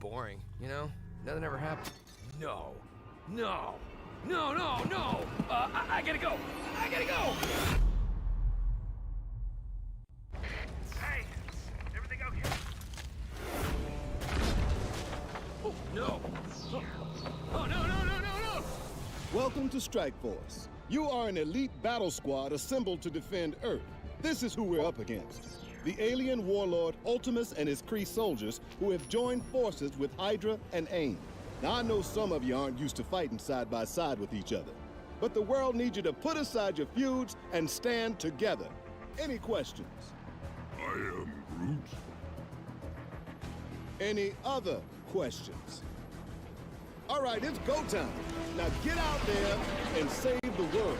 boring, you know? Nothing ever happened. No. I gotta go. Hey, everything okay? Oh, no. Oh, no. Welcome to Strike Force. You are an elite battle squad assembled to defend Earth. This is who we're up against. The alien warlord Ultimus and his Kree soldiers who have joined forces with Hydra and AIM. Now, I know some of you aren't used to fighting side by side with each other, but the world needs you to put aside your feuds and stand together. Any questions? I am Groot. Any other questions? All right, it's go time. Now get out there and save the world.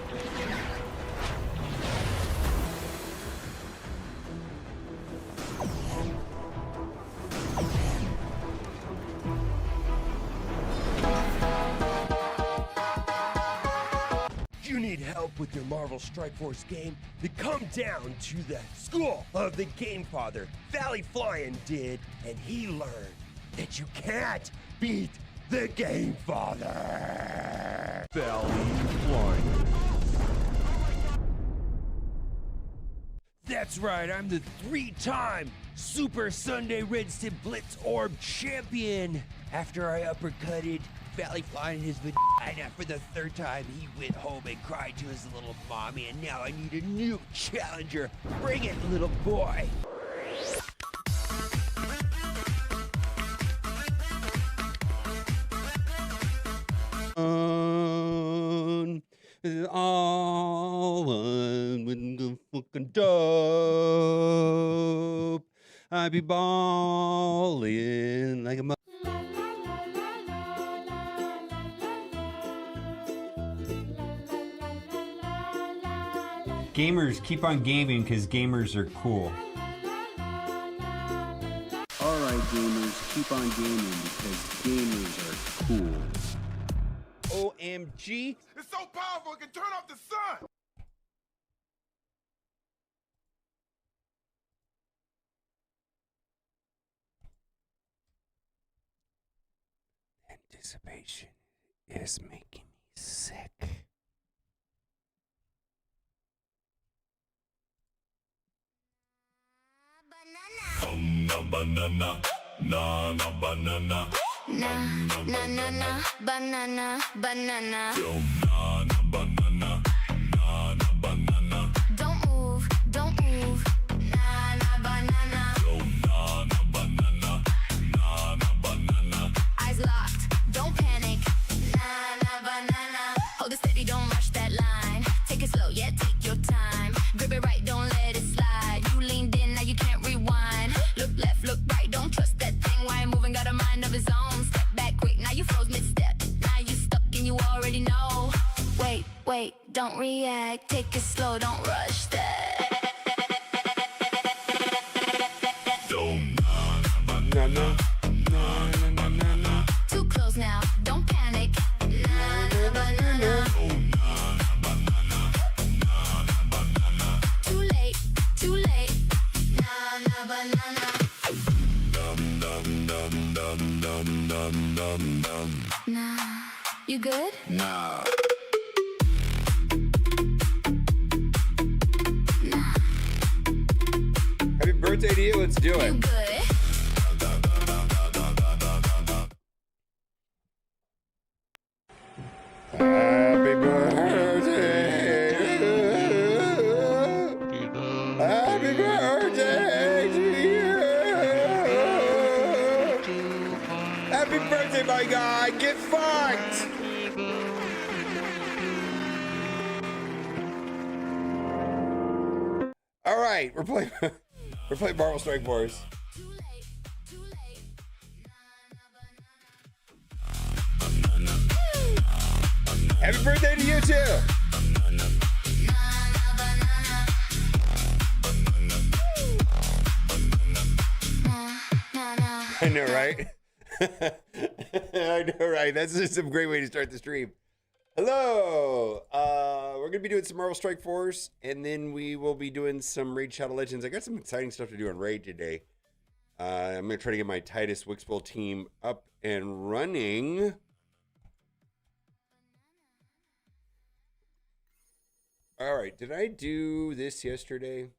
You need help with your Marvel Strike Force game? Then come down to the school of the Game Father. Valley Flying did, and he learned that you can't beat the Game Father. Valley Flying. That's right, I'm the 3-time Super Sunday Redstone Blitz Orb champion. After I uppercutted Valley Flying in his vagina for the 3rd time, he went home and cried to his little mommy, and now I need a new challenger. Bring it, little boy. All with the fucking dope. I be ballin' like a Gamers, keep on gaming because gamers are cool. Alright gamers, keep on gaming because gamers are cool. OMG. It's so powerful it can turn off the sun. Anticipation is making me sick. Banana, na banana. Na banana. Yo, na banana, banana. Don't move. Na banana. Yo, na banana, banana. Eyes locked, don't panic. Na banana. Hold it steady, don't rush that line. Take it slow, yeah, take your time. Grip it right, don't let it slide. You leaned in, now you can't rewind. Look left, look right, don't trust that thing. Why I'm moving, got a mind of his own. Step back quick, now you froze mid-step. Now you stuck and you already know. Wait, don't react. Take it slow, don't rush that. Yo, na banana, banana. Too close now, don't panic. Na banana. Yo, na banana, banana. Too late. Na banana. Dum. Nah, you good? Nah. Happy birthday to you, let's do You it. good? Happy birthday. Happy birthday to you. Happy birthday, my guy. Get fucked. All right, we're playing Marvel Strike Force. Too late. Happy birthday to you too. I know, right? I know, right? That's just a great way to start the stream. Hello. We're gonna be doing some Marvel Strike Force, and then we will be doing some Raid Shadow Legends. I got some exciting stuff to do on Raid today. I'm going to try to get my Titus Wixbowl team up and running. All right, did I do this yesterday?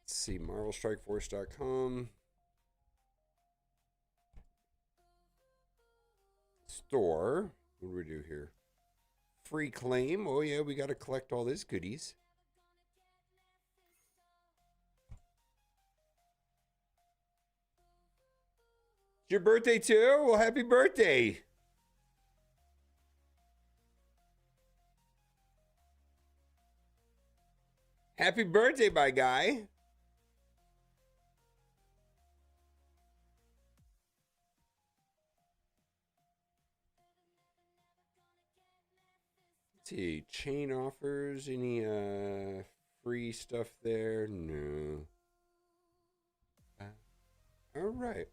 Let's see, MarvelStrikeForce.com. Store. What do we do here? Free claim. Oh, yeah, we got to collect all these goodies. It's your birthday, too? Well, happy birthday. Happy birthday, my guy. Let's see, chain offers, any free stuff there? No. All right.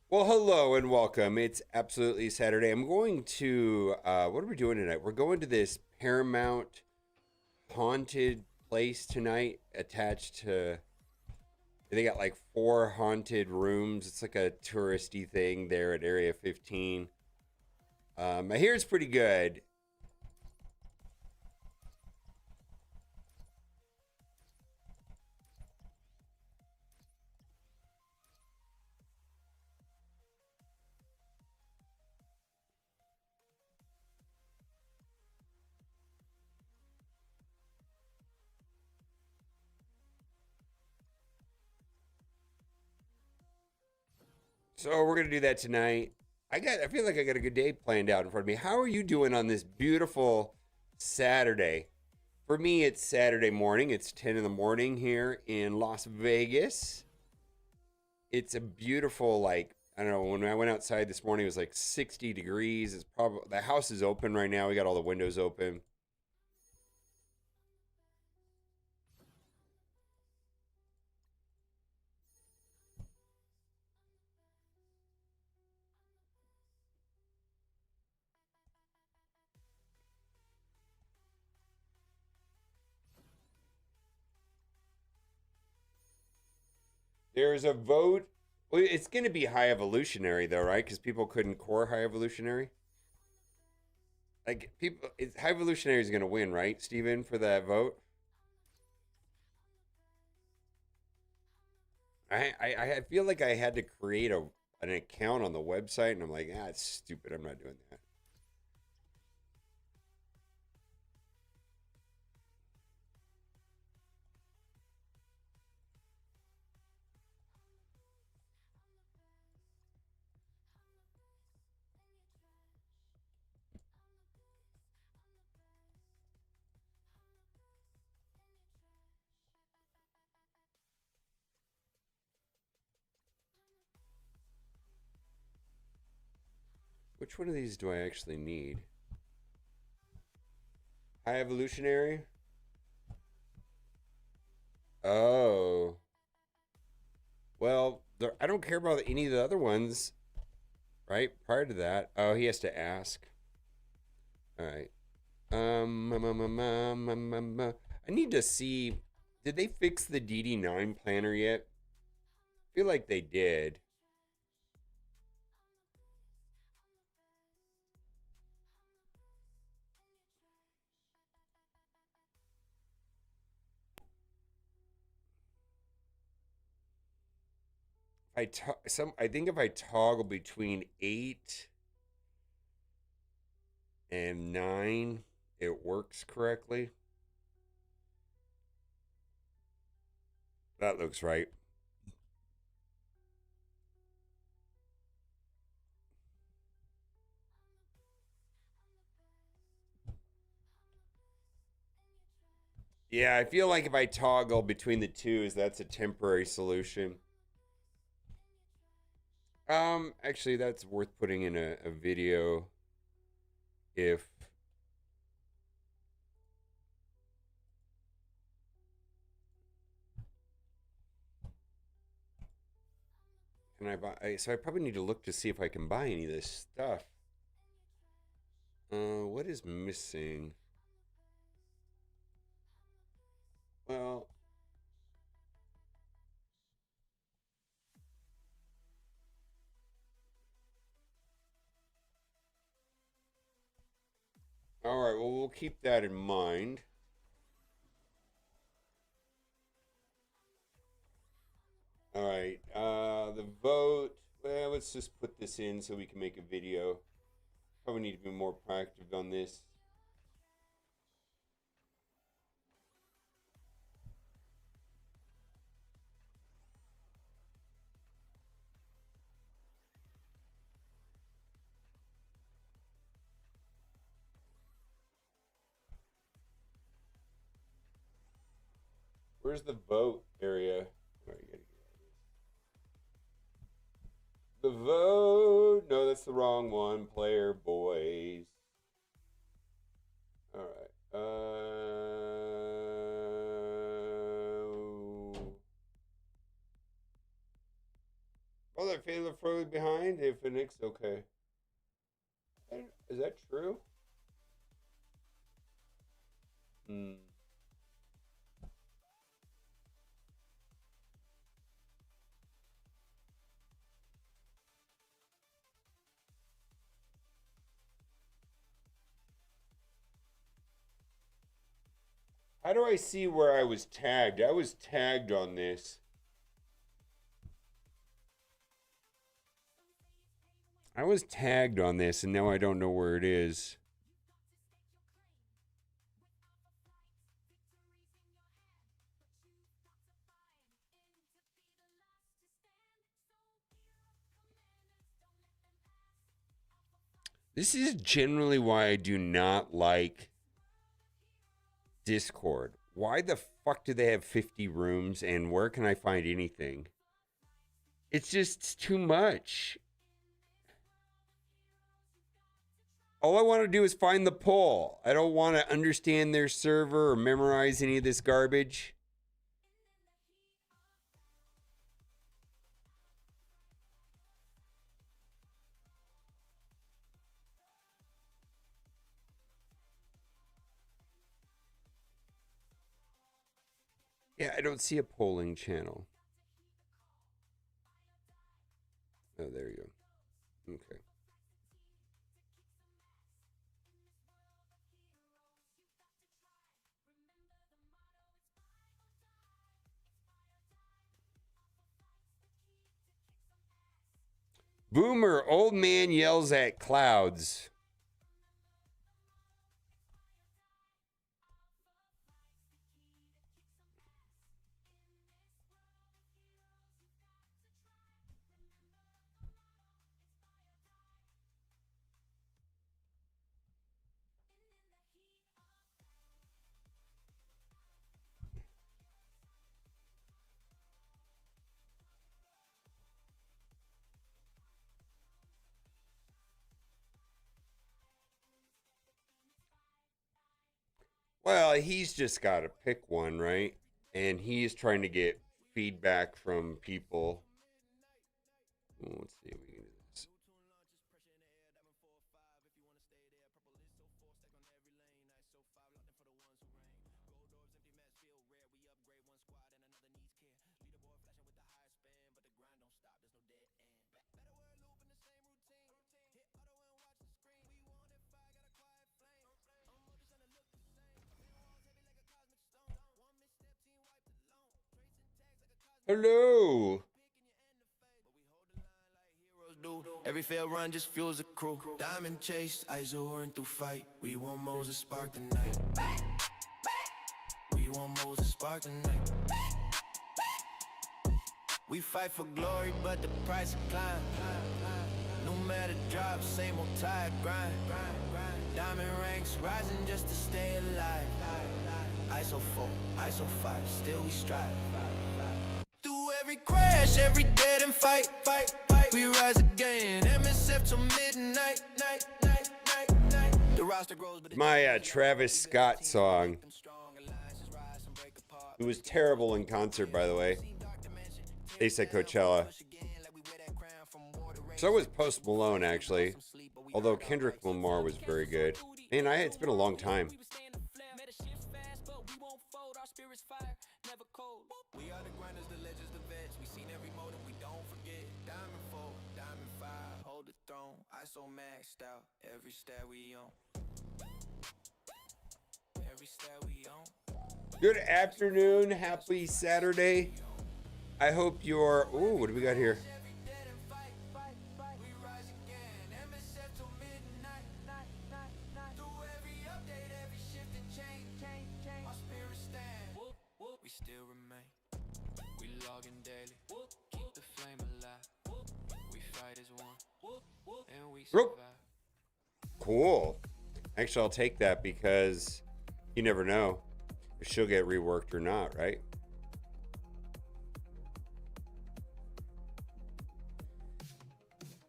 Well, hello and welcome. It's absolutely Saturday. I'm going to, what are we doing tonight? We're going to this Paramount haunted place tonight attached to, they got like 4 haunted rooms. It's like a touristy thing there at Area 15. I hear it's pretty good. So we're gonna do that tonight. I feel like I got a good day planned out in front of me. How are you doing on this beautiful Saturday? For me, it's Saturday morning. It's 10 in the morning here in Las Vegas. It's a beautiful, like, I don't know, when I went outside this morning, it was like 60 degrees. It's probably, the house is open right now. We got all the windows open. There's a vote. Well, it's going to be high evolutionary, though, right? Because people couldn't core high evolutionary. Like, people, high evolutionary is going to win, right, Steven, for that vote? I feel like I had to create an account on the website, and I'm like, it's stupid. I'm not doing that. Which one of these do I actually need? High evolutionary? Oh. Well, I don't care about any of the other ones, right? Prior to that. Oh, he has to ask. All right. I need to see, did they fix the DD9 planner yet? I feel like they did. I think if I toggle between 8 and 9, it works correctly. That looks right. Yeah, I feel like if I toggle between the two, that's a temporary solution. Actually, that's worth putting in a video if can I buy, so I probably need to look to see if I can buy any of this stuff. What is missing? Well, All right, well, we'll keep that in mind. All right, the vote. Well, let's just put this in so we can make a video. Probably need to be more proactive on this. Where's the vote area? Oh, you gotta get out of this. The vote. No, that's the wrong one. Player boys. All right. Oh, that feel further behind. If Phoenix, okay. Is that true? Hmm. How do I see where I was tagged? I was tagged on this. I was tagged on this, and now I don't know where it is. This is generally why I do not like Discord. Why the fuck do they have 50 rooms, and where can I find anything? It's just too much. All I want to do is find the poll. I don't want to understand their server or memorize any of this garbage. Yeah, I don't see a polling channel. Oh, there you go. Okay. Boomer, old man yells at clouds. Well, he's just got to pick one, right? And he's trying to get feedback from people. Let's see if we can do this. Hello. Every failed run just fuels the crew. Diamond chase, eyes roaring through fight. We want Moses spark tonight. We want Moses spark tonight. We fight for glory, but the price of climb. No matter drop, same old tide grind. Diamond ranks rising just to stay alive. ISO 4, ISO 5, still we strive. Through every crash, every dead and fight. We rise again. MSF till midnight. The roster grows, but My Travis Scott song. It was terrible in concert, by the way. They said Coachella. So was Post Malone, actually. Although Kendrick Lamar was very good. Man, it's been a long time. we are the grinders, the legends, the vets. We seen every motive, we don't forget. Diamond 4, Diamond 5, hold the throne. ISO maxed out, every stat we on. Good afternoon. Happy Saturday. I hope you're... Ooh, what do we got here? We still remain. We logging daily. Keep the flame alive. We fight as one. And we survive. Cool. Actually, I'll take that because you never know if she'll get reworked or not, right?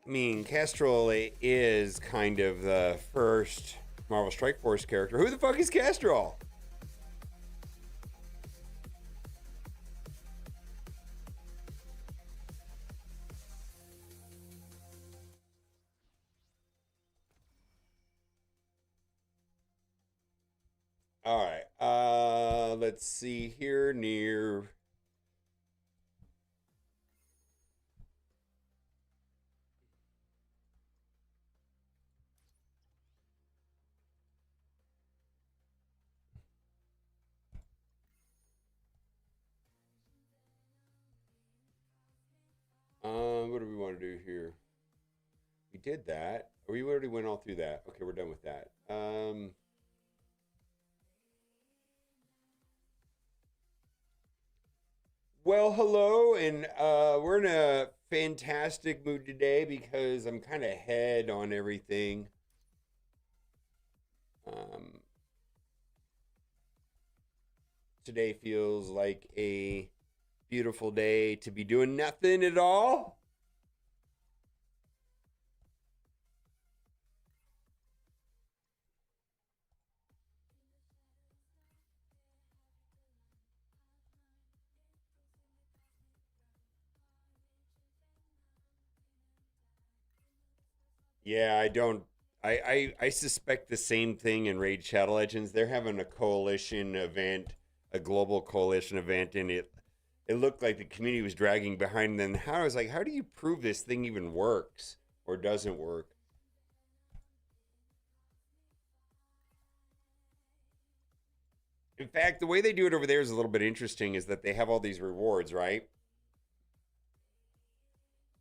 I mean, Castrol is kind of the first Marvel Strike Force character. Who the fuck is Castrol? All right. Let's see here near... What do we want to do here? We did that. We already went all through that. Okay, we're done with that. Well, hello, and we're in a fantastic mood today because I'm kind of ahead on everything. Today feels like a beautiful day to be doing nothing at all. Yeah, I don't. I suspect the same thing in Raid Shadow Legends. They're having a coalition event, a global coalition event, and it looked like the community was dragging behind them. How I was like, how do you prove this thing even works or doesn't work? In fact, the way they do it over there is a little bit interesting. Is that they have all these rewards, right?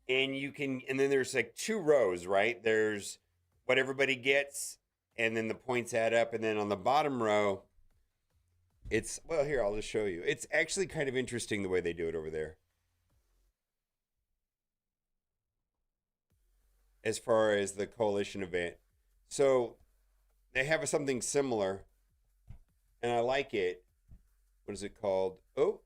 And you can, and then there's like two rows, right? There's what everybody gets, and then the points add up, and then on the bottom row, it's, well, here, I'll just show you. It's actually kind of interesting the way they do it over there. As far as the coalition event. So they have something similar, and I like it. What is it called? Oh.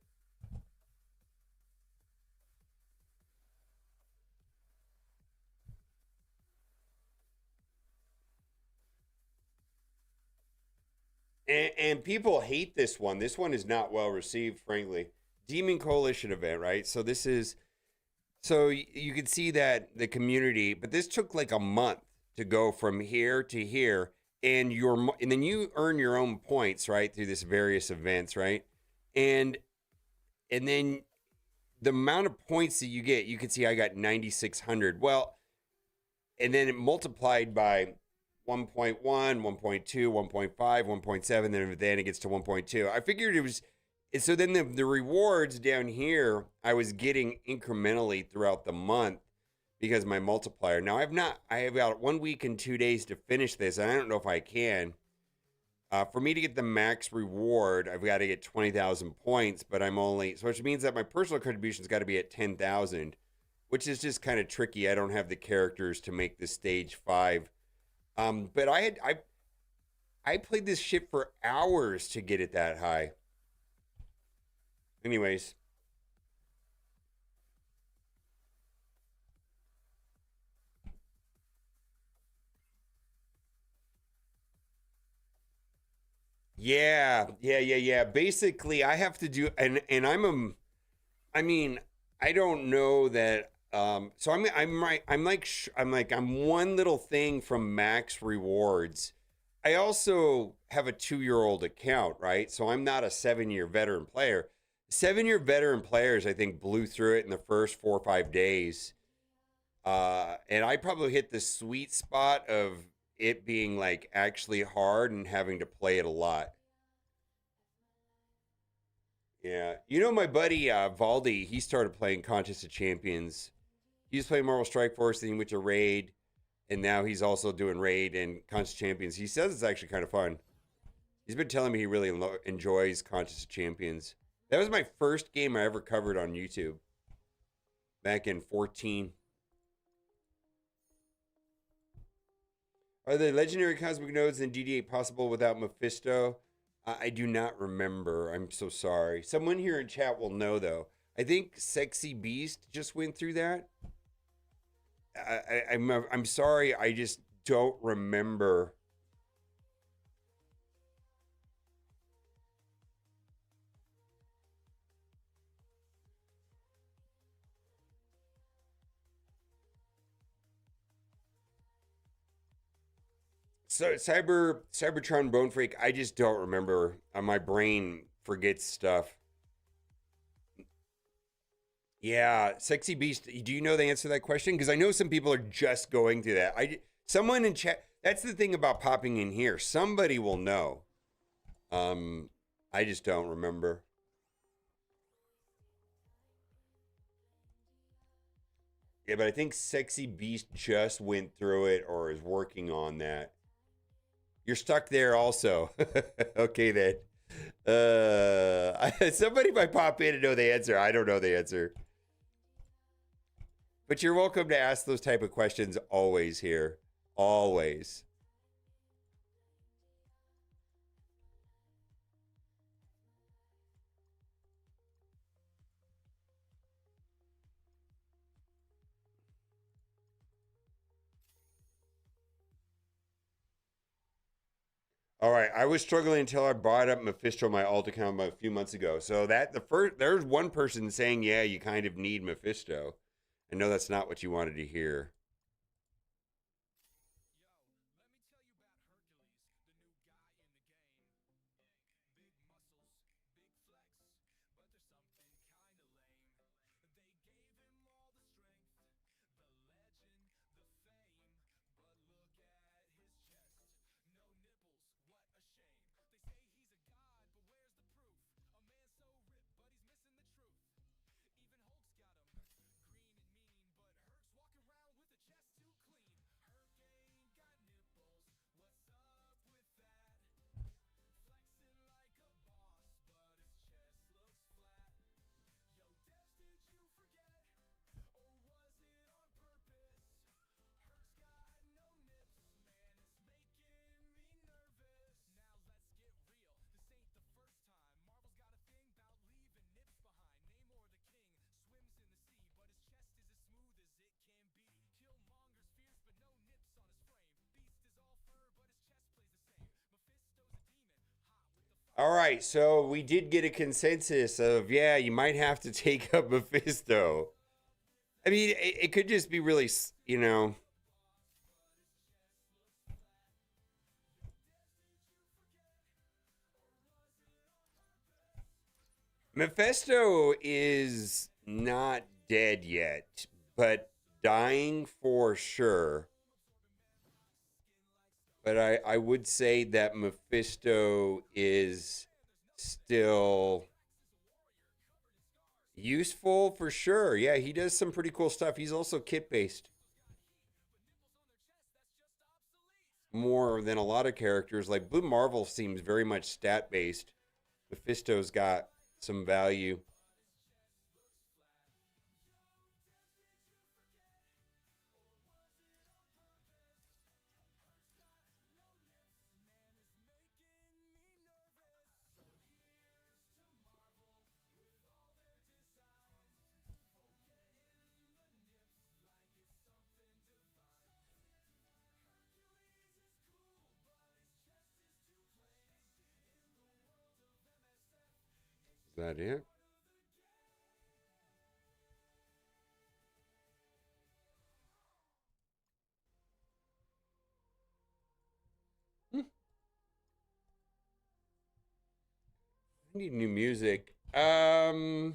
And people hate this one. This one is not well received, frankly. Demon Coalition event, right? So this is, so you can see that the community, but this took like a month to go from here to here, and then you earn your own points, right, through this various events, right? And then the amount of points that you get, you can see I got 9,600. Well, and then it multiplied by 1.1, 1.2, 1.5, 1.7, then it gets to 1.2. I figured it was, so then the rewards down here, I was getting incrementally throughout the month because of my multiplier. Now I have got 1 week and 2 days to finish this, and I don't know if I can. For me to get the max reward, I've got to get 20,000 points, but I'm only, so which means that my personal contribution's got to be at 10,000, which is just kind of tricky. I don't have the characters to make this stage 5. But I played this shit for hours to get it that high. Anyways. Yeah. Basically, I have to do, and I mean, I don't know that. So I'm one little thing from max rewards. I also have a 2-year-old account, right? So I'm not a 7-year veteran player. 7-year veteran players, I think, blew through it in the first 4 or 5 days. And I probably hit the sweet spot of it being like actually hard and having to play it a lot. Yeah. You know, my buddy Valdi, he started playing Contest of Champions. He was playing Marvel Strike Force, then he went to Raid, and now he's also doing Raid and Contest of Champions. He says it's actually kind of fun. He's been telling me he really enjoys Contest of Champions. That was my first game I ever covered on YouTube back in 14. Are the legendary cosmic nodes in DD8 possible without Mephisto? I do not remember. I'm so sorry. Someone here in chat will know, though. I think Sexy Beast just went through that. I'm sorry. I just don't remember. So Cybertron Bone Freak, I just don't remember. My brain forgets stuff. Yeah, Sexy Beast. Do you know the answer to that question? Because I know some people are just going through that. Someone in chat. That's the thing about popping in here. Somebody will know. I just don't remember. Yeah, but I think Sexy Beast just went through it or is working on that. You're stuck there also. Okay, then. Somebody might pop in and know the answer. I don't know the answer. But you're welcome to ask those type of questions always here. Always. All right, I was struggling until I brought up Mephisto on my alt account a few months ago. So there's one person saying, yeah, you kind of need Mephisto. I know that's not what you wanted to hear. All right, so we did get a consensus of, yeah, you might have to take up Mephisto. I mean, it could just be really, you know. Mephisto is not dead yet, but dying for sure. But I would say that Mephisto is still useful for sure. Yeah, he does some pretty cool stuff. He's also kit-based. More than a lot of characters. Like Blue Marvel seems very much stat-based. Mephisto's got some value. Is that it? I need new music. Yeah. Log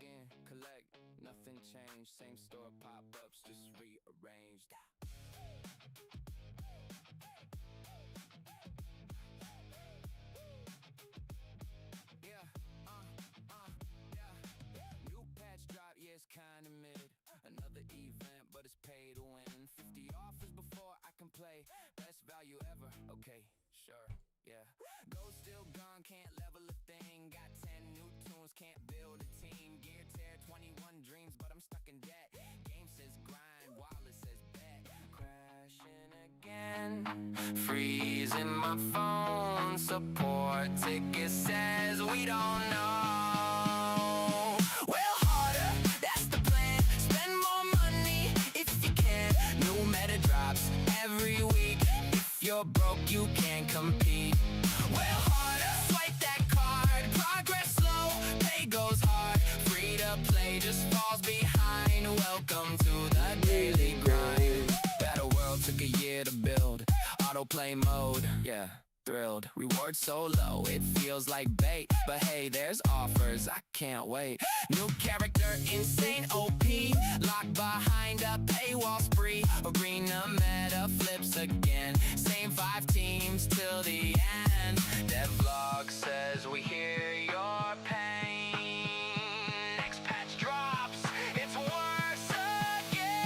in, collect, nothing nothing changed. Same store pop-ups, just rearranged. Yeah, yeah. New patch drop, yeah, it's kinda mid. Another event, but it's pay to win. 50 offers before I can play. Best value ever, okay, sure, yeah. Gold still gone, can't level a thing. Got 10 new tunes, can't build a team. Gear tear, 21 dreams, but I'm stuck in debt. Game says grind, wallet says bet. Crashing again, freezing my phone. Support ticket says we don't know. Well, harder, that's the plan. Spend more money if you can. New meta drops every week. If you're broke, you can't compete. Well, harder, swipe that card. Progress slow, pay goes hard. Free to play just falls behind. Welcome to the daily grind. Battle World took a year to build. Autoplay mode, yeah. Thrilled, reward so low, it feels like bait. But hey, there's offers, I can't wait. New character, insane OP. Locked behind a paywall spree. Arena meta flips again. Same 5 teams till the end. That vlog says we hear your pain. Next patch drops, it's worse again.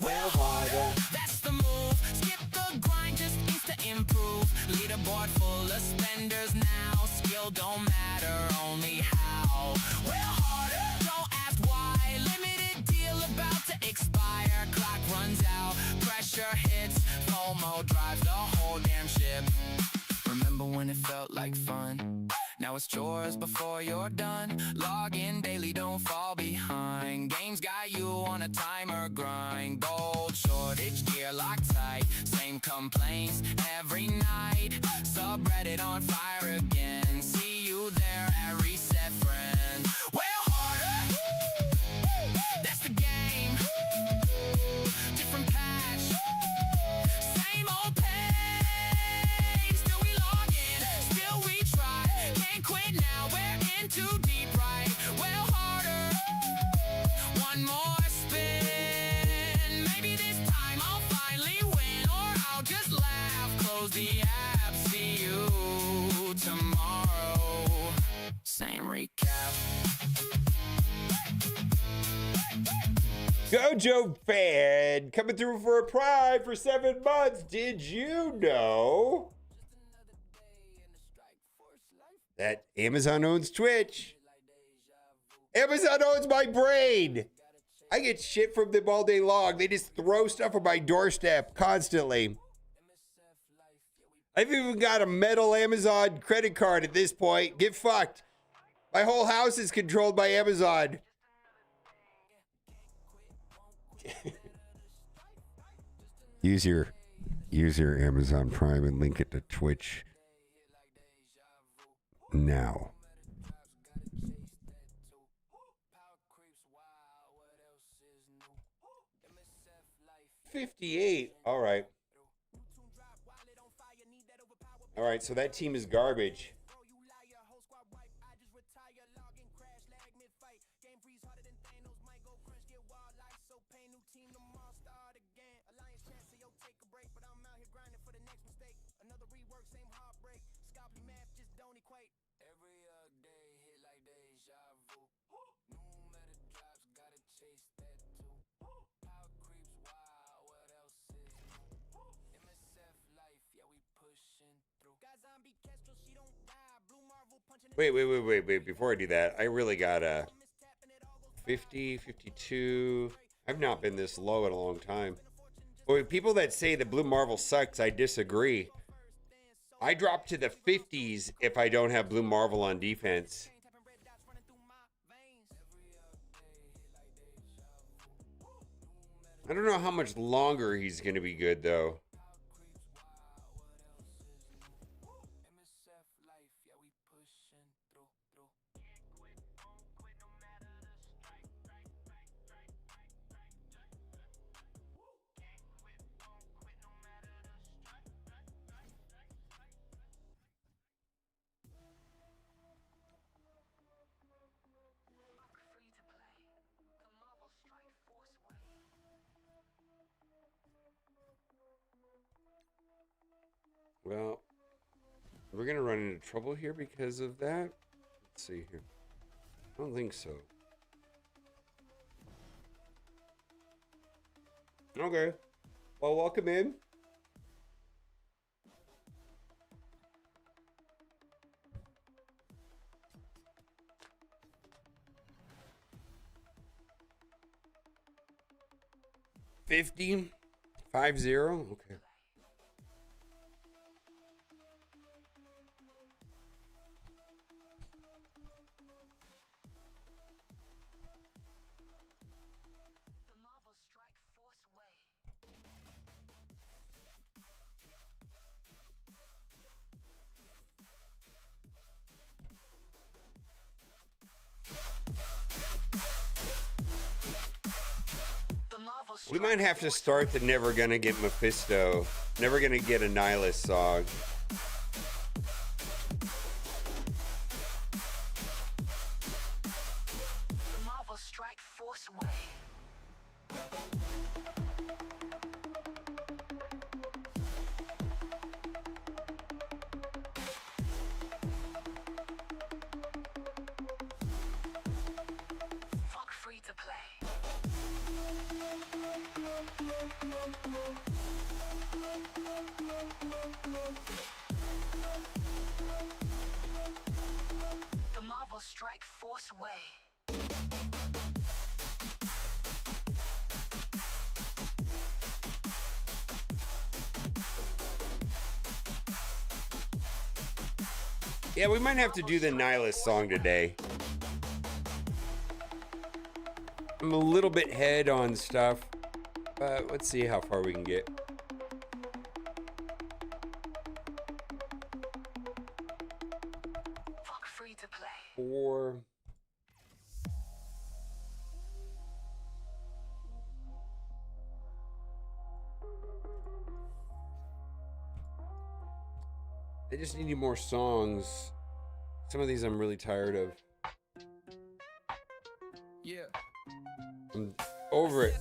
Well, harder, that's the move. Skip the grind, just improve. Leaderboard full of spenders now. Skill don't matter, only how. Well, harder, don't ask why. Limited deal about to expire. Clock runs out, pressure hits. FOMO drives the whole damn ship. Remember when it felt like fun? Now it's chores before you're done. Log in daily, don't fall behind. Games got you on a timer grind. Gold shortage, gear locked tight. Same complaints every night. Subreddit on fire again. See you there at reset, friend. Well, harder, that's the game. Different patch, same old pain. Still we log in, still we try. Can't quit now, we're in too deep, right? Well, harder, one more spin. Maybe this time I'll finally win, or I'll just laugh. Close the app, see you tomorrow. Same recap. Gojo fan coming through for a prime for 7 months. Did you know that Amazon owns Twitch? Amazon owns my brain. I get shit from them all day long. They just throw stuff on my doorstep constantly. I've even got a metal Amazon credit card at this point. Get fucked. My whole house is controlled by Amazon. Use your Amazon Prime and link it to Twitch now. 58. All right. All right, so that team is garbage. Wait. Before I do that, I really got a 50, 52. I've not been this low in a long time. But people that say the Blue Marvel sucks, I disagree. I drop to the 50s if I don't have Blue Marvel on defense. I don't know how much longer he's going to be good, though. Free to play. We're gonna run into trouble here because of that. Let's see here. I don't think so. Okay. Well, welcome in. $50, 50. Okay. We might have to start the Never Gonna Get Mephisto, Never Gonna Get a Nihilist song. The Marvel Strike Force way. Fuck free to play. The Marvel Strike Force way. Yeah, we might have to do the Nihilist song today. I'm a little bit head on stuff, but let's see how far we can get. Fuck free to play. 4. I just need more songs. Some of these I'm really tired of. Yeah. I'm over it.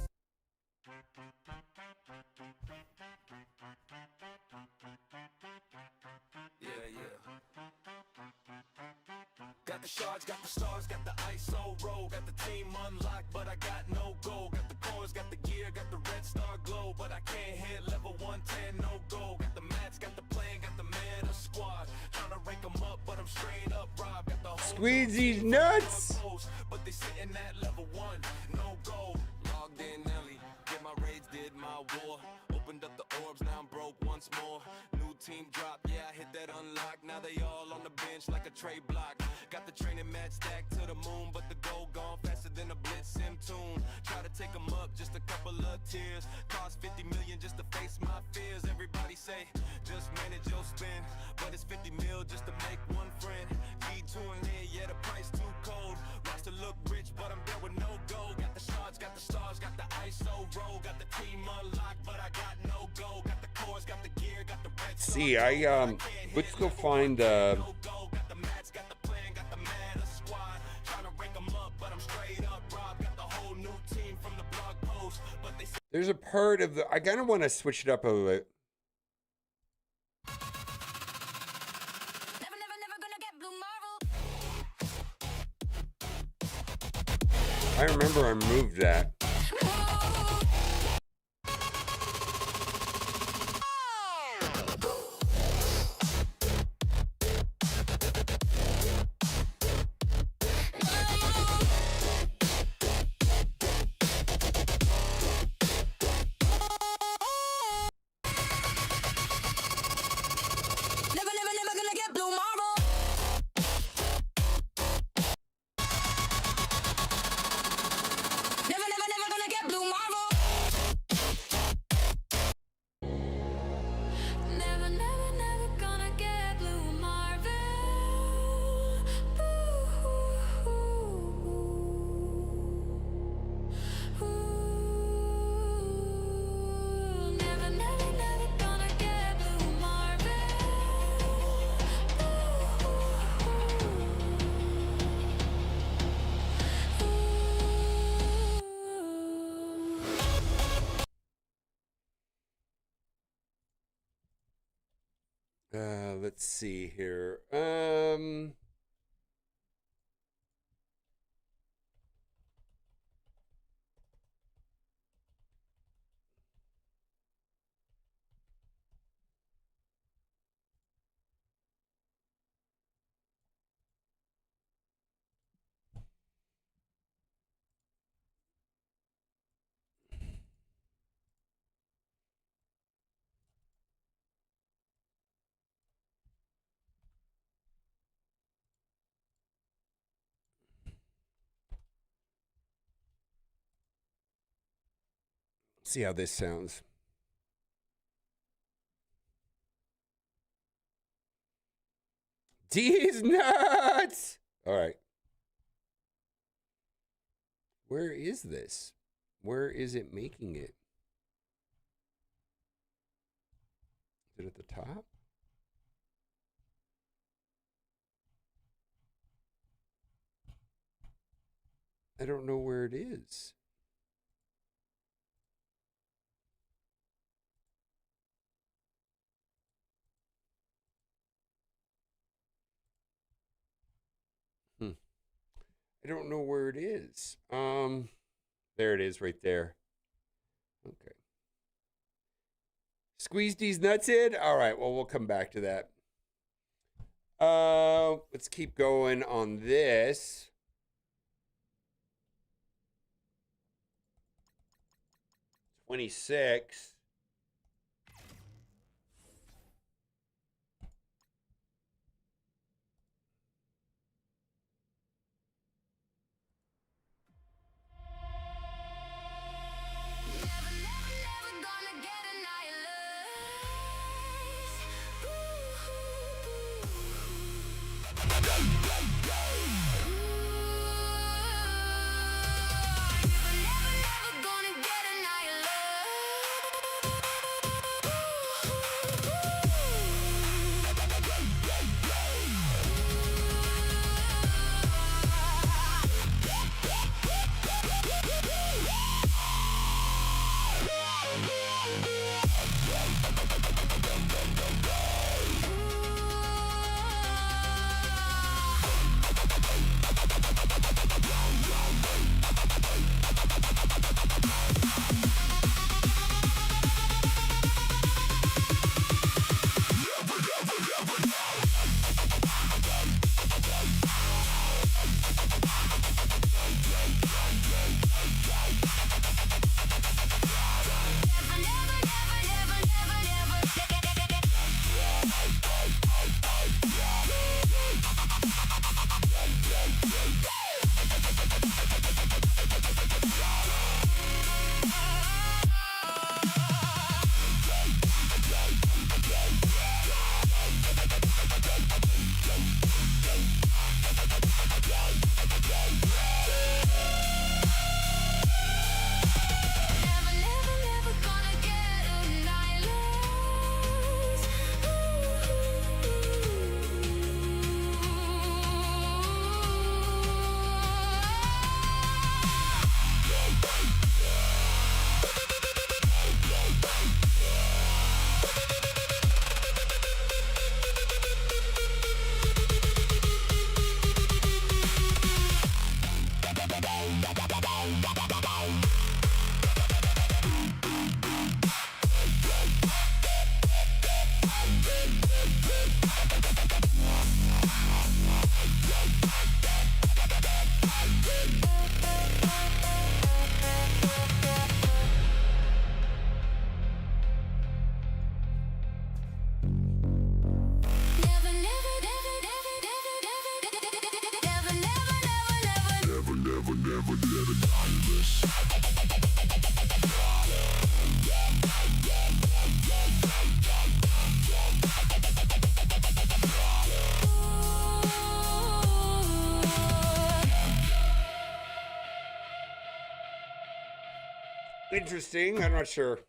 Got the shards, got the stars, got the ISO roll, got the team unlocked, but I got no goal. Got the cores, got the gear, got the red star glow, but I can't hit level 110, no goal. Got the mats, got the plan, got the meta squad. Trying to rank them up, but I'm straight up robbed. Got the whole Squeeze these nuts! but they sitting at level 1, no goal. Logged in early, did my raids, did my war. Opened up the orbs, now I'm broke once more. New team drop, yeah, I hit that unlock. Now they all on the bench like a trade block. Got the training mat stacked to the moon, but the goal gone faster than a blitz sim tune. Try to take them up, just a couple of tears. Cost 50 million just to face my fears. Everybody say, just manage your spend. But it's 50 mil just to make one friend. G2 in here, yeah, the price too cold. Roster look rich, but I'm there with no gold. Got the shards, got the stars, got the ISO roll. Got the team unlocked, but I got no gold. Got the cores, got the gear, got the red star. See, let's go find there's a part of the I kind of want to switch it up a little bit. Never, never, never gonna get Blue Marvel. I remember I moved that. Never, never, never gonna get Blue Marvel. Never, never, Let's see here. See how this sounds. D is nuts. All right. Where is this? Where is it making it? Is it at the top? I don't know where it is. I don't know where it is. There it is right there. Okay. Squeeze these nuts in? All right, well, we'll come back to that. Let's keep going on this. $26. Interesting. I'm not sure.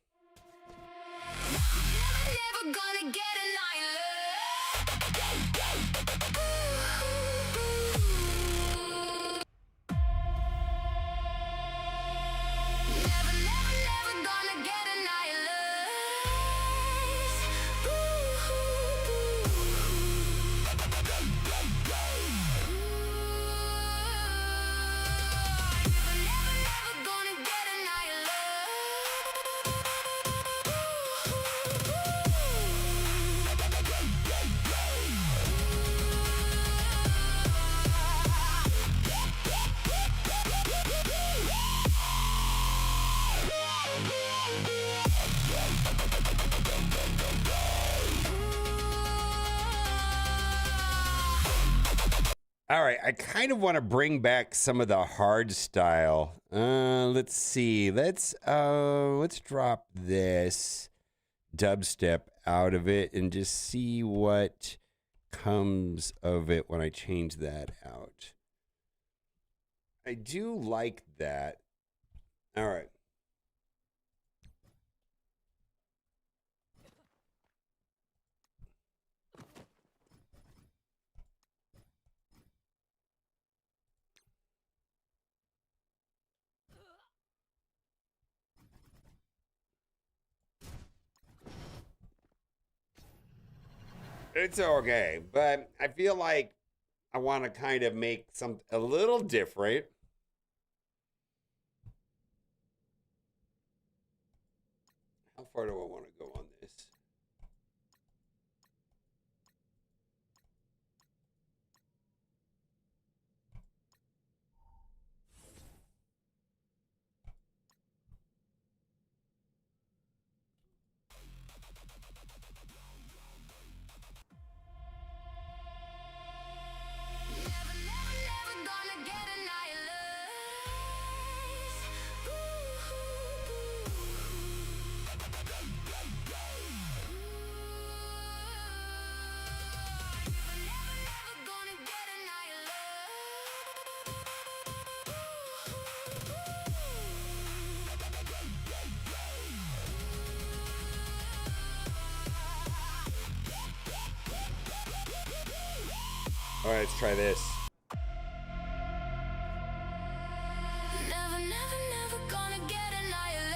Never gonna get All right, I kind of want to bring back some of the hard style. Let's see. Let's drop this dubstep out of it and just see what comes of it when I change that out. I do like that. All right. It's okay, but I feel like I want to kind of make some a little different. How far do I want to go on this? All right, let's try this. Never, never, never gonna get annihilated.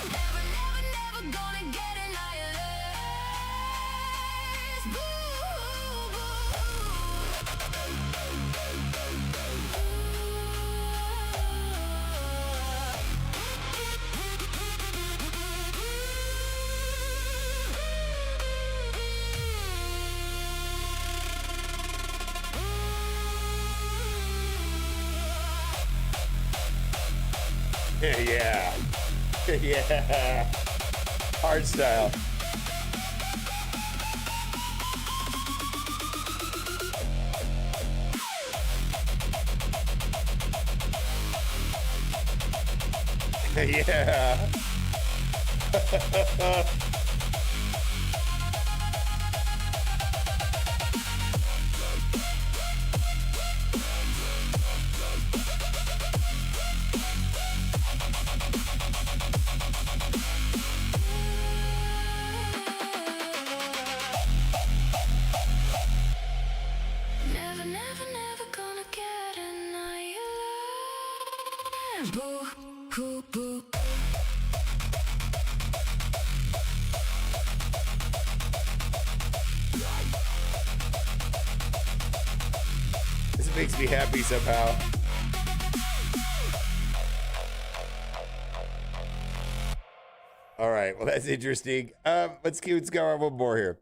Never, never, never gonna get Yeah. Yeah. Hard style. Yeah. Never, never, never gonna get annihilated. Boo, hoo, boo. This makes me happy somehow. All right, well that's interesting. Let's go on one more here.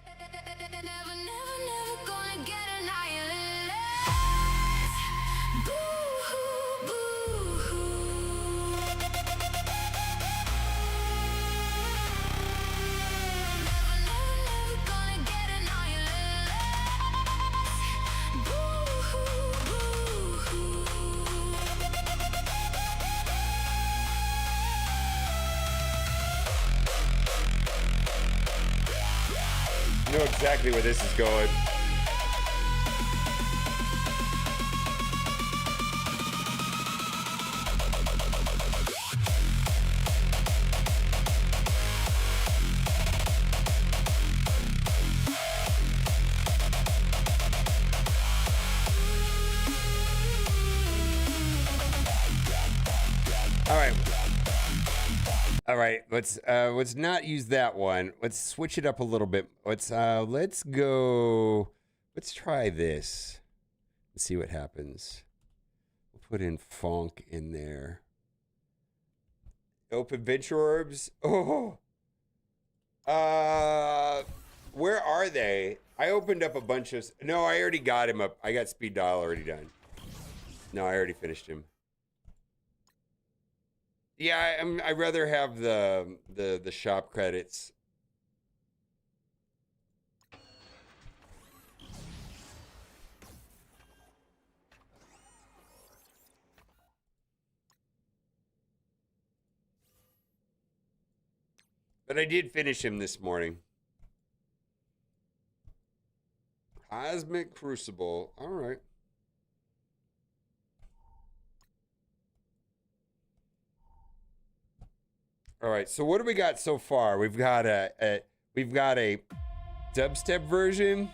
Never, never, never gonna get annihilated. Boo, hoo, boo, hoo. Never, never, never gonna get annihilated. Boo, hoo, boo, hoo. I know exactly where this is going. All right, let's not use that one. Let's switch it up a little bit. Let's go. Let's try this. Let's see what happens. We'll put in funk in there. Open venture orbs. Oh. Where are they? I opened up a bunch of. No, I already got him up. I got speed dial already done. No, I already finished him. Yeah, I'd rather have the shop credits. But I did finish him this morning. Cosmic Crucible. All right. All right. So what do we got so far? We've got a dubstep version.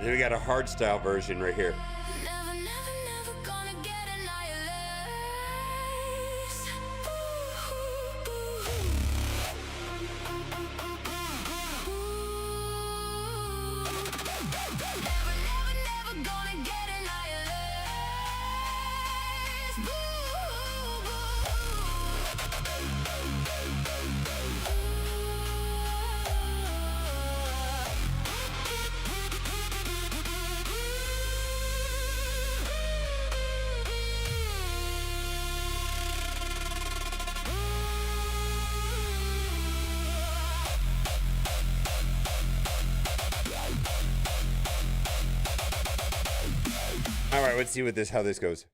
Then we got a hardstyle version right here. All right, let's see how this goes.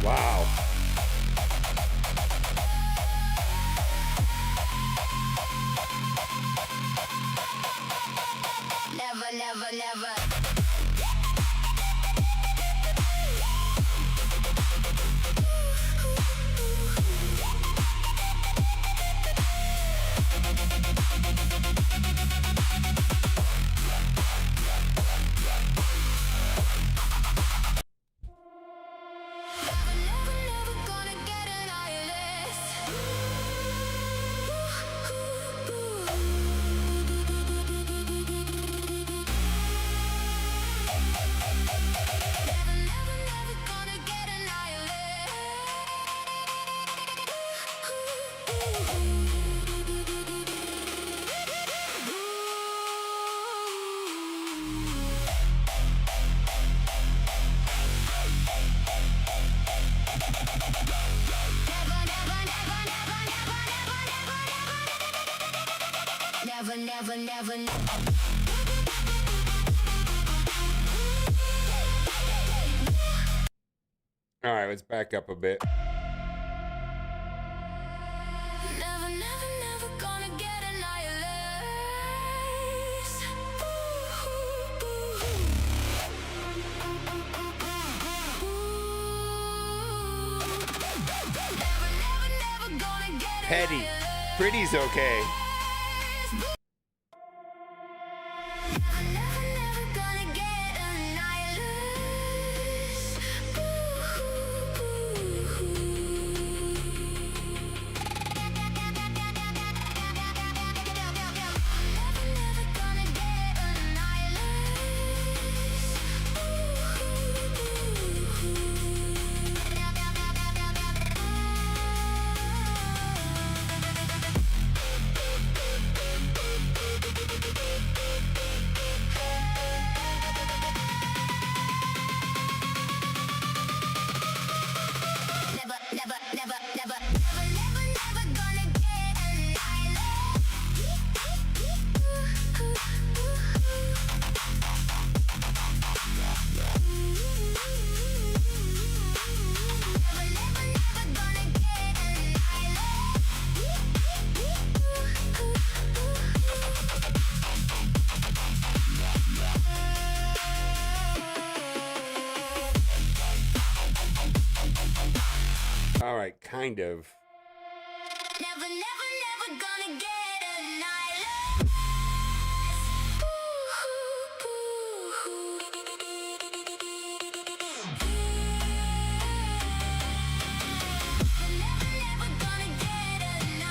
Wow. Never. Never. All right, let's back up a bit. Never gonna get annihilated. Never gonna get Petty. Pretty's okay. Never gonna get annihilated. All right, kind of. Never, never, never gonna get an island. Never, never gonna get an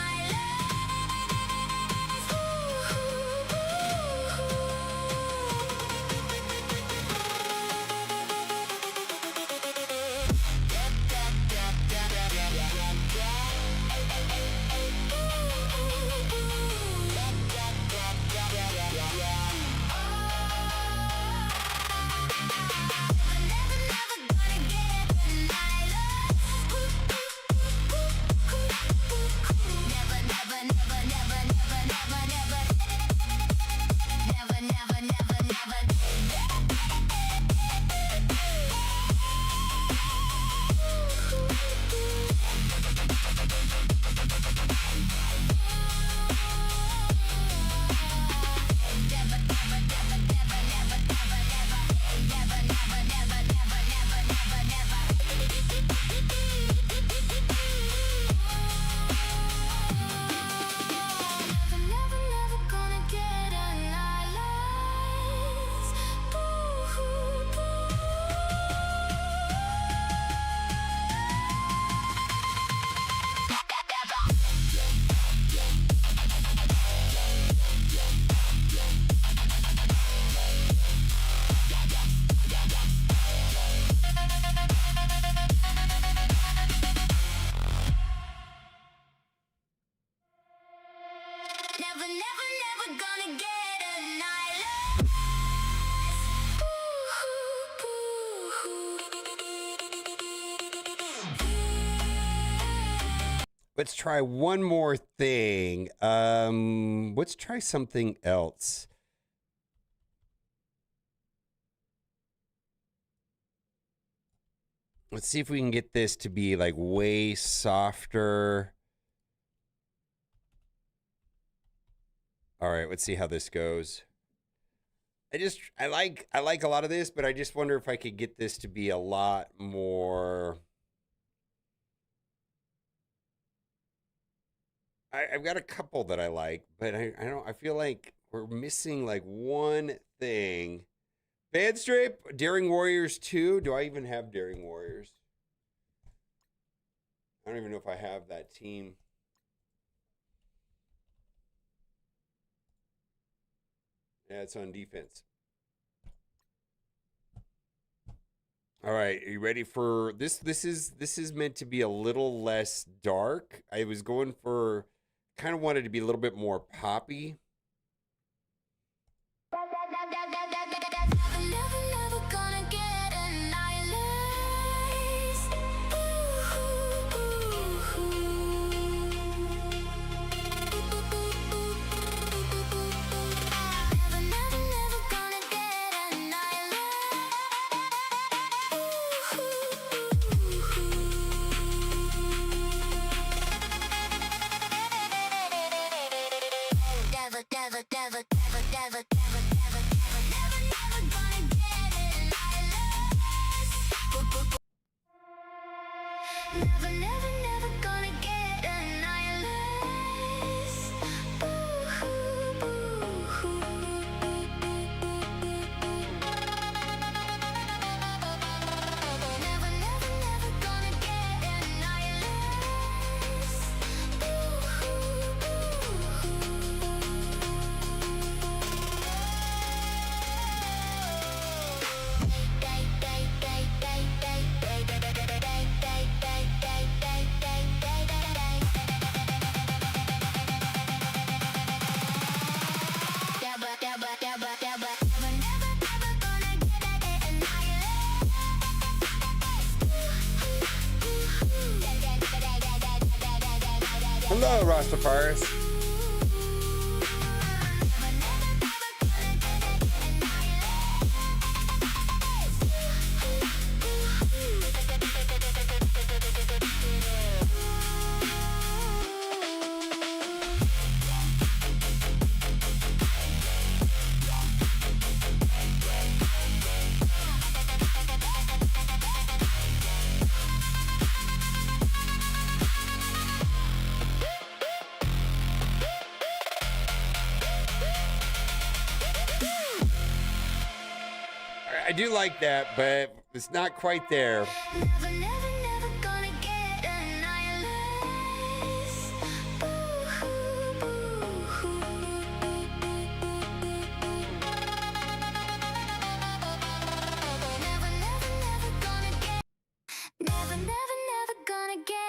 Never, never, never gonna get an island. Let's try one more thing. Let's try something else. Let's see if we can get this to be like way softer. All right, let's see how this goes. I like a lot of this, but I just wonder if I could get this to be a lot more. I've got a couple that I like, but I feel like we're missing like one thing. Bad Strip, Daring Warriors 2. Do I even have Daring Warriors? I don't even know if I have that team. Yeah, it's on defense. All right, are you ready for this? This is meant to be a little less dark. I was going for, kind of wanted to be a little bit more poppy. Never, never, never gonna get an eyeless. Never, never, never gonna get an eyeless. Hello, Rastafaris. I do like that, but it's not quite there. Never, never, never gonna get annihilated. Never, never, never gonna get. Never, never, never gonna get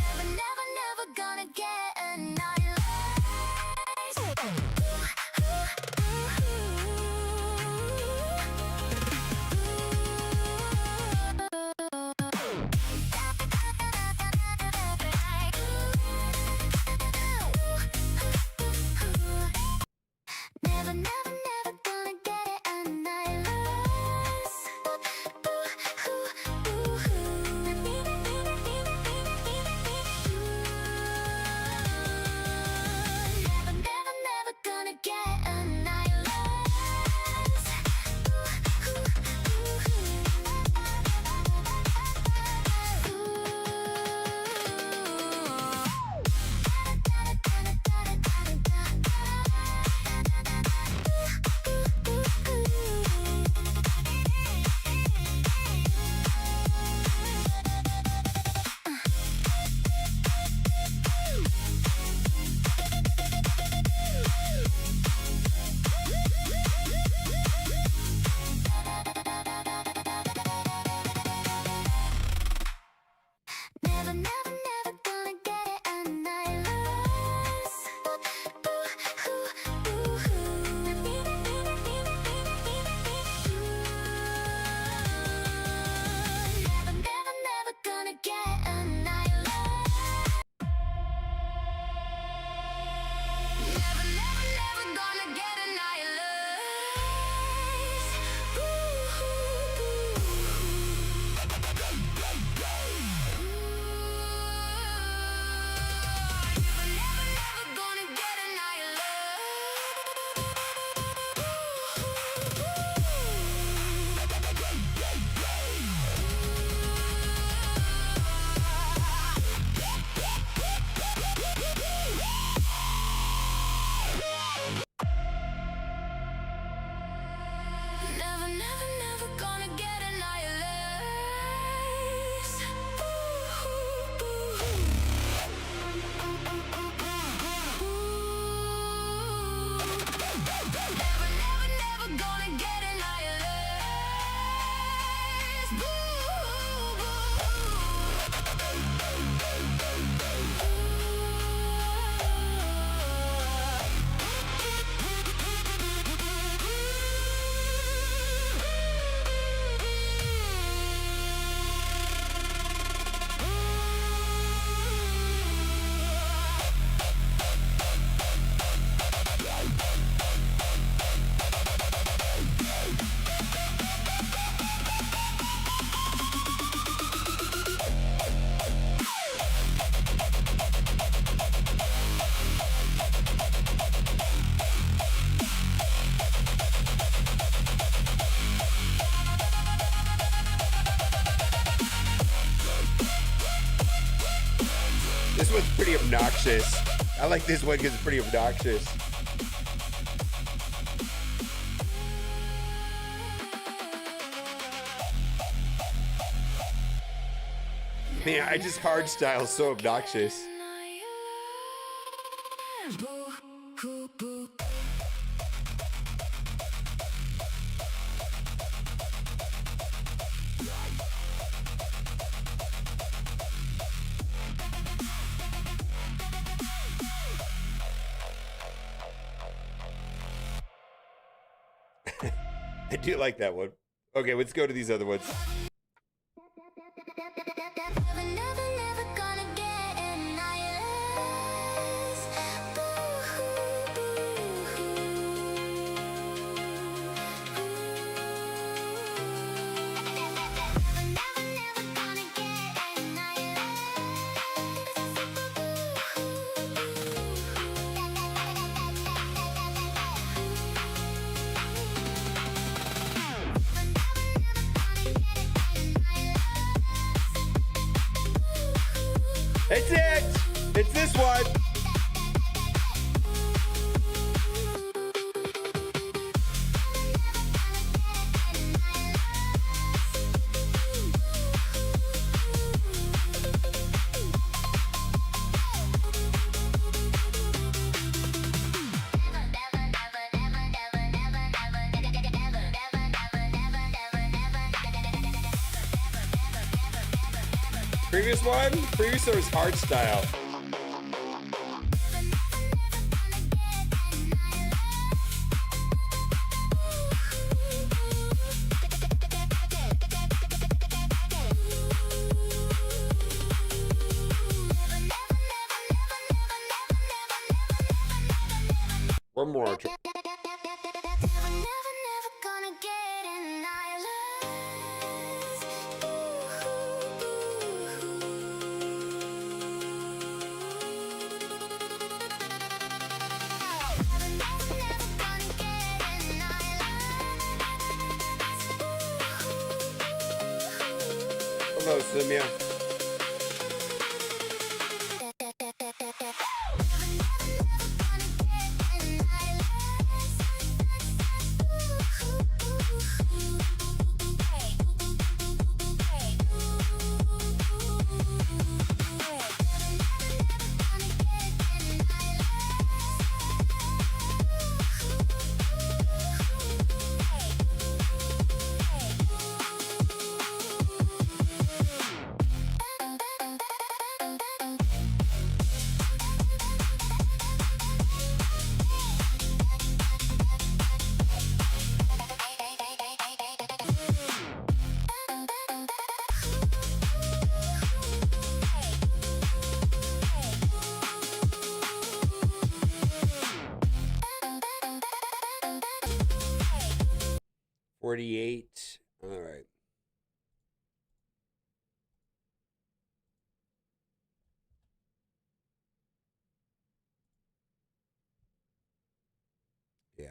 Never, never, never gonna get Never, never, never gonna get Never, never, never gonna get Never, never, never gonna get Never, never, never gonna get Never, never, never gonna get Never, never, never gonna get Never, never, never gonna get Never, never, never gonna get This one's pretty obnoxious. I like this one because it's pretty obnoxious. Man, I just hardstyle so obnoxious. I do like that one. Okay, let's go to these other ones. Never, never, never gonna get It's it. It's this one. Previous one? Previous was hard style. One more. Hello, Simia. $48. All right. Yeah.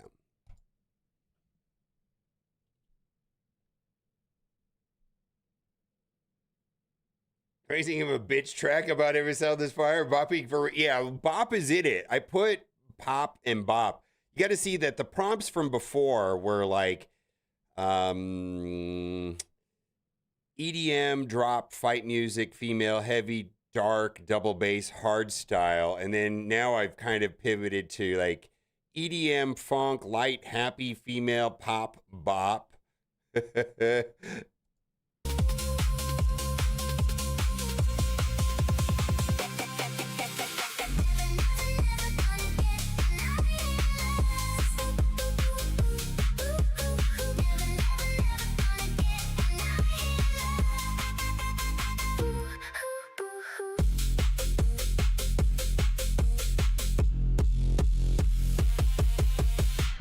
Praising him a bitch track about every sound this fire. Bopping for, yeah, Bop is in it. I put Pop and Bop. You got to see that the prompts from before were like EDM, drop, fight music, female, heavy, dark, double bass, hard style. And then now I've kind of pivoted to like EDM, funk, light, happy, female, pop, bop.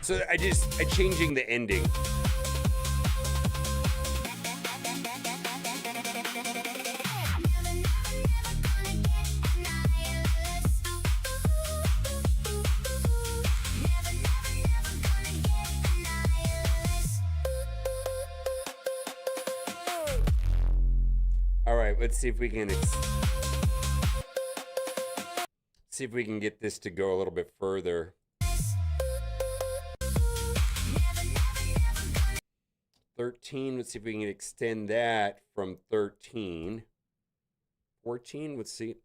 So I'm changing the ending. All right, let's see if we can get this to go a little bit further. 13, let's see if we can extend that from 13. 14, let's see.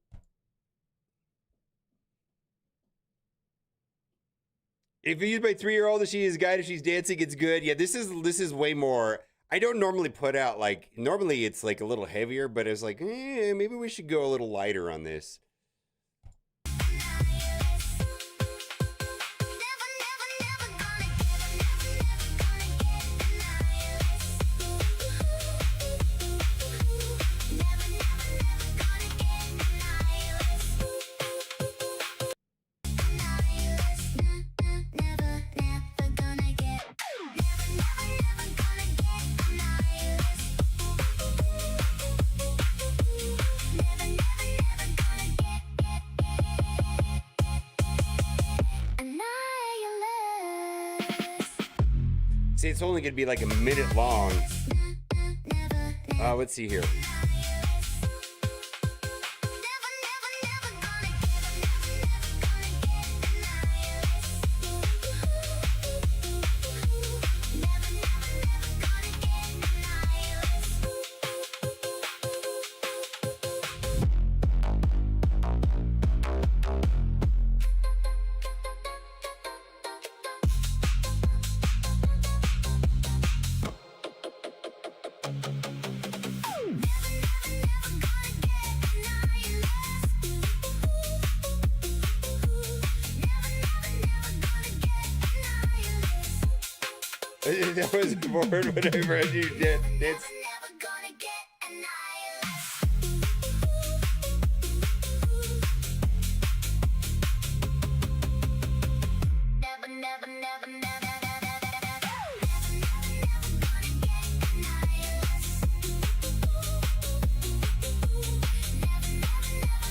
If you use my 3-year-old, if she is guide, if she's dancing, it's good. Yeah, this is way more. I don't normally put out like, normally it's like a little heavier, but it's like, maybe we should go a little lighter on this. See, it's only going to be like a minute long. Let's see here. That was bored whenever I do that. That's Never gonna get annihilated. Never, never, never, never, never, never gonna get annihilated. Never, never, never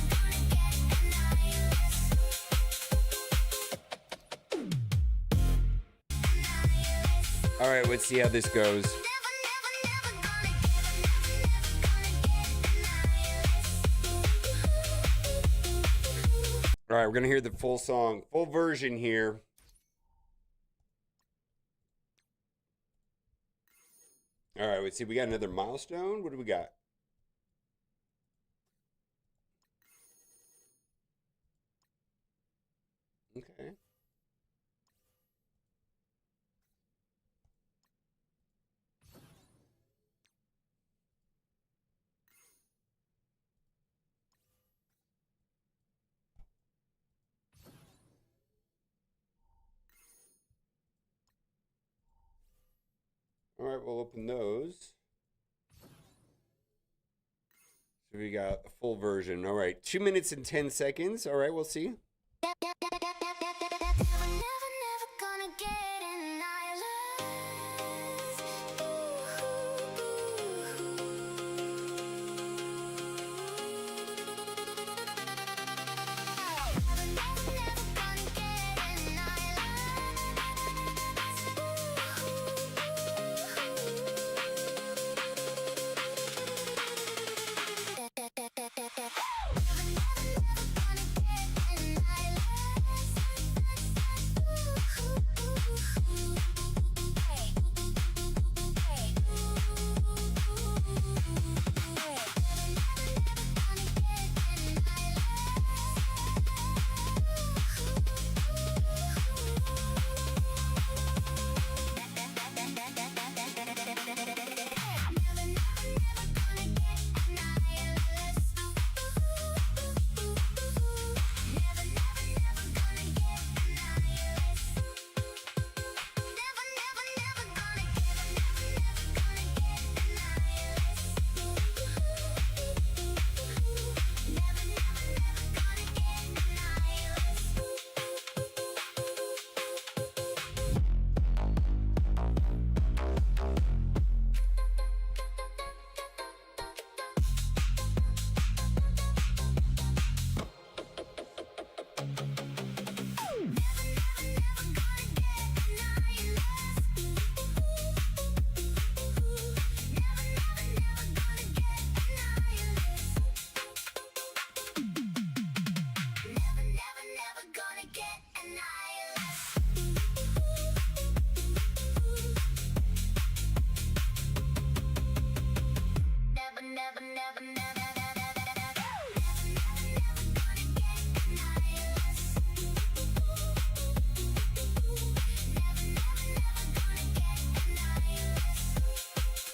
gonna get annihilated. all right. Let's see how this goes. Never, never, never gonna get annihilated. All right, we're gonna hear the full song, full version here. All right, let's see. We got another milestone. What do we got? Okay. All right, we'll open those. So we got a full version. All right, 2 minutes and 10 seconds. All right, we'll see. Never, never gonna get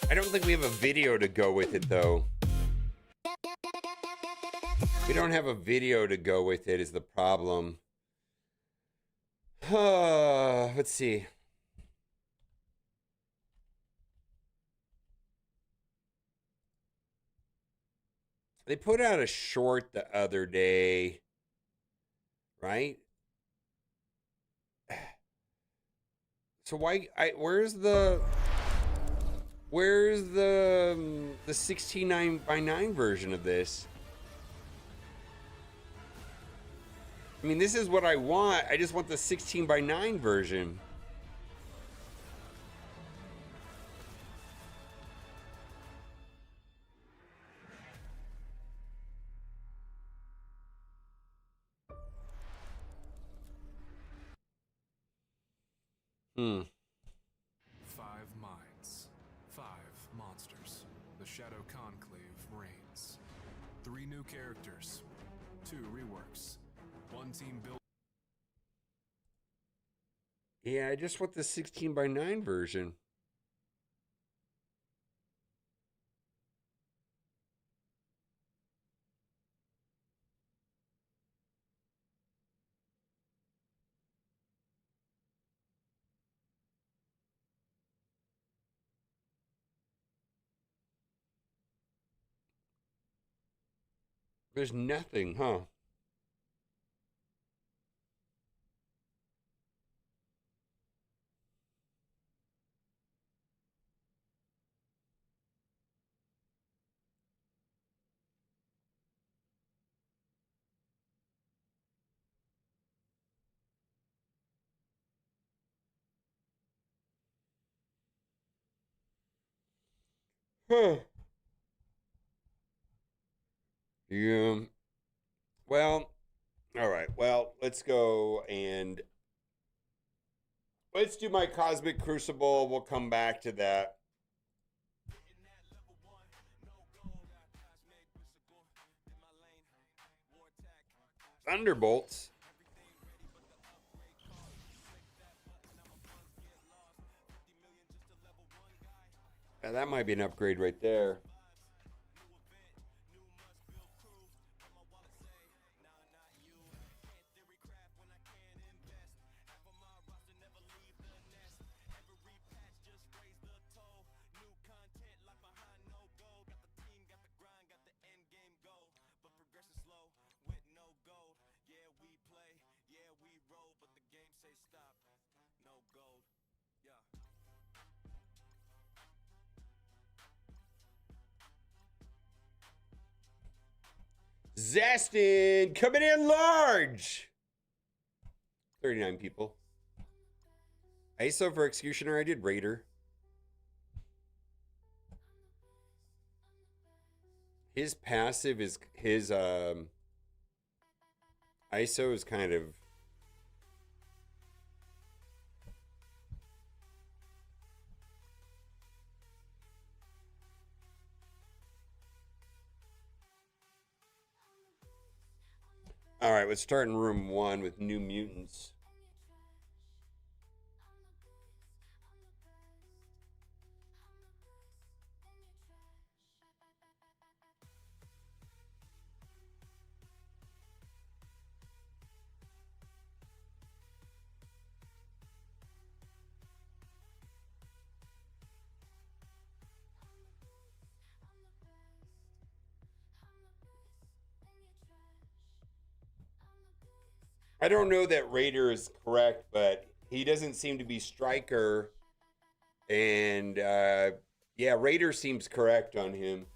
I don't think we have a video to go with it, though. We don't have a video to go with it is the problem. Let's see. They put out a short the other day, right? So where's the 16:9x9 version of this? I mean, this is what I want. I just want the 16:9 version. Hmm. 5 minds, 5 monsters. The Shadow Conclave reigns. 3 new characters, 2 reworks, 1 team build. Yeah, I just want the 16:9 version. There's nothing, huh? Huh. Yeah. Well, all right. Well, let's go and let's do my Cosmic Crucible. We'll come back to that. Thunderbolts. Yeah, that might be an upgrade right there. Zastin coming in large. 39 people. ISO for Executioner. I did Raider. His passive is his ISO is kind of all right. Let's start in room 1 with New Mutants. I don't know that Raider is correct, but he doesn't seem to be striker. And yeah, Raider seems correct on him.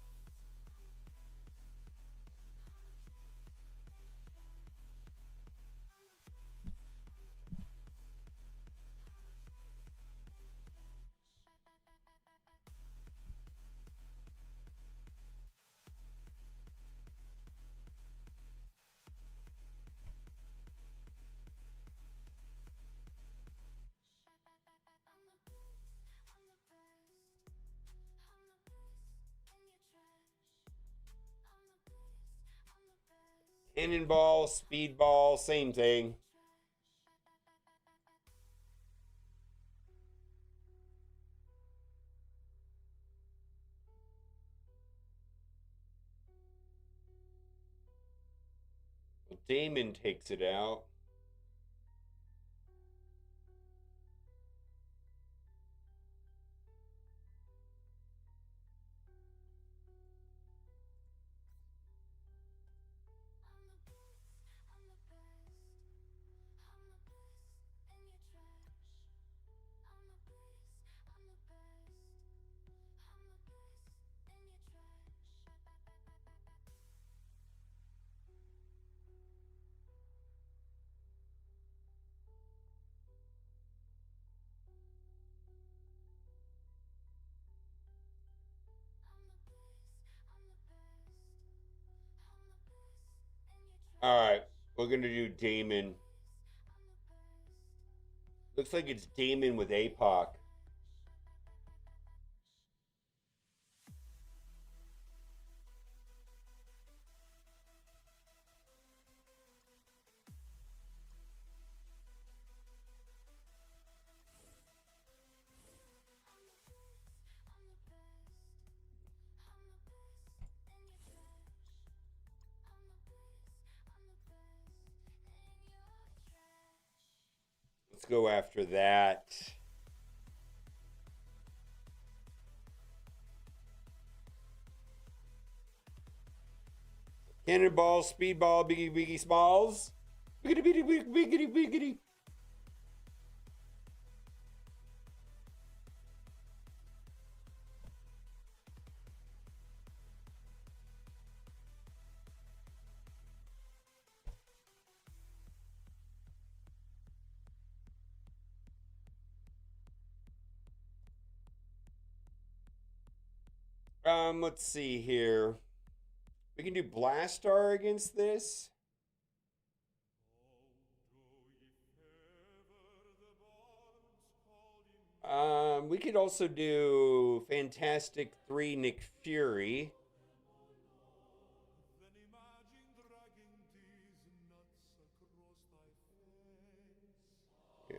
Cannonball, speedball, same thing. Well, Damon takes it out. All right, we're gonna do Damon. Looks like it's Damon with APOC. Let's go after that. Cannonball, speedball, biggie, biggie, smalls. Biggity, biggity, biggity, biggity, biggity. Let's see here. We can do Blastar against this. We could also do Fantastic 3 Nick Fury. Yeah.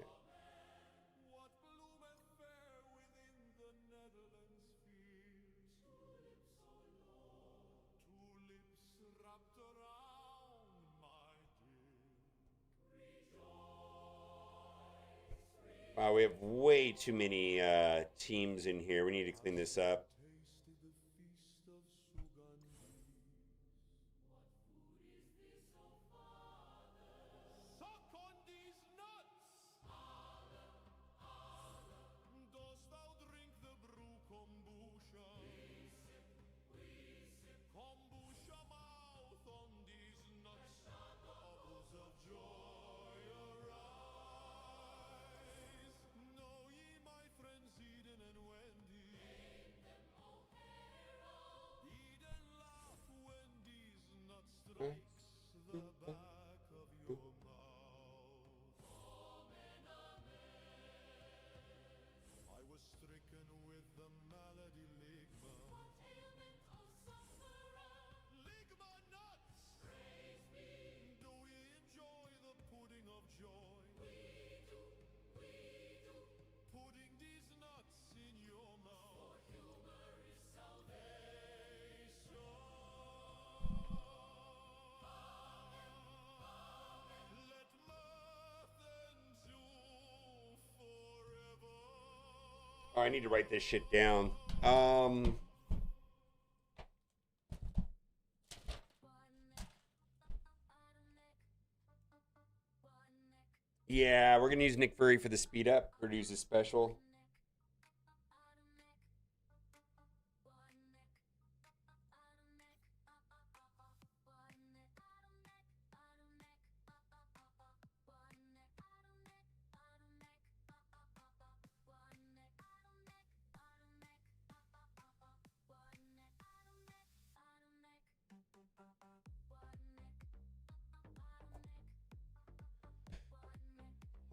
Wow, we have way too many teams in here. We need to clean this up. Oh, I need to write this shit down. Yeah, we're gonna use Nick Fury for the speed up. We're gonna use a special.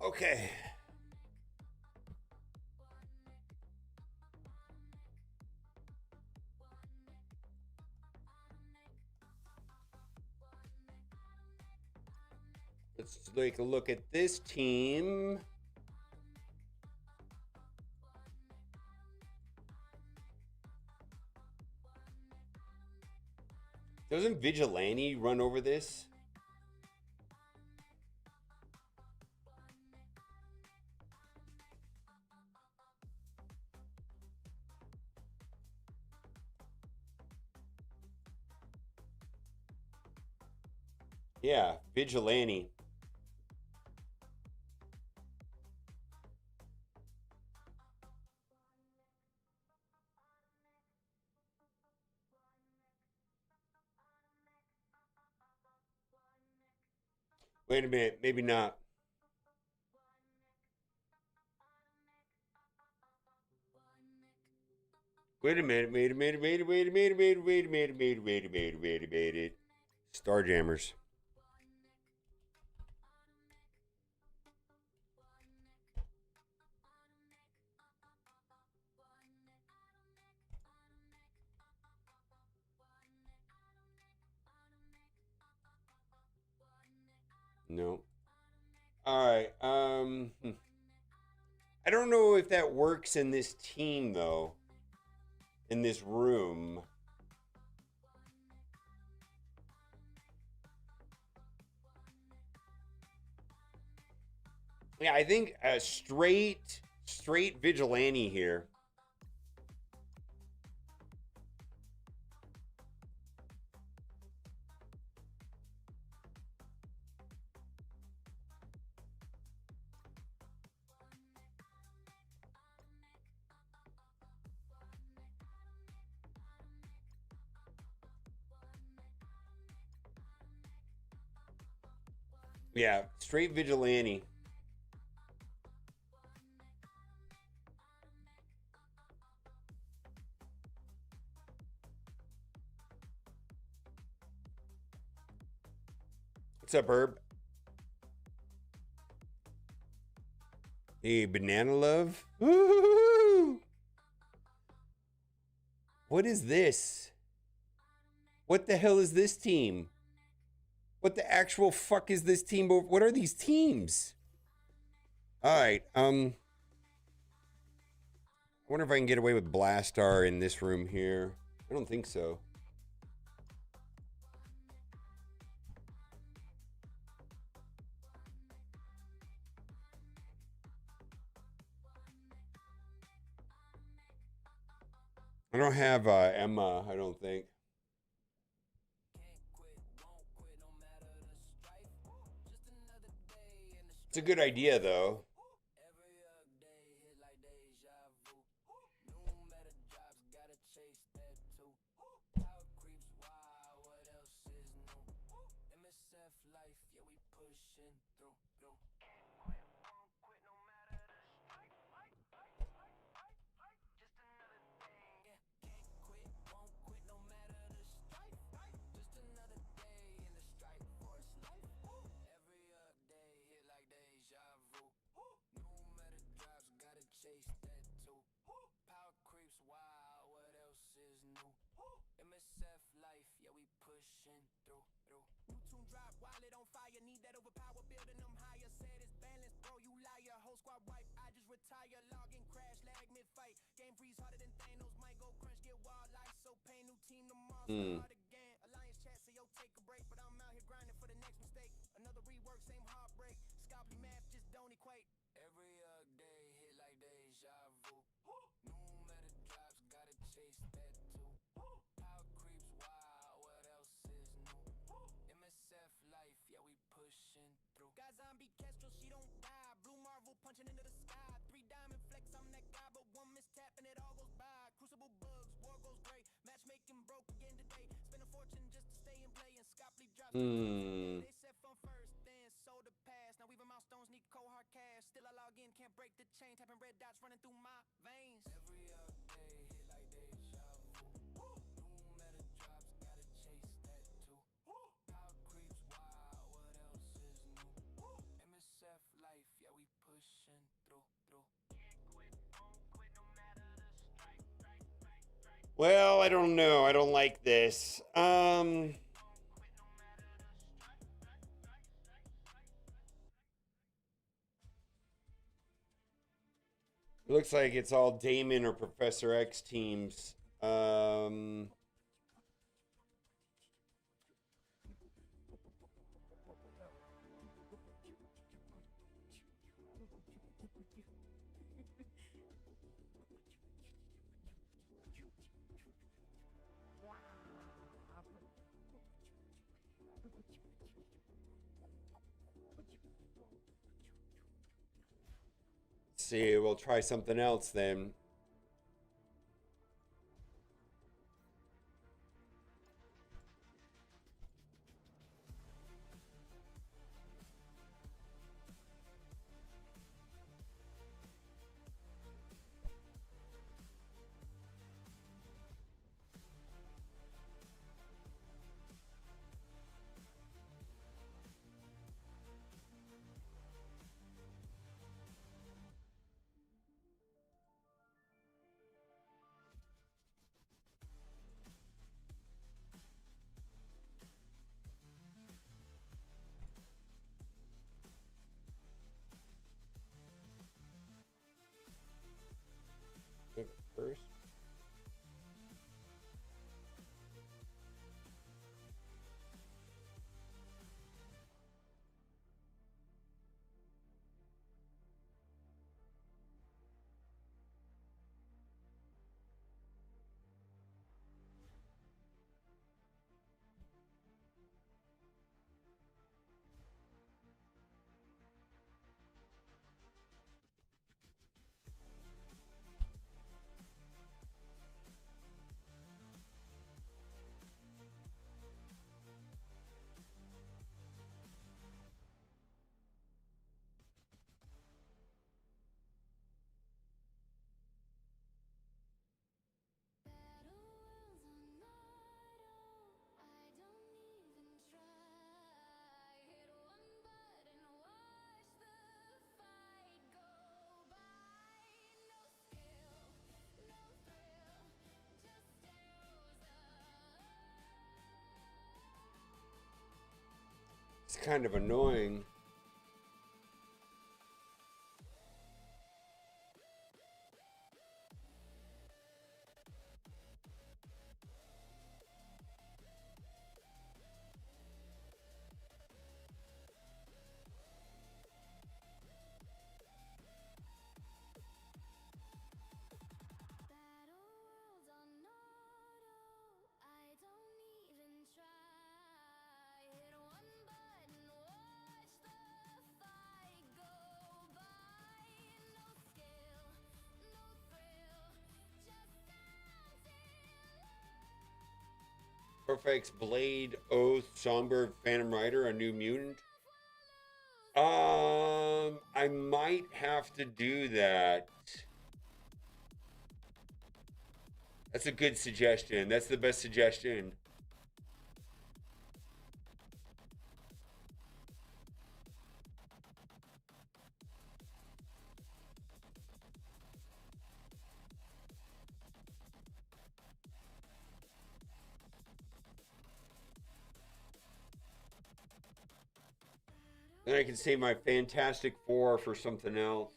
Okay. Let's take a look at this team. Doesn't Vigilante run over this? Yeah, Vigilante. Wait a minute, maybe not. Wait a minute, wait a minute, wait a minute, wait a minute, wait a minute, wait a minute, wait a minute, wait a minute. Starjammers. No. All right. I don't know if that works in this team though. In this room. Yeah, I think a straight Vigilante here. Yeah, straight vigilante. What's up, Herb? Hey, banana love. Woo-hoo-hoo-hoo. What is this? What the hell is this team? What the actual fuck is this team? What are these teams? All right. I wonder if I can get away with Blastar in this room here. I don't think so. I don't have Emma, I don't think. It's a good idea, though. MSF life, yeah, we pushing through. New tune drop, wallet on fire, need that overpower, building them higher. Said it's balanced, bro, you liar. Whole squad wipe, I just retire. Login crash, lag mid fight. Game freeze harder than Thanos, might go crunch, get wild life. So pain, new team tomorrow, start again. Alliance chat, so yo, take a break. But I'm out here grinding for the next mistake. Another rework, same heartbreak. Scopely math just don't equate. Every day hit like deja vu. New meta drops, gotta chase that too. Power creeps wild, what else is new? MSF life, yeah, we pushing through. Got zombie Kestrel, she don't die. Blue Marvel punching into the sky. 3 diamond flex, I'm that guy, but one mistap and it all goes by. Crucible bugs, war goes great. Matchmaking broke again today. Spend a fortune just to stay and play. And Scopely drops. They set fun first, then sold the past. Now even milestones need cold hard cash. Still I log in, can't break the chain. Tapping red dots running through my veins. Every day hit like deja vu. New meta drops, gotta chase that too. Power creeps wild, what else is new? MSF life, yeah, we pushing through. Can't quit, won't quit, no matter the strike. Well, I don't know. I don't like this. It looks like it's all Damon or Professor X teams. See, we'll try something else then. First. kind of annoying. Perfect's Blade, Oath, Songbird, Phantom Rider, a New Mutant. I might have to do that. That's a good suggestion. That's the best suggestion. Then I can save my Fantastic Four for something else.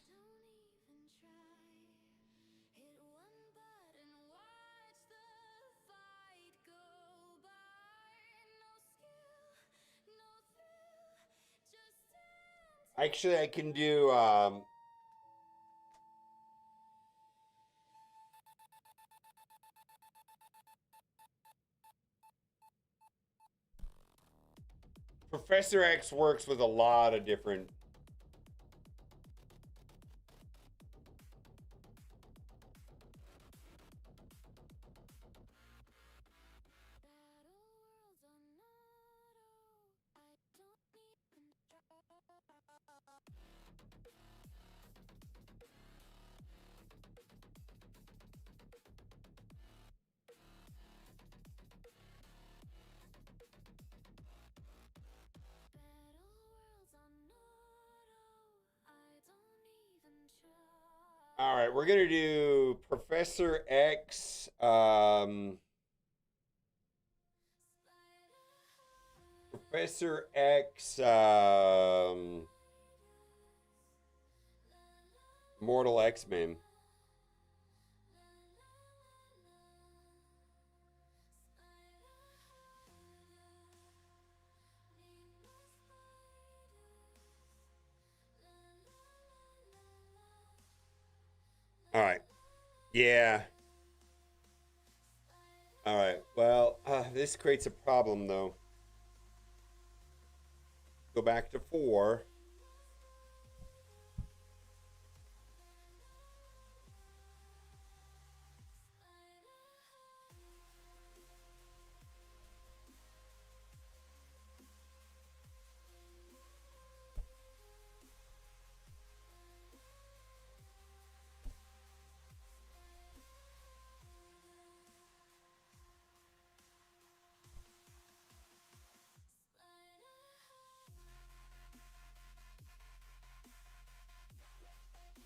Actually, I can do Professor X works with a lot of different. All right, we're gonna do Professor X. Professor X. Mortal X-Men. All right. Yeah. All right. Well, this creates a problem, though. Go back to 4.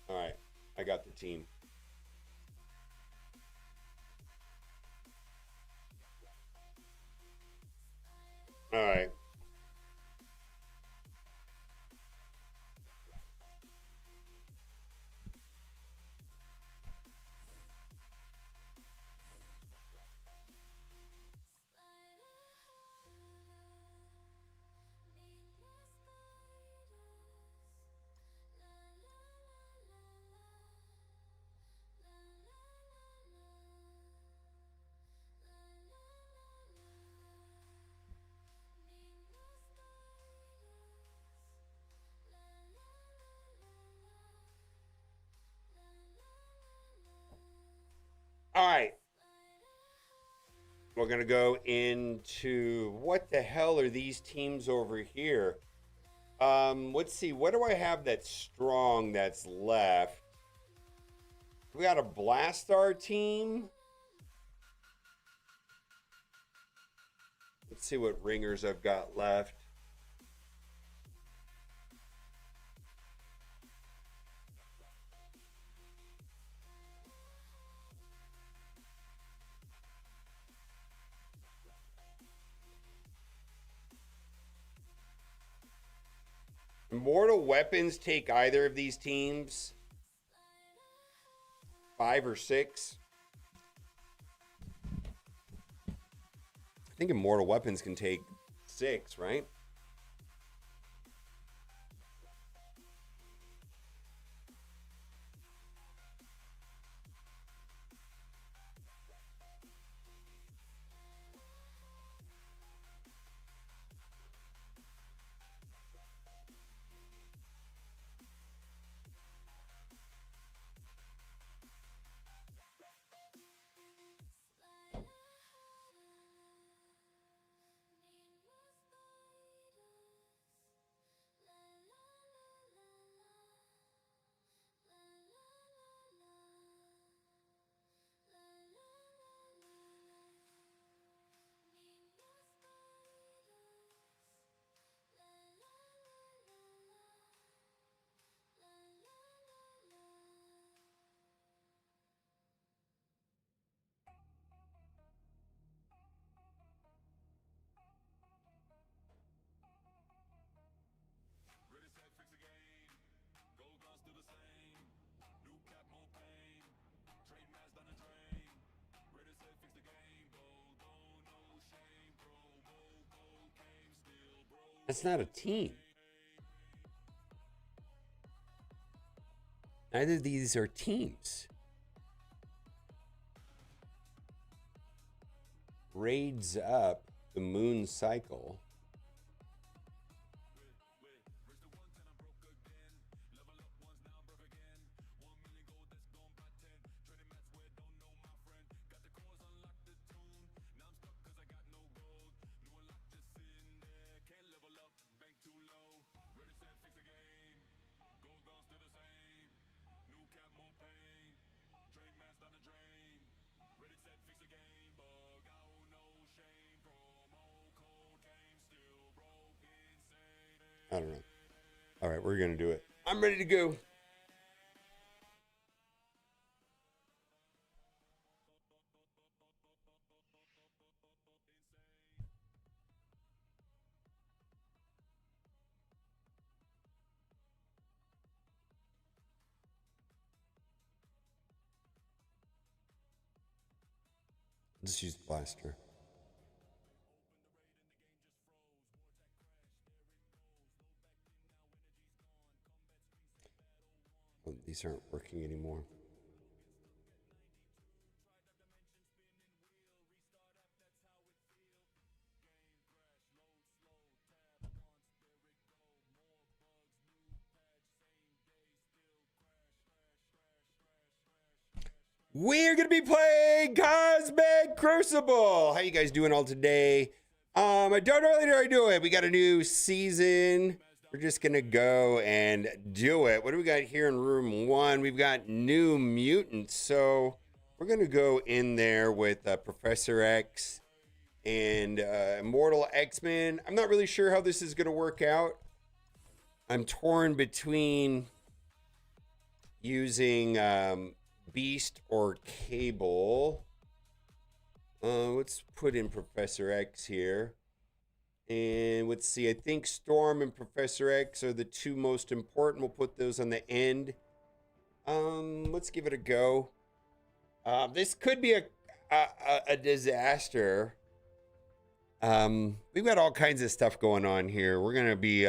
All right. I got the team. All right. All right. We're going to go into what the hell are these teams over here? Let's see. What do I have that's strong that's left? We got a Blastar team. Let's see what ringers I've got left. Immortal Weapons take either of these teams? 5 or 6? I think Immortal Weapons can take 6, right? That's not a team. Neither of these are teams. Raids up the moon cycle. I don't know. All right, we're going to do it. I'm ready to go. Let's use the blaster. Oh, these aren't working anymore. We're going to be playing Cosmic Crucible. How you guys doing all today? I don't really know how to do it. We got a new season. We're just going to go and do it. What do we got here in room 1? We've got New Mutants. So we're going to go in there with Professor X and Immortal X-Men. I'm not really sure how this is going to work out. I'm torn between using Beast or Cable. Let's put in Professor X here. And let's see, I think Storm and Professor X are the two most important. We'll put those on the end. Let's give it a go. This could be a disaster. We've got all kinds of stuff going on here. We're going to be...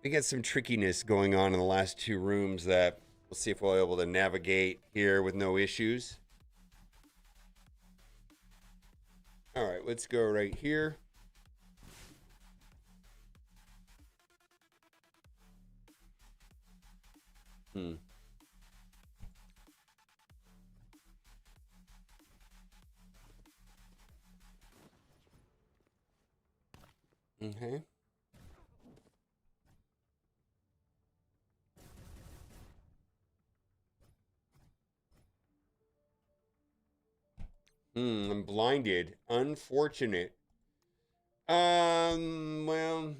we got some trickiness going on in the last 2 rooms that we'll see if we'll be able to navigate here with no issues. All right, let's go right here. Okay. I'm blinded. Unfortunate. Well.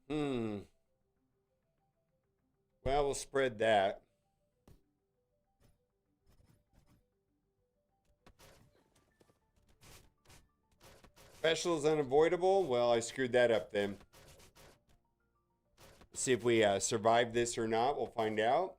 Well, we'll spread that. Special is unavoidable. Well, I screwed that up then. See if we survive this or not. We'll find out.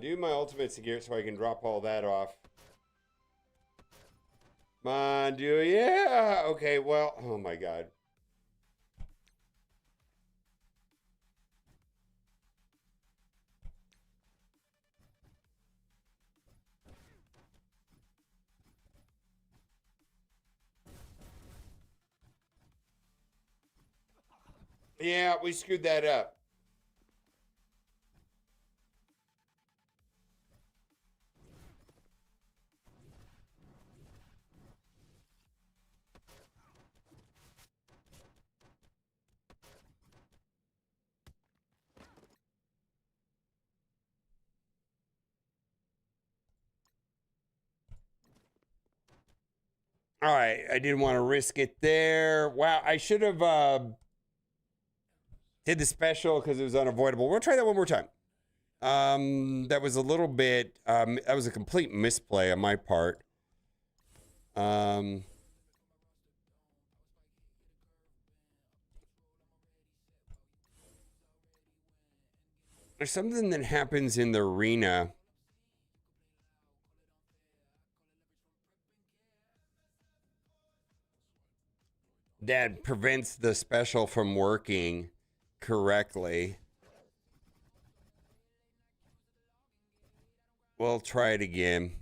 Do my ultimates gear so I can drop all that off. Come on, do yeah. Okay, well, oh my god. Yeah, we screwed that up. All right, I didn't want to risk it there. Wow, I should have did the special because it was unavoidable. We'll try that one more time. That was a little bit, that was a complete misplay on my part. There's something that happens in the arena that prevents the special from working correctly. We'll try it again.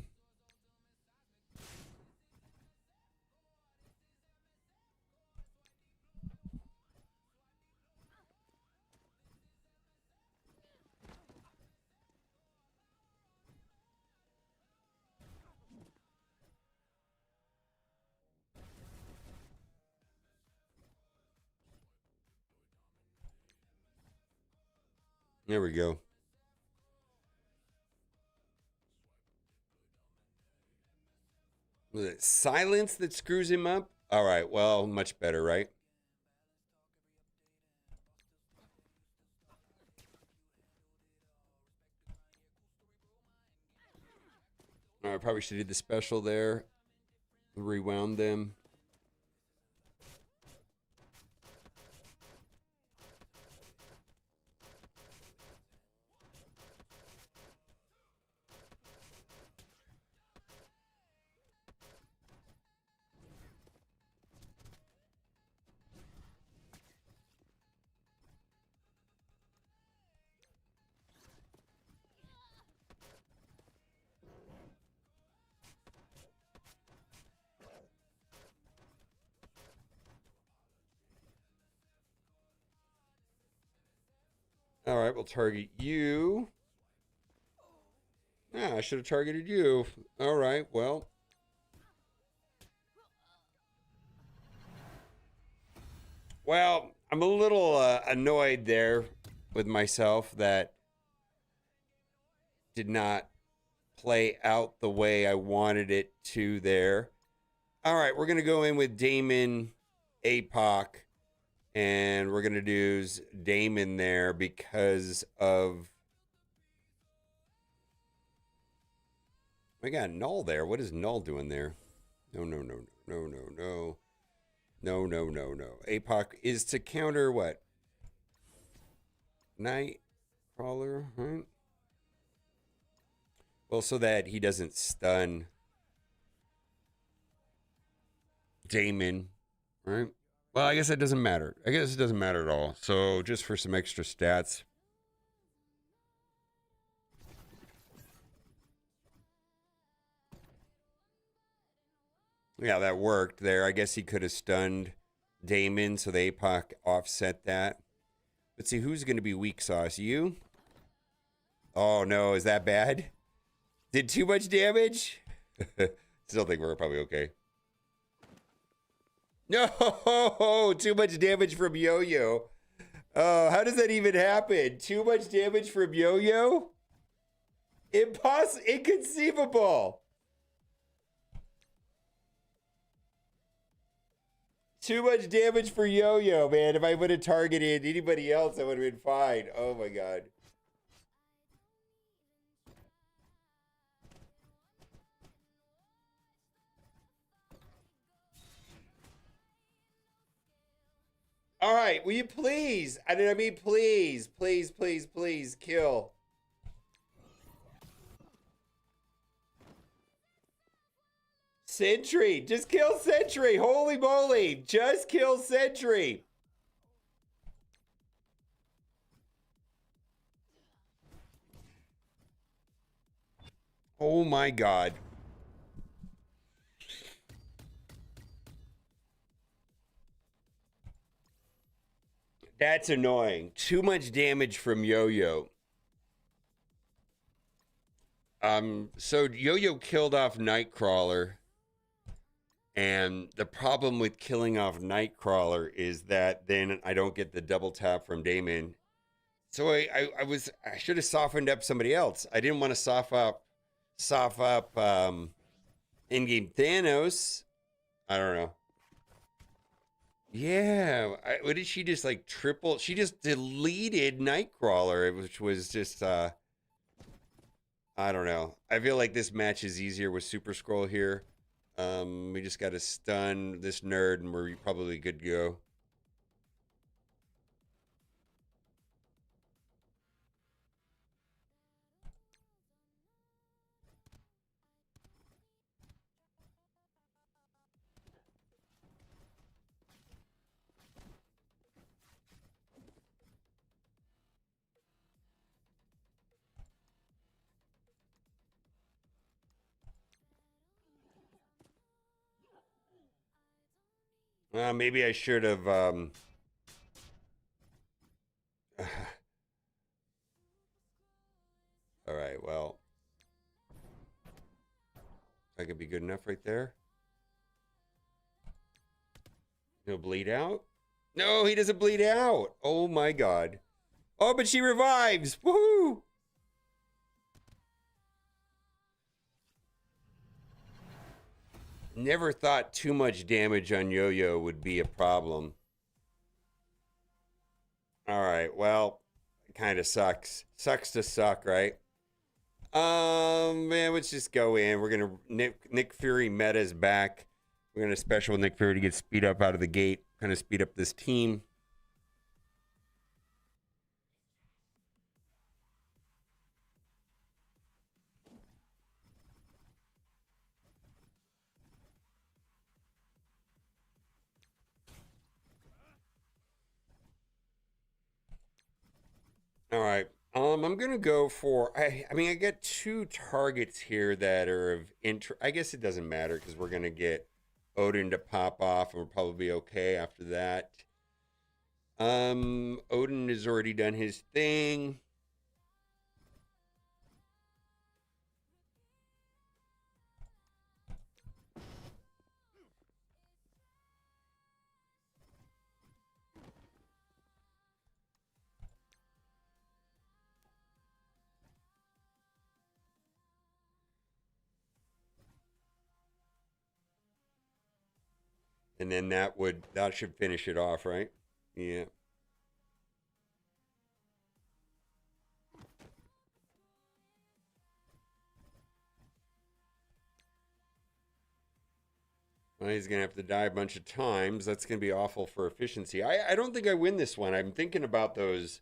There we go. Was it silence that screws him up? All right, well, much better, right? All right, probably should do the special there. Rewound them. All right, we'll target you. Ah, I should have targeted you. All right, well. Well, I'm a little annoyed there with myself that did not play out the way I wanted it to there. All right, we're going to go in with Damon, APOC, and we're going to do Damon there because of... I got Null there. What is Null doing there? No. No. APOC is to counter what? Nightcrawler, right? Well, so that he doesn't stun Damon, right? Well, I guess that doesn't matter. I guess it doesn't matter at all. So just for some extra stats. Yeah, that worked there. I guess he could have stunned Damon, so the APOC offset that. Let's see, who's going to be weak sauce? You? Oh, no. Is that bad? Did too much damage? Still think we're probably okay. No! Too much damage from Yo-Yo. Oh, how does that even happen? Too much damage from Yo-Yo? Inconceivable. Too much damage for Yo-Yo, man. If I would have targeted anybody else, I would have been fine. Oh, my God. All right, will you please? Please, please, please, please kill. Sentry, just kill Sentry. Holy moly, just kill Sentry. Oh my God. That's annoying. Too much damage from Yo-Yo. So Yo-Yo killed off Nightcrawler. And the problem with killing off Nightcrawler is that then I don't get the double tap from Damon. So I should have softened up somebody else. I didn't want to soften up in-game Thanos. I don't know. Yeah, what did she just like triple? She just deleted Nightcrawler, which was just I don't know. I feel like this match is easier with Super Scroll here. We just got to stun this nerd, and we're probably good to go. Maybe I should have. All right, well, that could be good enough right there. He'll bleed out. No, he doesn't bleed out. Oh my God. Oh, but she revives. Woohoo! Never thought too much damage on Yo-Yo would be a problem. All right, well, it kind of sucks. Sucks to suck, right? Man, let's just go in. We're gonna Nick Fury meta's back. We're gonna special Nick Fury to get speed up out of the gate. Kind of speed up this team. All right. I'm gonna go for. I mean, I got two targets here that are of interest. I guess it doesn't matter because we're gonna get Odin to pop off, and we'll probably be okay after that. Odin has already done his thing. And then that should finish it off, right? Yeah. Well, he's gonna have to die a bunch of times. That's gonna be awful for efficiency. I don't think I win this one. I'm thinking about those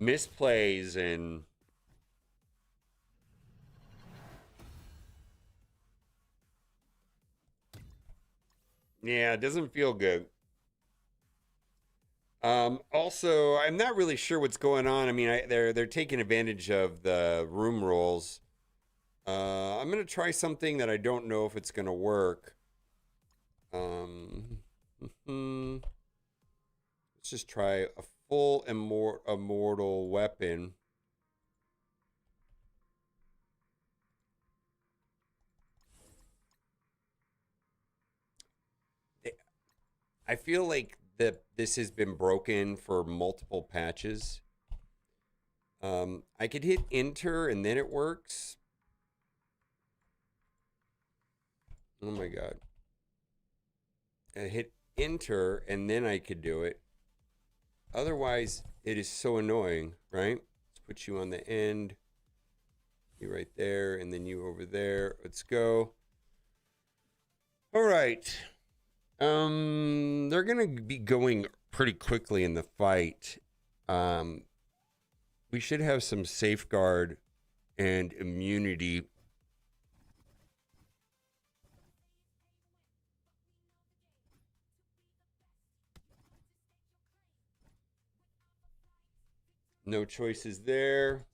misplays and yeah, it doesn't feel good. Also, I'm not really sure what's going on. I mean, they're taking advantage of the room rolls. I'm gonna try something that I don't know if it's gonna work. Let's just try a full immortal weapon. I feel like this has been broken for multiple patches. I could hit enter and then it works. Oh my god. I hit enter and then I could do it. Otherwise, it is so annoying, right? Let's put you on the end. You right there, and then you over there. Let's go. All right. They're gonna be going pretty quickly in the fight. We should have some safeguard and immunity. No choices there.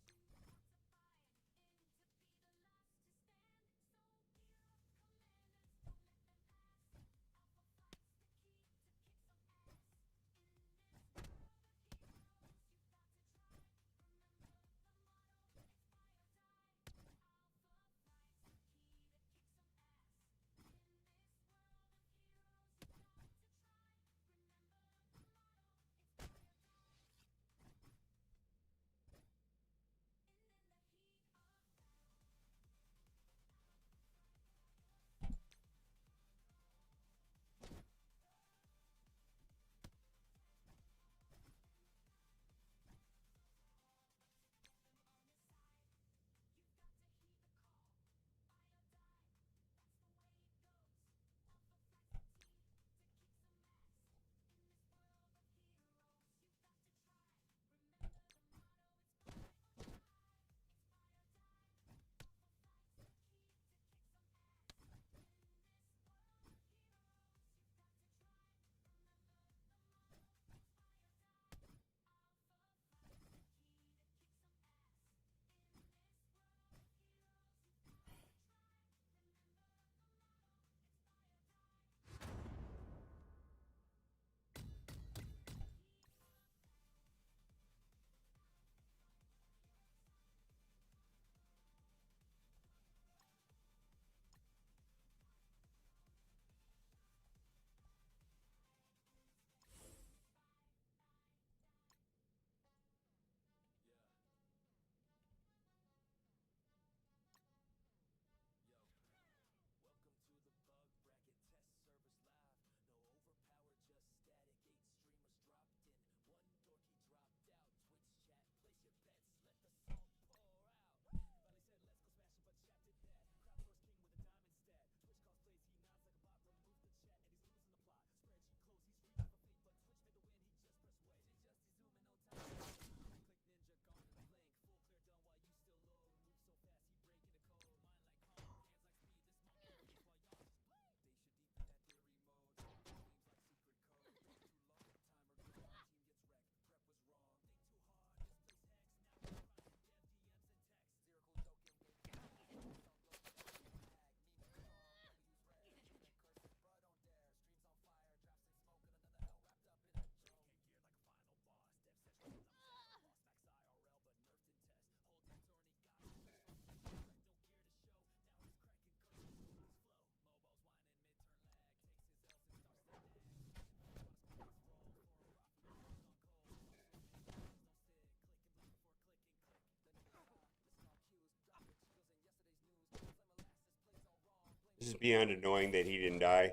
This is beyond annoying that he didn't die.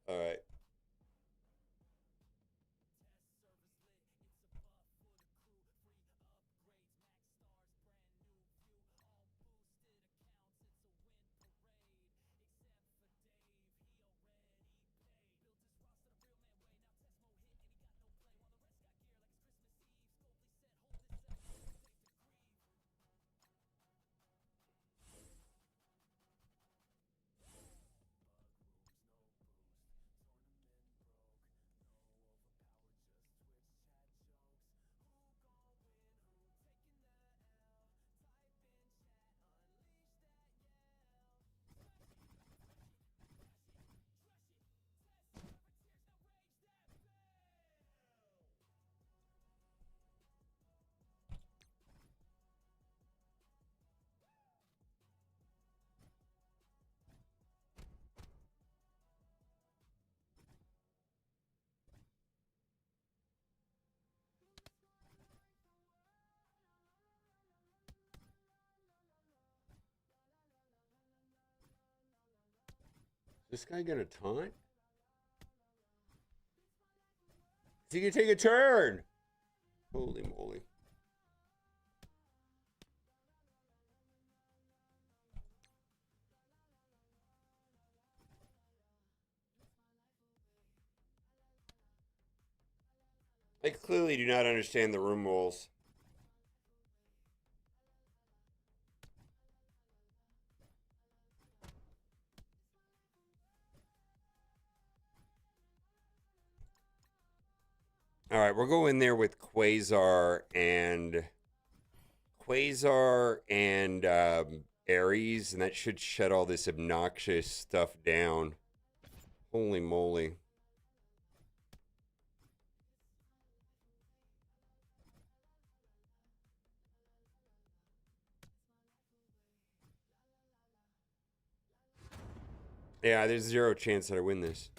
All right. This guy gonna taunt? Is he gonna take a turn? Holy moly. I clearly do not understand the room rules. All right, we'll go in there with Quasar and Ares, and that should shut all this obnoxious stuff down. Holy moly. Yeah, there's zero chance that I win this.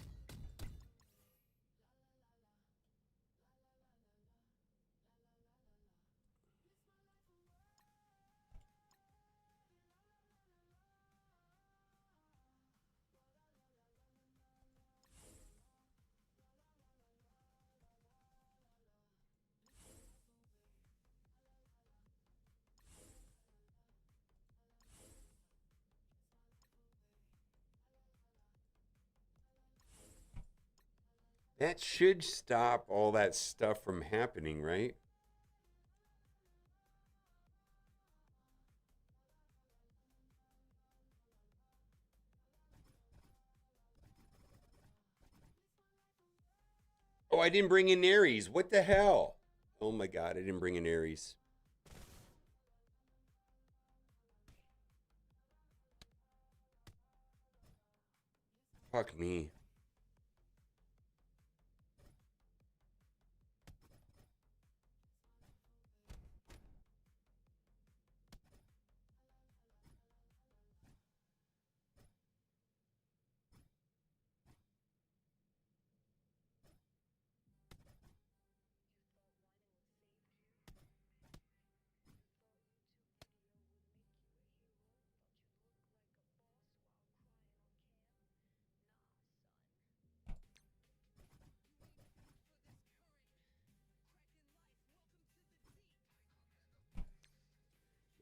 That should stop all that stuff from happening, right? Oh, I didn't bring in Ares. What the hell? Oh my god, I didn't bring in Ares. Fuck me.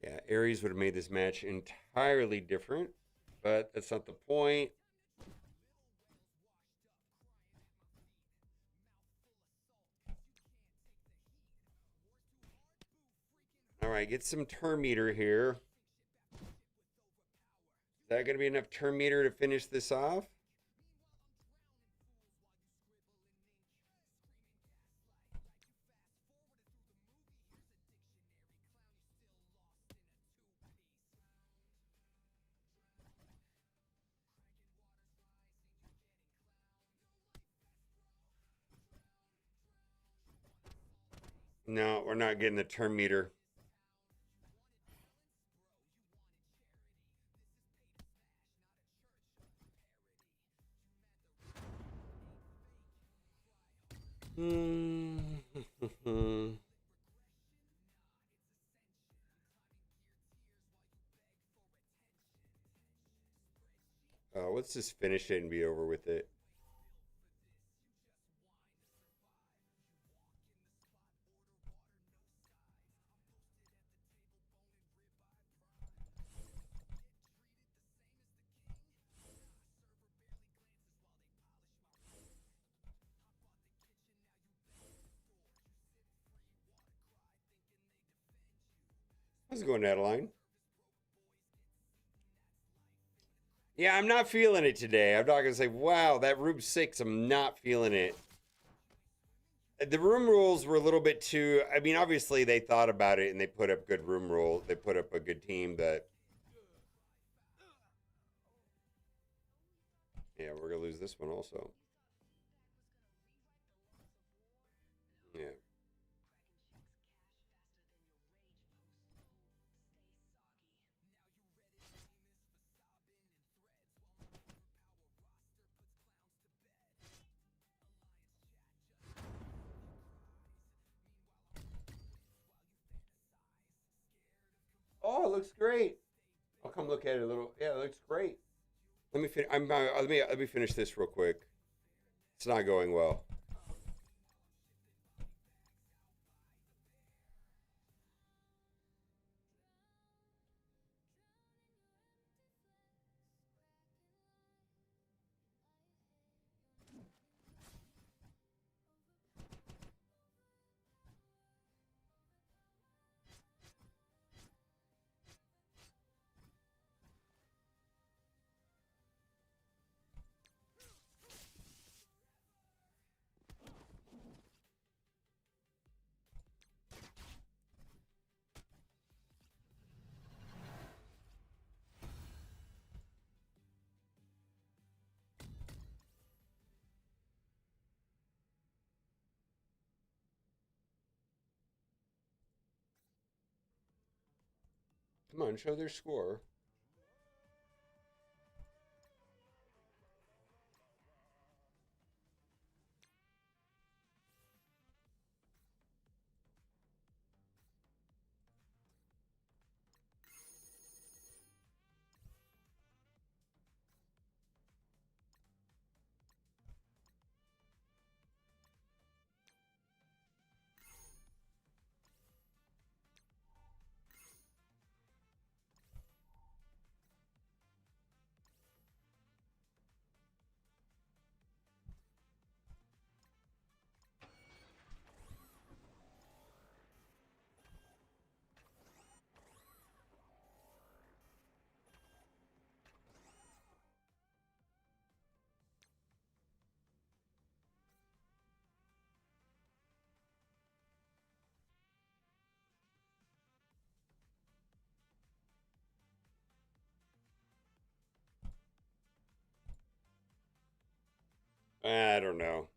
Yeah, Ares would have made this match entirely different, but that's not the point. All right, get some turn meter here. Is that going to be enough turn meter to finish this off? No, we're not getting the turn meter. Let's just finish it and be over with it. How's it going, Adeline? Yeah, I'm not feeling it today. I'm not going to say, wow, that room 6, I'm not feeling it. The room rules were a little bit too, I mean, obviously they thought about it and they put up good room rules. They put up a good team, but yeah, we're going to lose this one also. Yeah. Oh, it looks great. I'll come look at it a little. Yeah, it looks great. Let me let me finish this real quick. It's not going well. Come on, show their score. I don't know.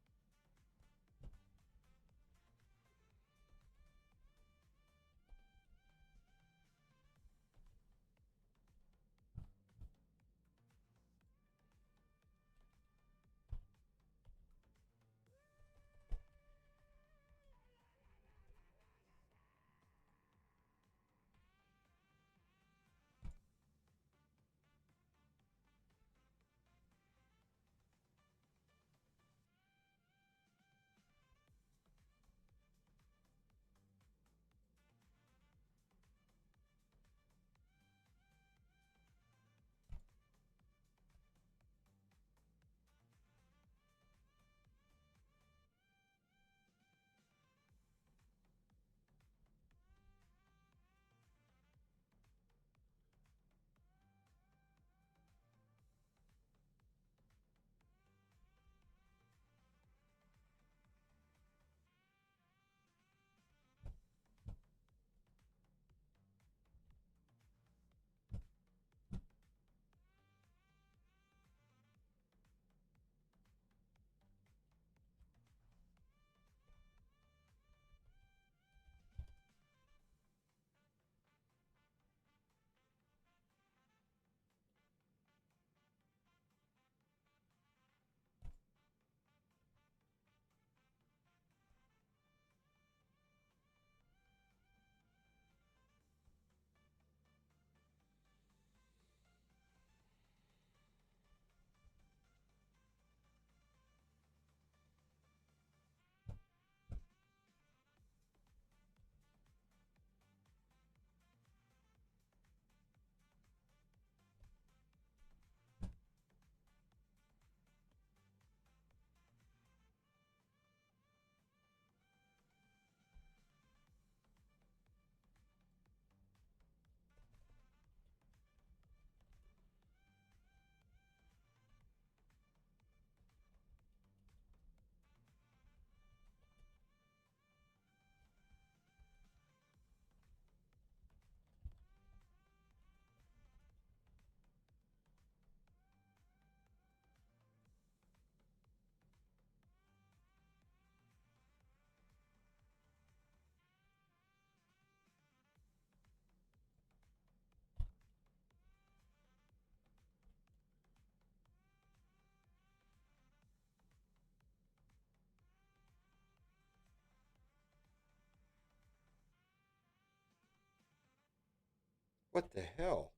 What the hell?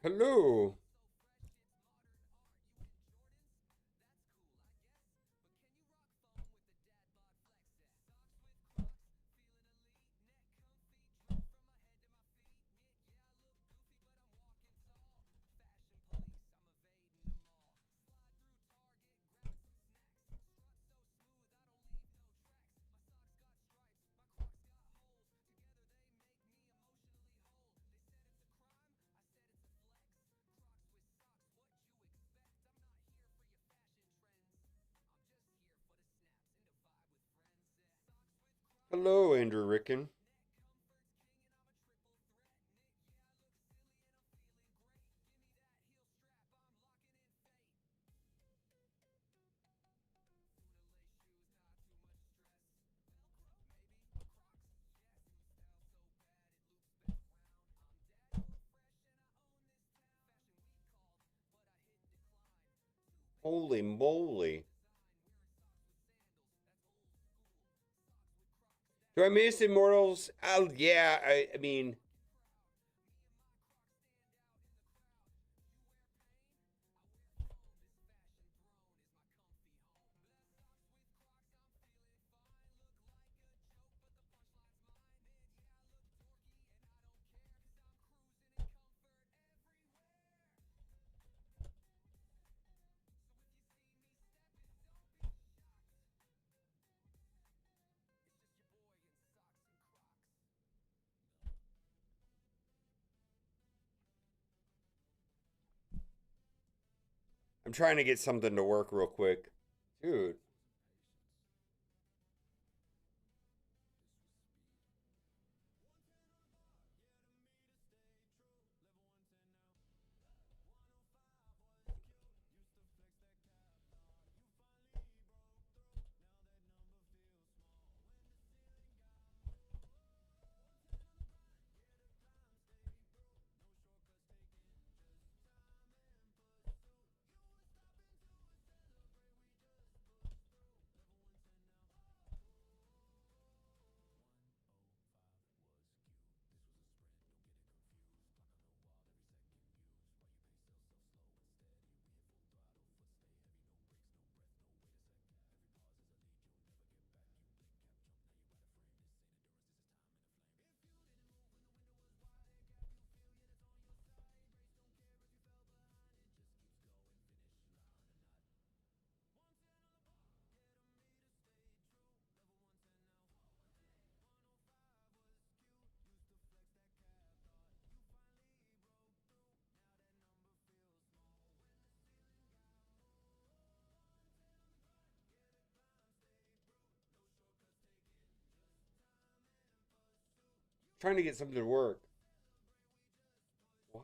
Hello. Hello, Andrew Ricken. Holy moly. Do I miss Immortals? Yeah, I mean, I'm trying to get something to work real quick. Dude. Trying to get something to work. Why?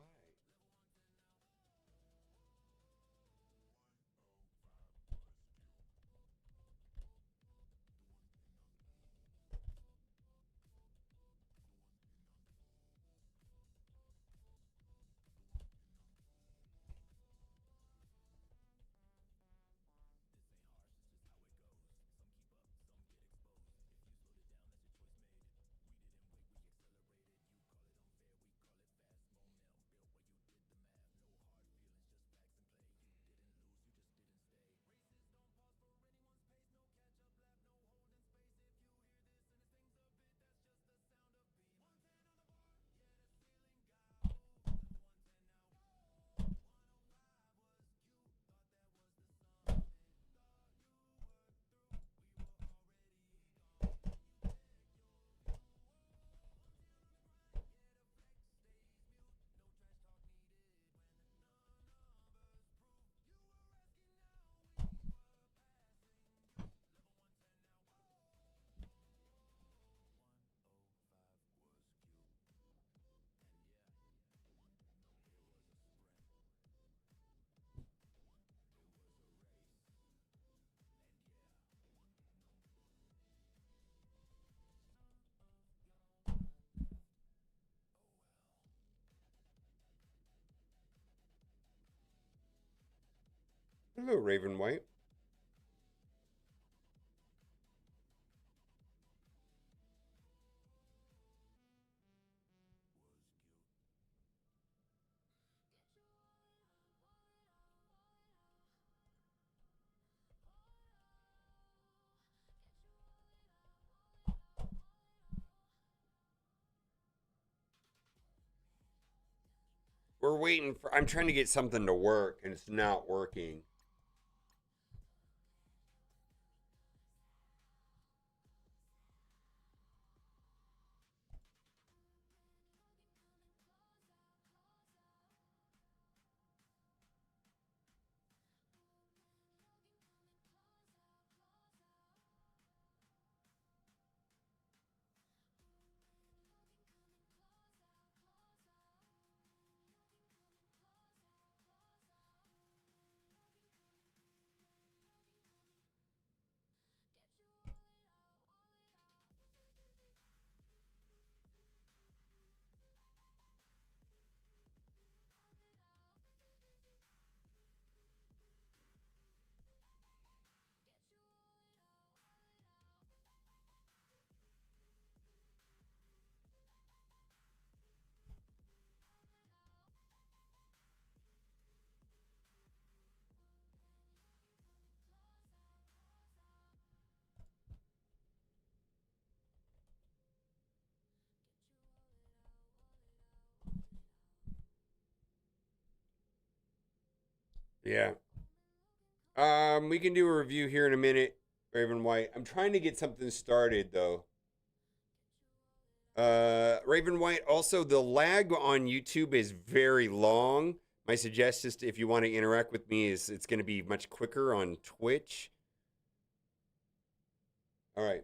Hello, Raven White. We're waiting for. I'm trying to get something to work, and it's not working. Yeah. We can do a review here in a minute, Raven White. I'm trying to get something started though. Raven White, also the lag on YouTube is very long. My suggestion is if you want to interact with me is it's going to be much quicker on Twitch. All right.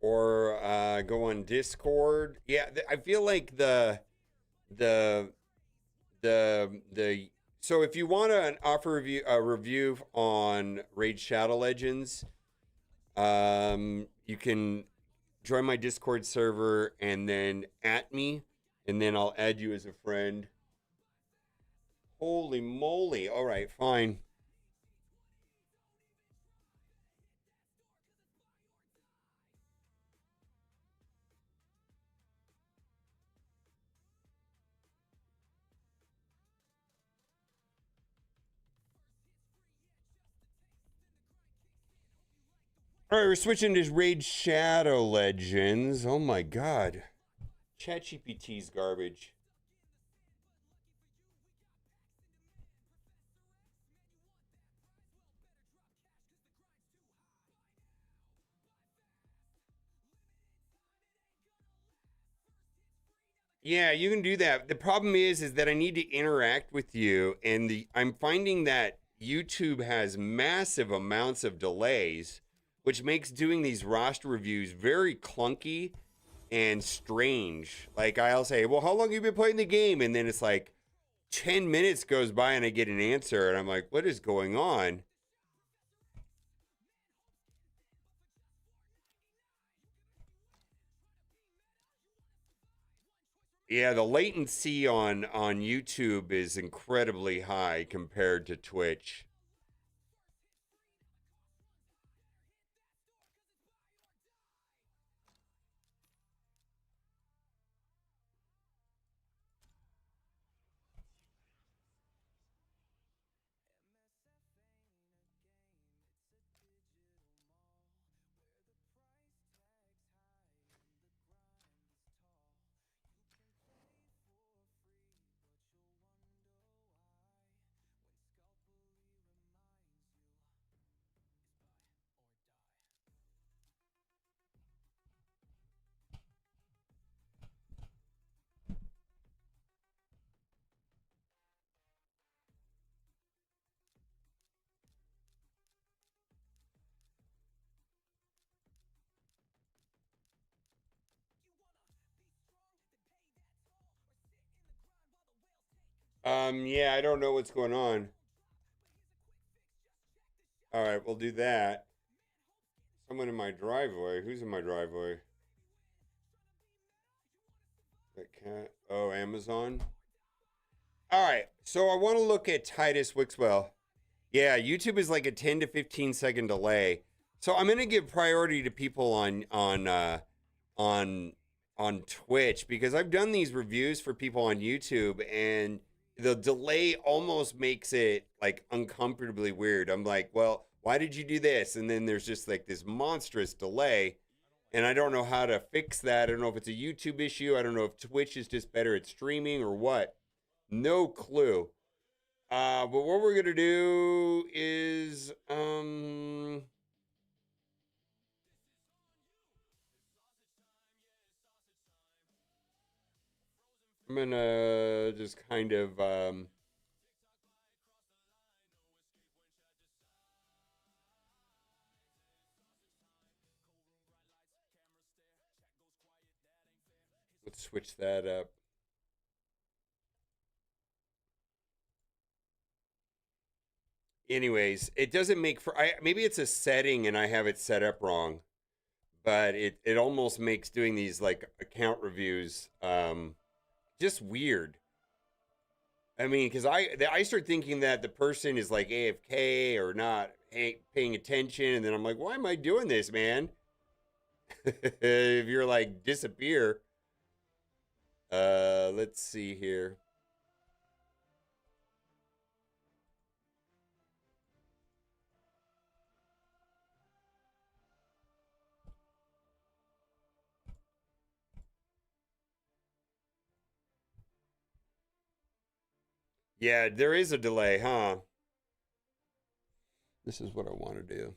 Or go on Discord. Yeah, I feel like the so if you want to offer a review on Raid Shadow Legends, you can join my Discord server and then at me, and then I'll add you as a friend. Holy moly. All right, fine. All right, we're switching to Raid Shadow Legends. Oh my god. ChatGPT's garbage. Yeah, you can do that. The problem is that I need to interact with you, and I'm finding that YouTube has massive amounts of delays, which makes doing these roster reviews very clunky and strange. Like I'll say, "Well, how long have you been playing the game?" And then it's like 10 minutes goes by and I get an answer, and I'm like, "What is going on?" Yeah, the latency on YouTube is incredibly high compared to Twitch. Yeah, I don't know what's going on. All right, we'll do that. Someone in my driveway. Who's in my driveway? That cat. Oh, Amazon. All right, so I want to look at Titus Wixwell. Yeah, YouTube is like a 10 to 15 second delay. So I'm gonna give priority to people on Twitch because I've done these reviews for people on YouTube, and the delay almost makes it like uncomfortably weird. I'm like, well, why did you do this? And then there's just like this monstrous delay. And I don't know how to fix that. I don't know if it's a YouTube issue. I don't know if Twitch is just better at streaming or what. No clue. But what we're gonna do is I'm gonna just kind of let's switch that up. Anyways, it doesn't make for maybe it's a setting and I have it set up wrong, but it almost makes doing these like account reviews just weird. I mean, because I start thinking that the person is like AFK or not paying attention, and then I'm like, why am I doing this, man? If you're like disappear, let's see here. Yeah, there is a delay, huh? This is what I want to do.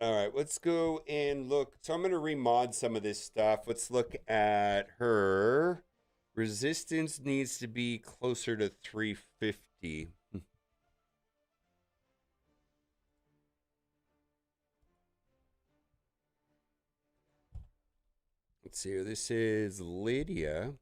All right, let's go and look. So I'm going to remod some of this stuff. Let's look at her. Resistance needs to be closer to 350. Let's see here. This is Lydia.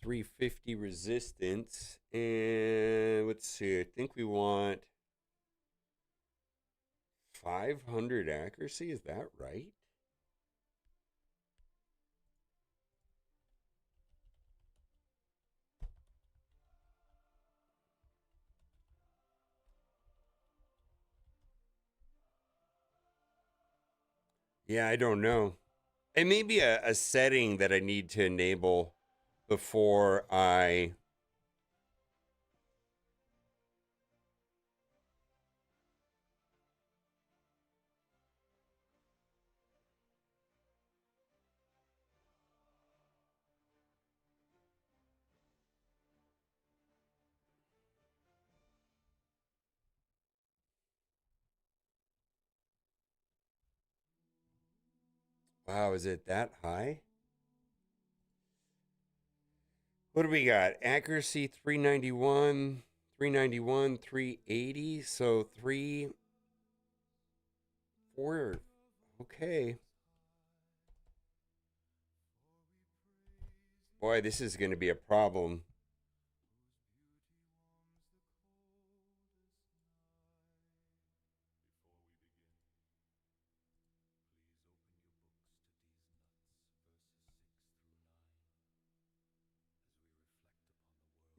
.350 resistance, and let's see. I think we want 500 accuracy. Is that right? Yeah, I don't know. It may be a setting that I need to enable before I wow, is it that high? What do we got? Accuracy 391, 391, 380. So 3, 4. Okay. Boy, this is going to be a problem.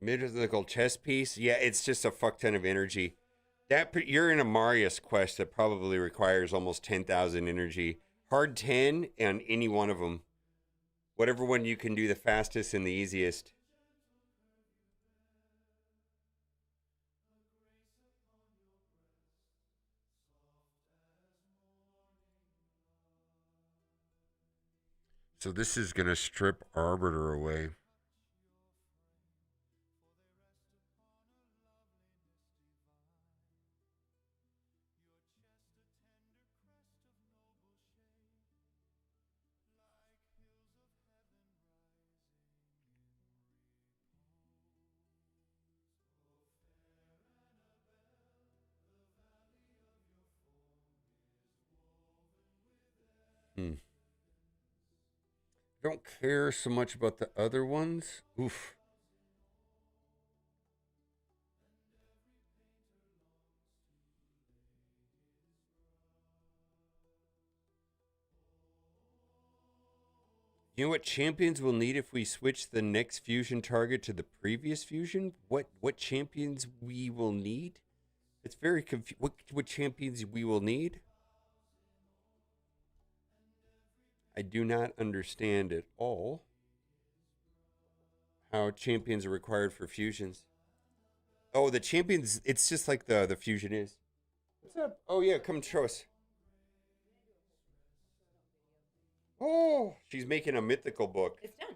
Mythical chess piece. Yeah, it's just a fuck ton of energy. You're in a Marius quest that probably requires almost 10,000 energy. Hard 10 on any one of them. Whatever one you can do the fastest and the easiest. So this is going to strip Arbiter away. Don't care so much about the other ones. Oof. You know what champions we'll need if we switch the next fusion target to the previous fusion? What champions we will need? It's very confusing. What champions we will need? I do not understand at all how champions are required for fusions. Oh, the champions, it's just like the fusion is. What's up? Oh yeah, come show us. Oh, she's making a mythical book. It's done.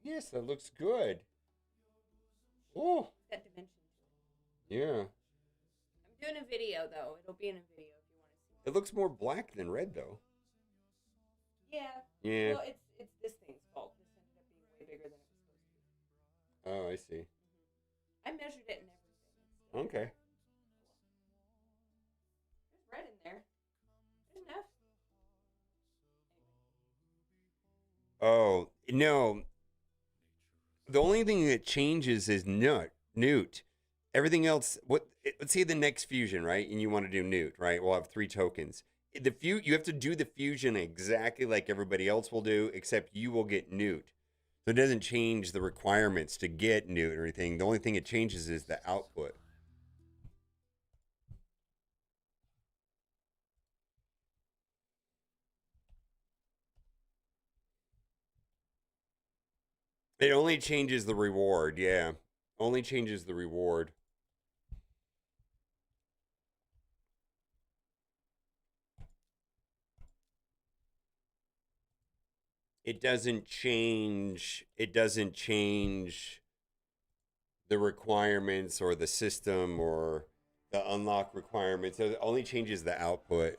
Yes, that looks good. Oh. That dimension. Yeah. I'm doing a video though. It'll be in a video if you want to see. It looks more black than red though. Yeah. Yeah. Well, it's this thing's fault. This ended up being way bigger than it was supposed to be. Oh, I see. I measured it and everything. Okay. There's red in there. There's enough. Oh, no. The only thing that changes is Newt. Everything else, let's say the next fusion, right? And you want to do Newt, right? We'll have 3 tokens. You have to do the fusion exactly like everybody else will do, except you will get Newt. So it doesn't change the requirements to get Newt or anything. The only thing it changes is the output. It only changes the reward, yeah. Only changes the reward. It doesn't change the requirements or the system or the unlock requirements. It only changes the output.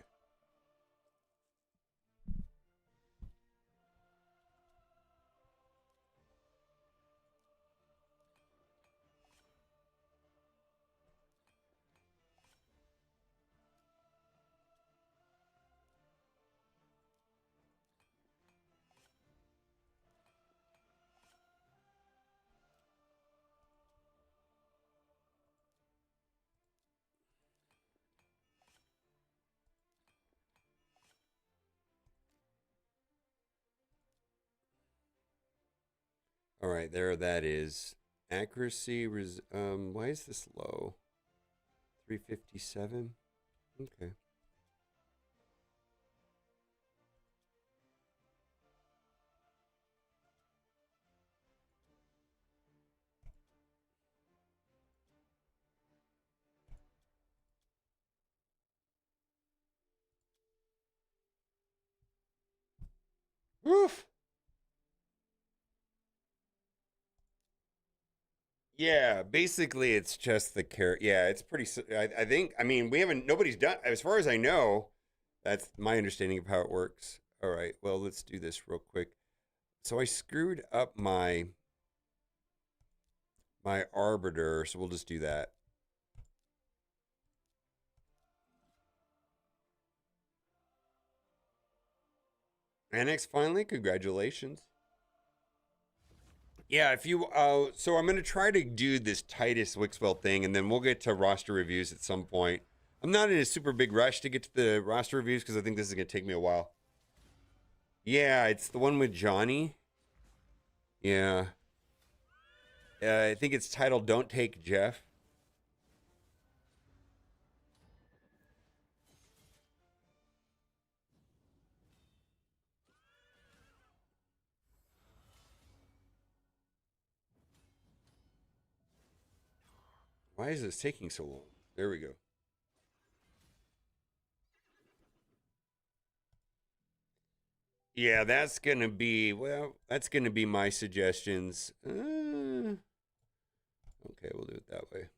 All right, there that is. Accuracy, why is this low? 357? Okay. Woof! Yeah, basically it's just the carrot. Yeah, it's pretty. I think. I mean, we haven't. Nobody's done. As far as I know, that's my understanding of how it works. All right. Well, let's do this real quick. So I screwed up my arbiter. So we'll just do that. Annex finally. Congratulations. Yeah, if you, so I'm going to try to do this Titus Wixwell thing, and then we'll get to roster reviews at some point. I'm not in a super big rush to get to the roster reviews because I think this is going to take me a while. Yeah, it's the one with Johnny. Yeah. I think it's titled Don't Take Jeff. Why is this taking so long? There we go. Yeah, that's going to be, well, that's going to be my suggestions. Okay, we'll do it that way.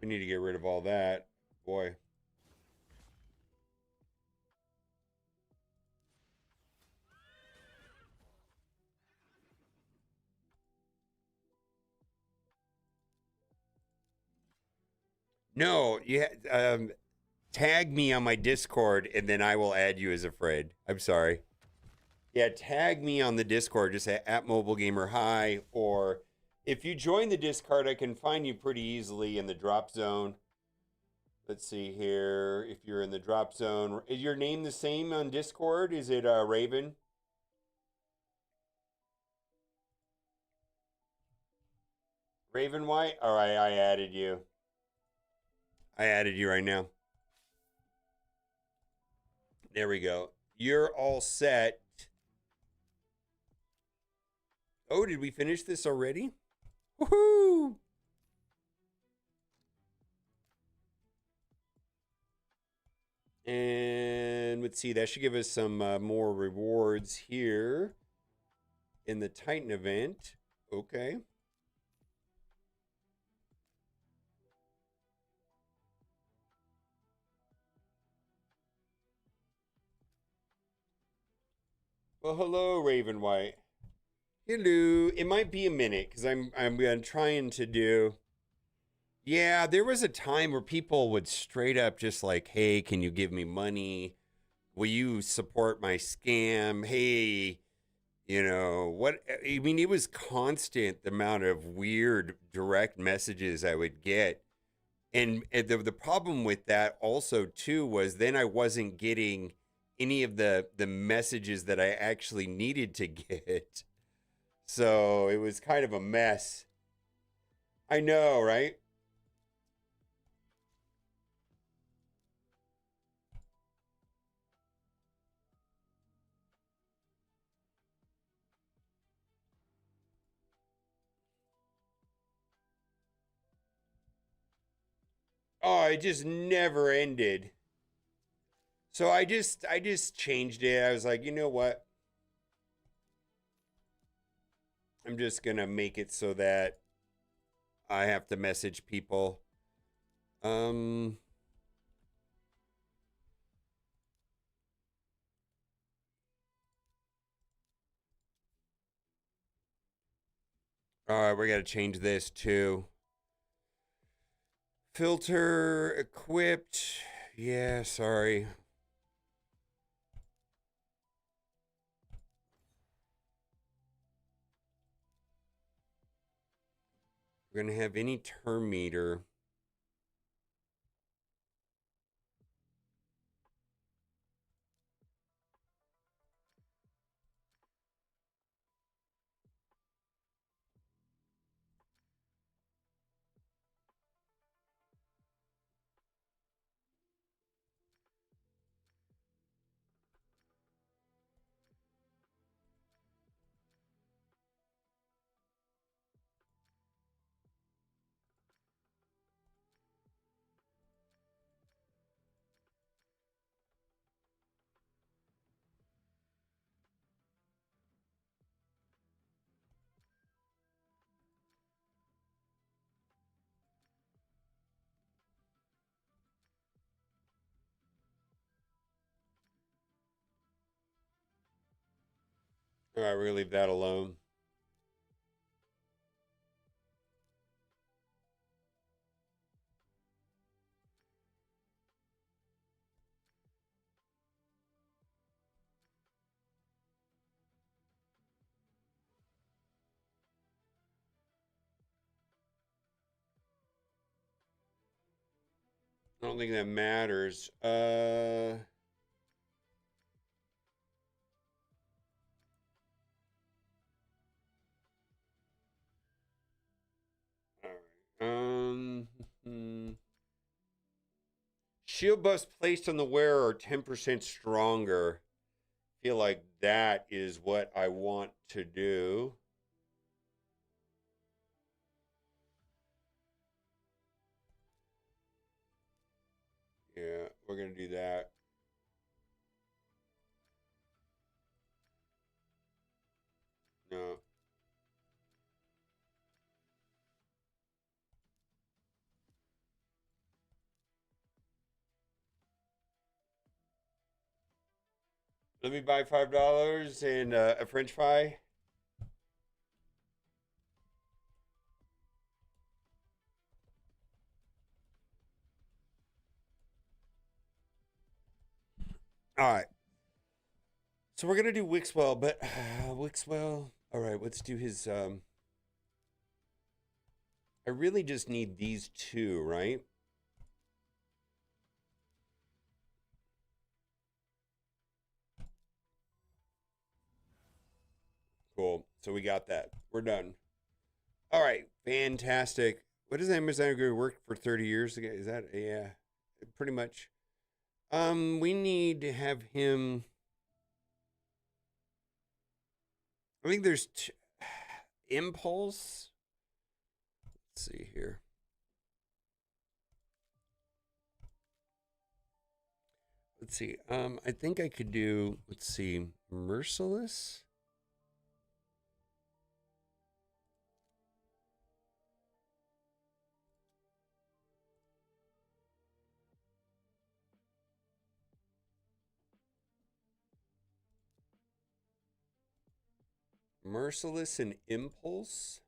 We need to get rid of all that. Boy. No, tag me on my Discord and then I will add you as a friend. I'm sorry. Yeah, tag me on the Discord, just at Mobile Gamer High, or if you join the Discord, I can find you pretty easily in the drop zone. Let's see here. If you're in the drop zone, is your name the same on Discord? Is it Raven? Raven White? All right, I added you. I added you right now. There we go. You're all set. Oh, did we finish this already? Woohoo! And let's see, that should give us some more rewards here in the Titan event. Okay. Well, hello, Raven White. Hello. It might be a minute because I'm trying to do. Yeah, there was a time where people would straight up just like, "Hey, can you give me money? Will you support my scam? Hey, you know what?" I mean, it was constant the amount of weird direct messages I would get, and the problem with that also too was then I wasn't getting any of the messages that I actually needed to get. So it was kind of a mess. I know, right? Oh, it just never ended. So I just changed it. I was like, you know what? I'm just gonna make it so that I have to message people. Um, all right, we got to change this too. Filter equipped. Yeah, sorry. We're gonna have any term meter. All right, we're gonna leave that alone. I don't think that matters. All right. Shield buffs placed on the wearer are 10% stronger. Feel like that is what I want to do. Yeah, we're gonna do that. No. Let me buy $5 and a French fry. All right. So we're gonna do Wixwell, but Wixwell. All right, let's do his. I really just need these two, right? Cool. So we got that. We're done. All right, fantastic. What does Amazon agree work for 30 years ago? Is that yeah, pretty much. We need to have him. I think there's Impulse. Let's see here. Let's see. I think I could do. Let's see. Merciless. Merciless and Impulse.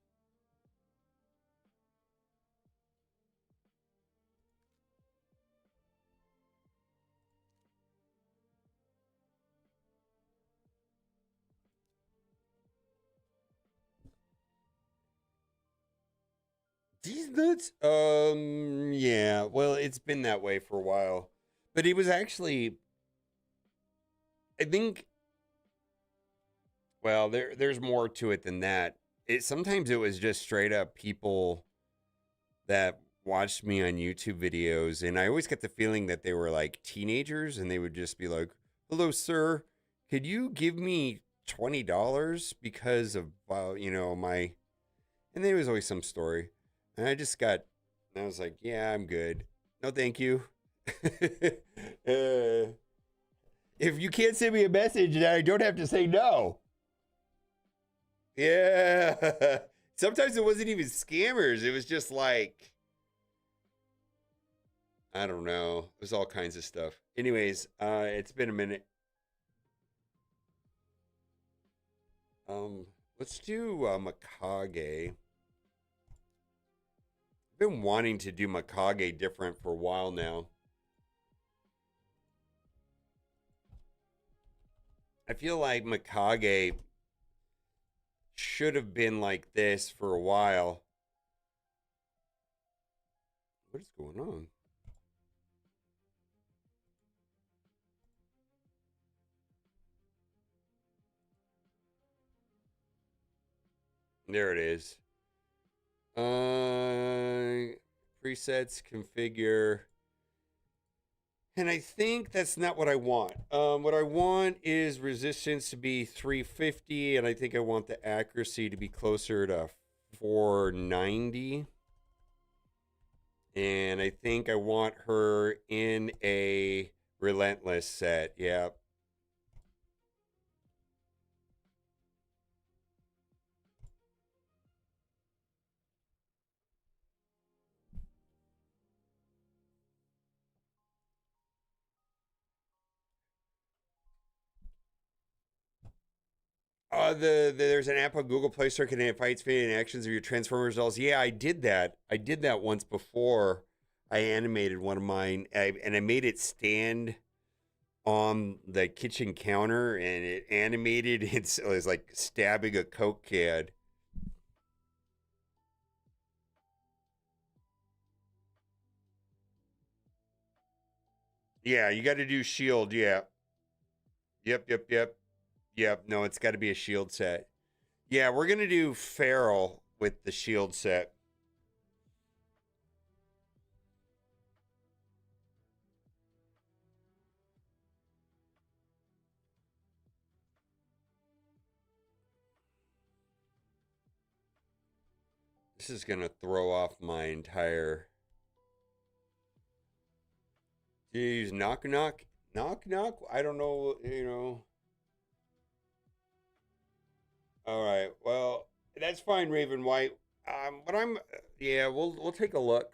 These nuts? Yeah. Well, it's been that way for a while. But he was actually, I think, well, there's more to it than that. Sometimes it was just straight up people that watched me on YouTube videos, and I always get the feeling that they were like teenagers, and they would just be like, "Hello, sir, could you give me $20 because of my," and there was always some story, and I was like, "Yeah, I'm good. No, thank you." If you can't send me a message, then I don't have to say no. Yeah. Sometimes it wasn't even scammers. It was just like, I don't know. It was all kinds of stuff. Anyways, it's been a minute. Let's do Mikage. I've been wanting to do Mikage different for a while now. I feel like Mikage should have been like this for a while. What is going on? There it is. Presets, configure. And I think that's not what I want. What I want is resistance to be 350, and I think I want the accuracy to be closer to 490. And I think I want her in a relentless set. Yeah. There's an app on Google Play Store can have fights, fading actions of your Transformers dolls. Yeah, I did that. I did that once before. I animated one of mine, and I made it stand on the kitchen counter, and it animated. It was like stabbing a Coke can. Yeah, you got to do shield. Yeah. Yep. No, it's got to be a shield set. Yeah, we're gonna do Feral with the shield set. This is gonna throw off my entire. Do you use knock knock? Knock knock? I don't know. All right. Well, that's fine, Raven White. But yeah, we'll take a look.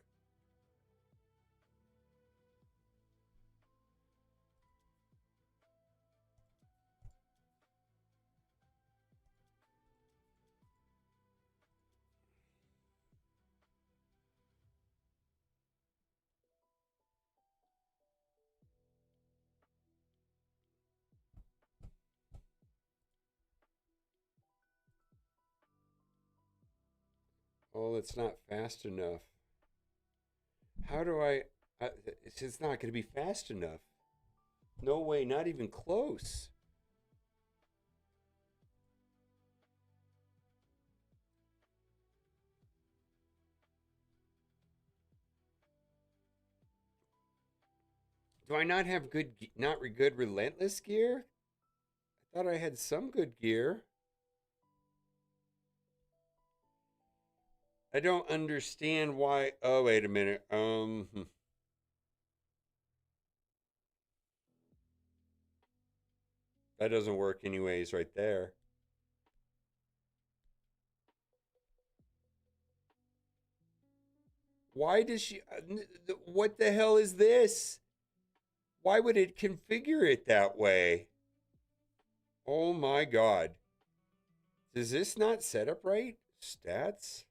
Oh, it's not fast enough. How do I... it's not going to be fast enough. No way, not even close. Do I not have good relentless gear? I thought I had some good gear. I don't understand why. Oh, wait a minute. That doesn't work anyways right there. Why does she... what the hell is this? Why would it configure it that way? Oh my God. Is this not set up right? Stats?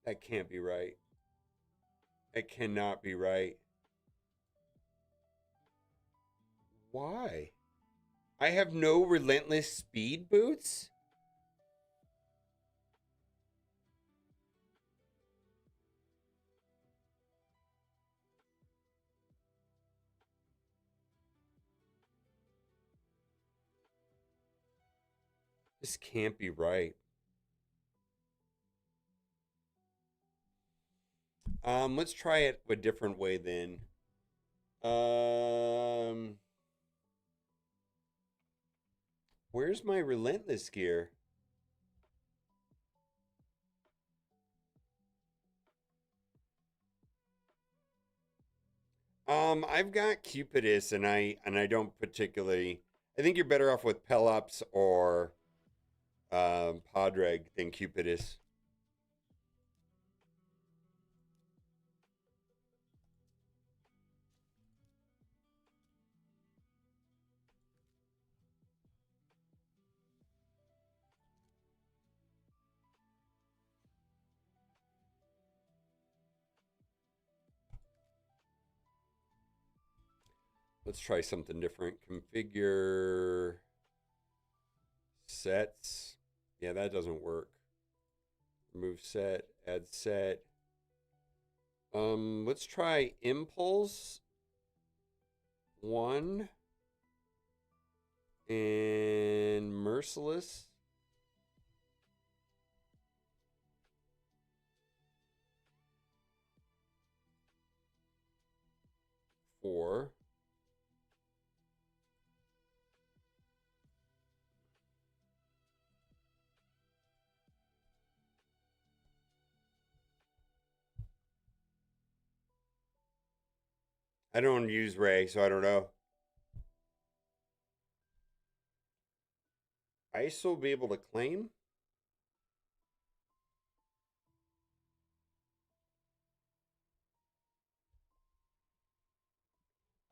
That can't be right. That cannot be right. Why? I have no relentless speed boots? This can't be right. Let's try it a different way then. Where's my relentless gear? I've got Cupidus, and I don't particularly. I think you're better off with Pelops or Podreg than Cupidus. Let's try something different. Configure sets. Yeah, that doesn't work. Remove set, add set. Let's try impulse 1 and merciless. 4. I don't use Ray, so I don't know. ISO will be able to claim?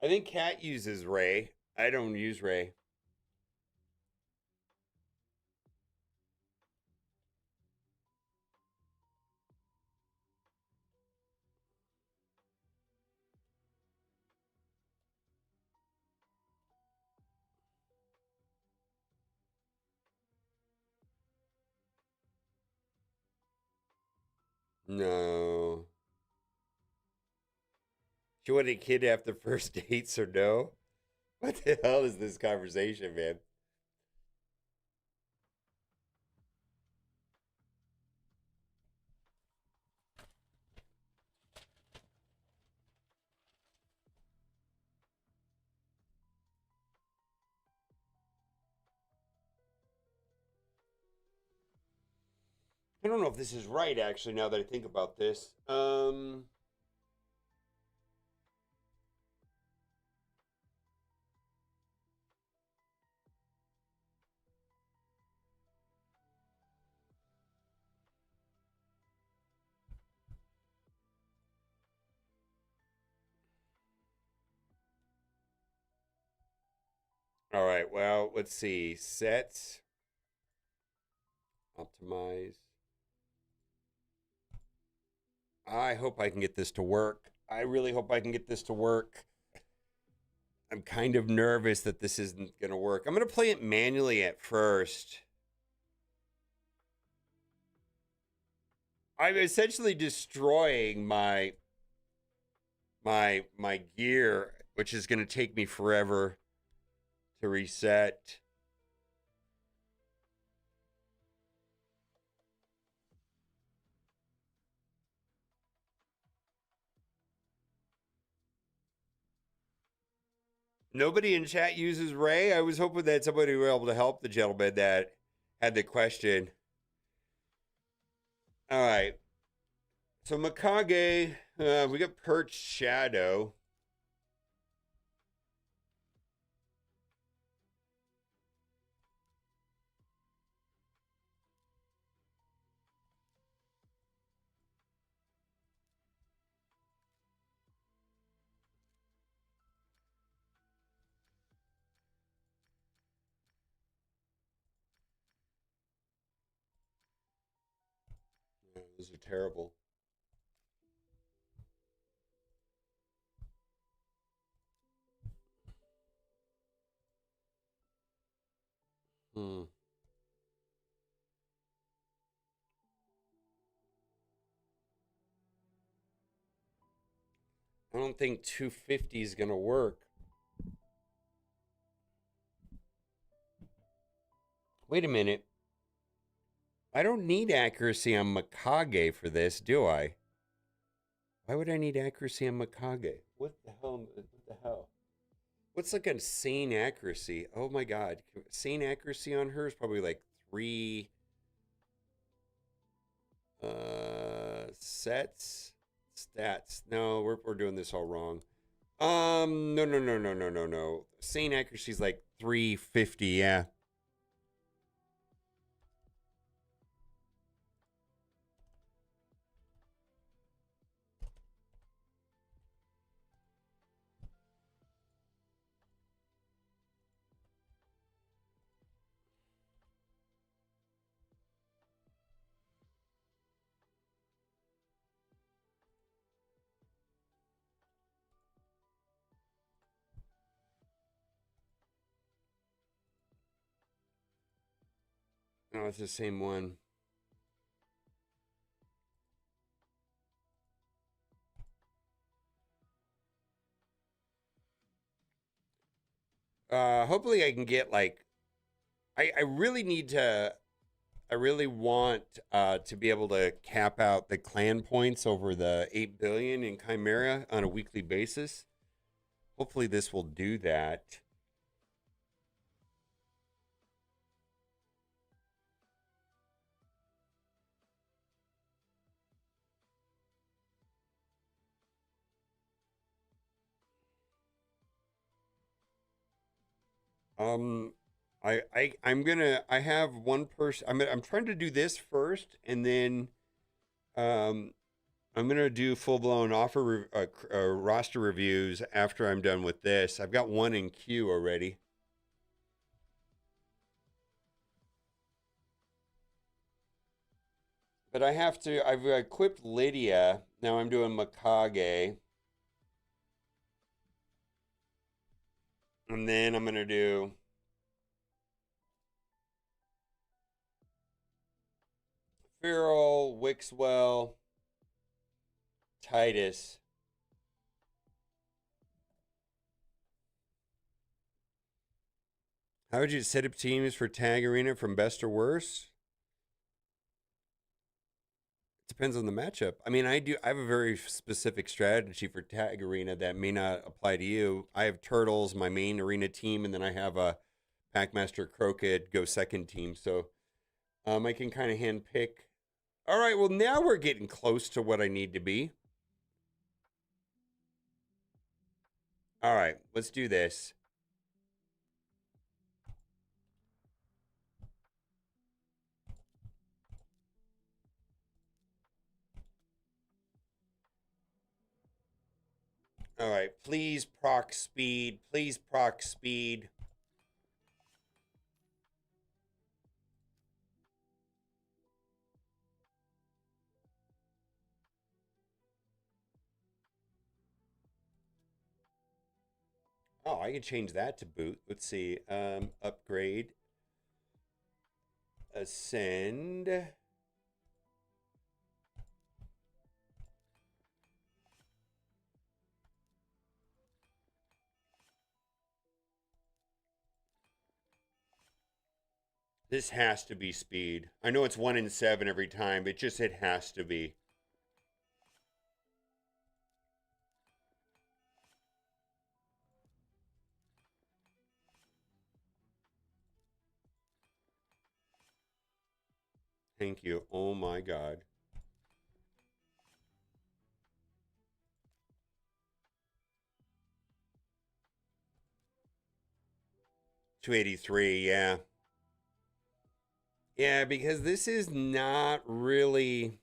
I think Cat uses Ray. I don't use Ray. No. She want a kid after first dates or no? What the hell is this conversation, man? I don't know if this is right, actually, now that I think about this. All right, well, let's see. Set. Optimize. I hope I can get this to work. I really hope I can get this to work. I'm kind of nervous that this isn't going to work. I'm going to play it manually at first. I'm essentially destroying my gear, which is going to take me forever to reset. Nobody in chat uses Ray. I was hoping that somebody were able to help the gentleman that had the question. All right. So Mikage, we got Perch Shadow. Oh, those are terrible. Hmm. I don't think 250 is going to work. Wait a minute. I don't need accuracy on Mikage for this, do I? Why would I need accuracy on Mikage? What the hell? What the hell? What's like a sane accuracy? Oh my god. Sane accuracy on her is probably like 3 sets. Stats. No, we're doing this all wrong. No. Sane accuracy is like 350, yeah. No, it's the same one. Hopefully I can get like I really need to I really want to be able to cap out the clan points over the 8 billion in Chimera on a weekly basis. Hopefully this will do that. I have one person. I'm trying to do this first, and then I'm gonna do full blown roster reviews after I'm done with this. I've got one in queue already. But I have to. I've equipped Lydia. Now I'm doing Mikage, and then I'm gonna do Farrell, Wixwell, Titus. How would you set up teams for Tag Arena from best or worst? It depends on the matchup. I mean, I have a very specific strategy for Tag Arena that may not apply to you. I have Turtles, my main arena team, and then I have a Packmaster Crooked go second team. So I can kind of hand pick. All right, well, now we're getting close to what I need to be. All right, let's do this. All right, please proc speed. Please proc speed. Oh, I can change that to boot. Let's see. Upgrade. Ascend. This has to be speed. I know it's 1 in 7 every time, but it has to be. Thank you. Oh my God. $283, yeah. Yeah, because this is not really...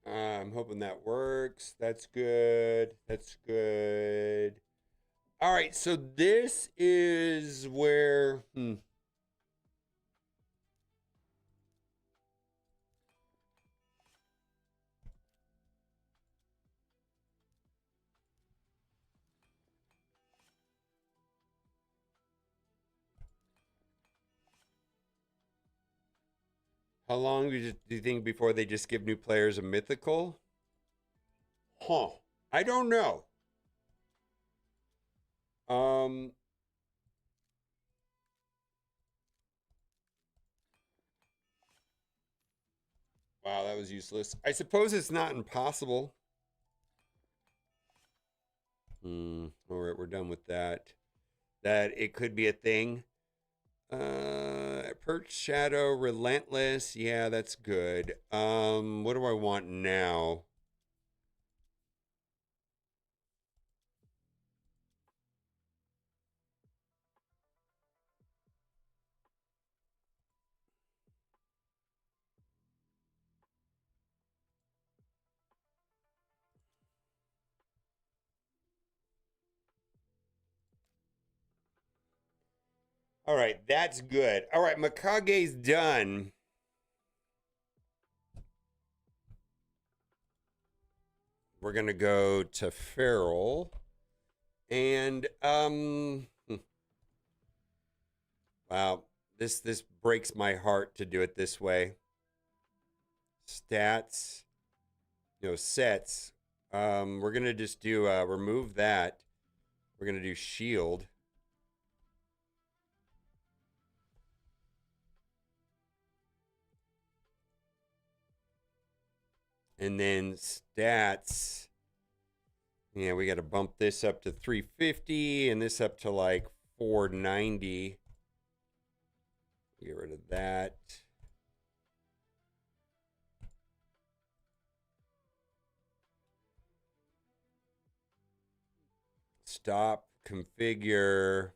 I'm hoping that works. That's good. That's good. All right, so this is where... How long do you think before they just give new players a mythical? Huh. I don't know. Wow, that was useless. I suppose it's not impossible. All right, we're done with that. That it could be a thing. Perch, Shadow, Relentless. Yeah, that's good. What do I want now? All right, that's good. All right, Makage's done. We're gonna go to Feral. And wow, this breaks my heart to do it this way. Stats, sets. We're gonna just do remove that. We're gonna do shield. And then stats. Yeah, we got to bump this up to 350 and this up to like 490. Get rid of that. Stop, configure.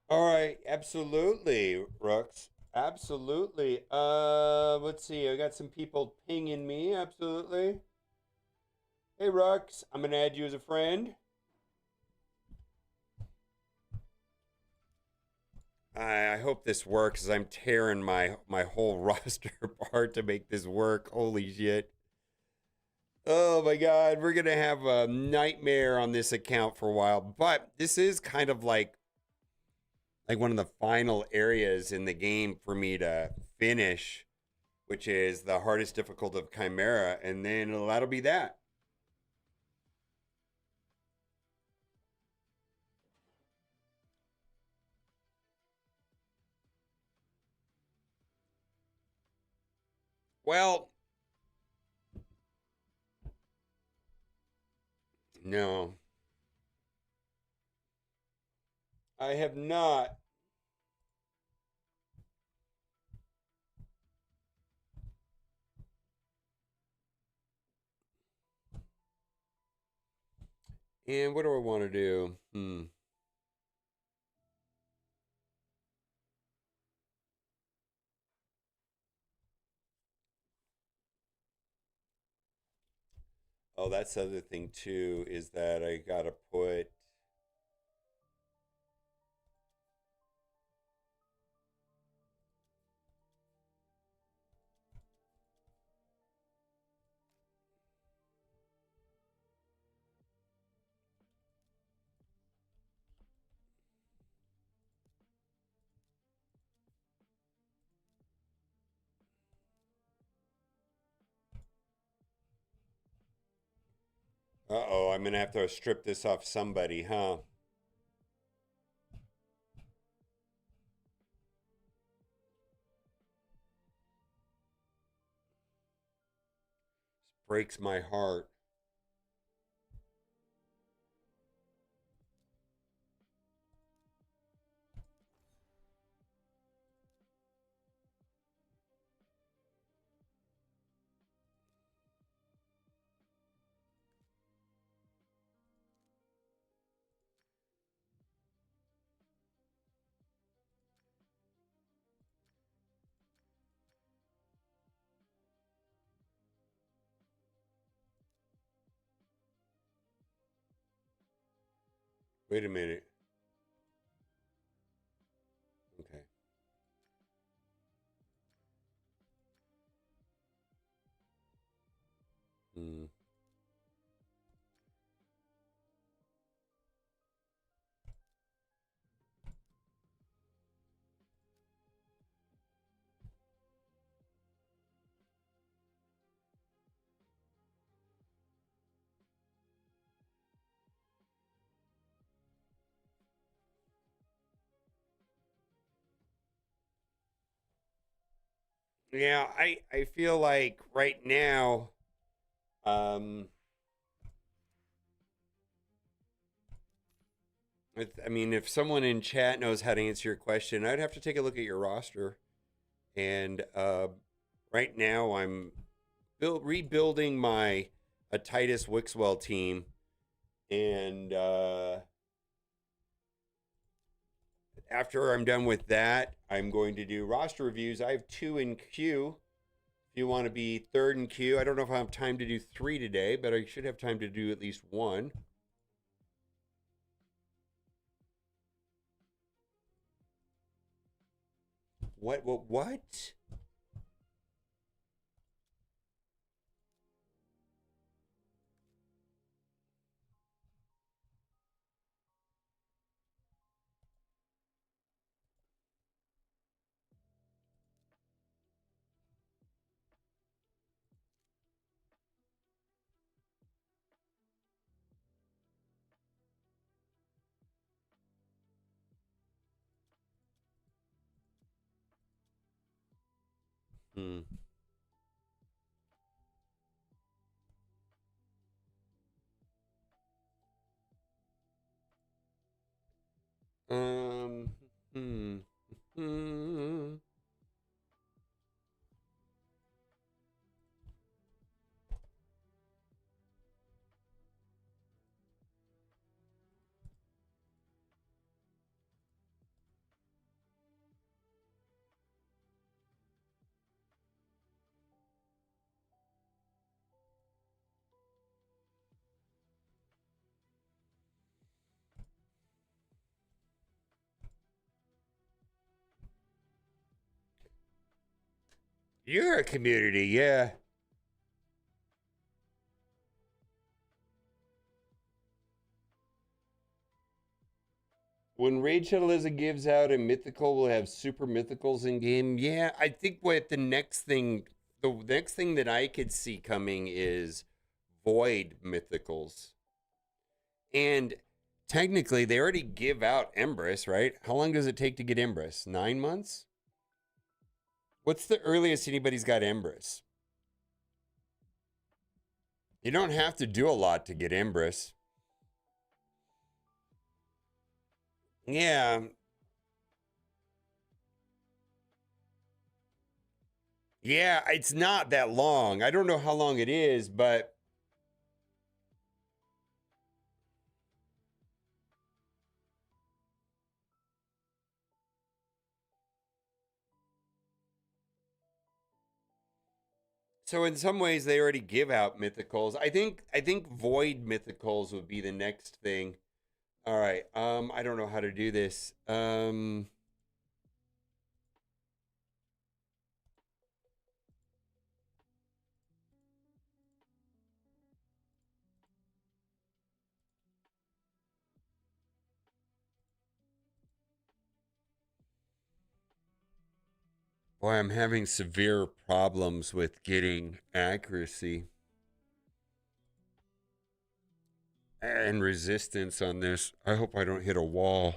All right, absolutely, Rux. Absolutely. Let's see. I got some people pinging me. Absolutely. Hey, Rux. I'm gonna add you as a friend. I hope this works, as I'm tearing my whole roster apart to make this work. Holy shit. Oh my God, we're gonna have a nightmare on this account for a while. But this is kind of like one of the final areas in the game for me to finish, which is the hardest difficult of Chimera, and then that'll be that. Well, no. I have not. And what do I want to do? Oh, that's the other thing too, is that I gotta put uh-oh, I'm gonna have to strip this off somebody, huh? Breaks my heart. Wait a minute. Okay. Hmm. Yeah, I feel like right now, um, I mean, if someone in chat knows how to answer your question, I'd have to take a look at your roster. And right now, I'm rebuilding my Titus Wixwell team, and after I'm done with that, I'm going to do roster reviews. I have 2 in queue. If you want to be 3rd in queue, I don't know if I have time to do 3 today, but I should have time to do at least 1. What? Hmm. Um. Hmm. Hmm. You're a community, yeah. When Raid Shadow Lizard gives out a mythical, we'll have super mythicals in game. Yeah, I think what the next thing that I could see coming is void mythicals. And technically, they already give out Empress, right? How long does it take to get Empress? 9 months? What's the earliest anybody's got Empress? You don't have to do a lot to get Empress. Yeah. Yeah, it's not that long. I don't know how long it is, but so in some ways they already give out mythicals. I think void mythicals would be the next thing. All right. I don't know how to do this. Boy, I'm having severe problems with getting accuracy and resistance on this. I hope I don't hit a wall.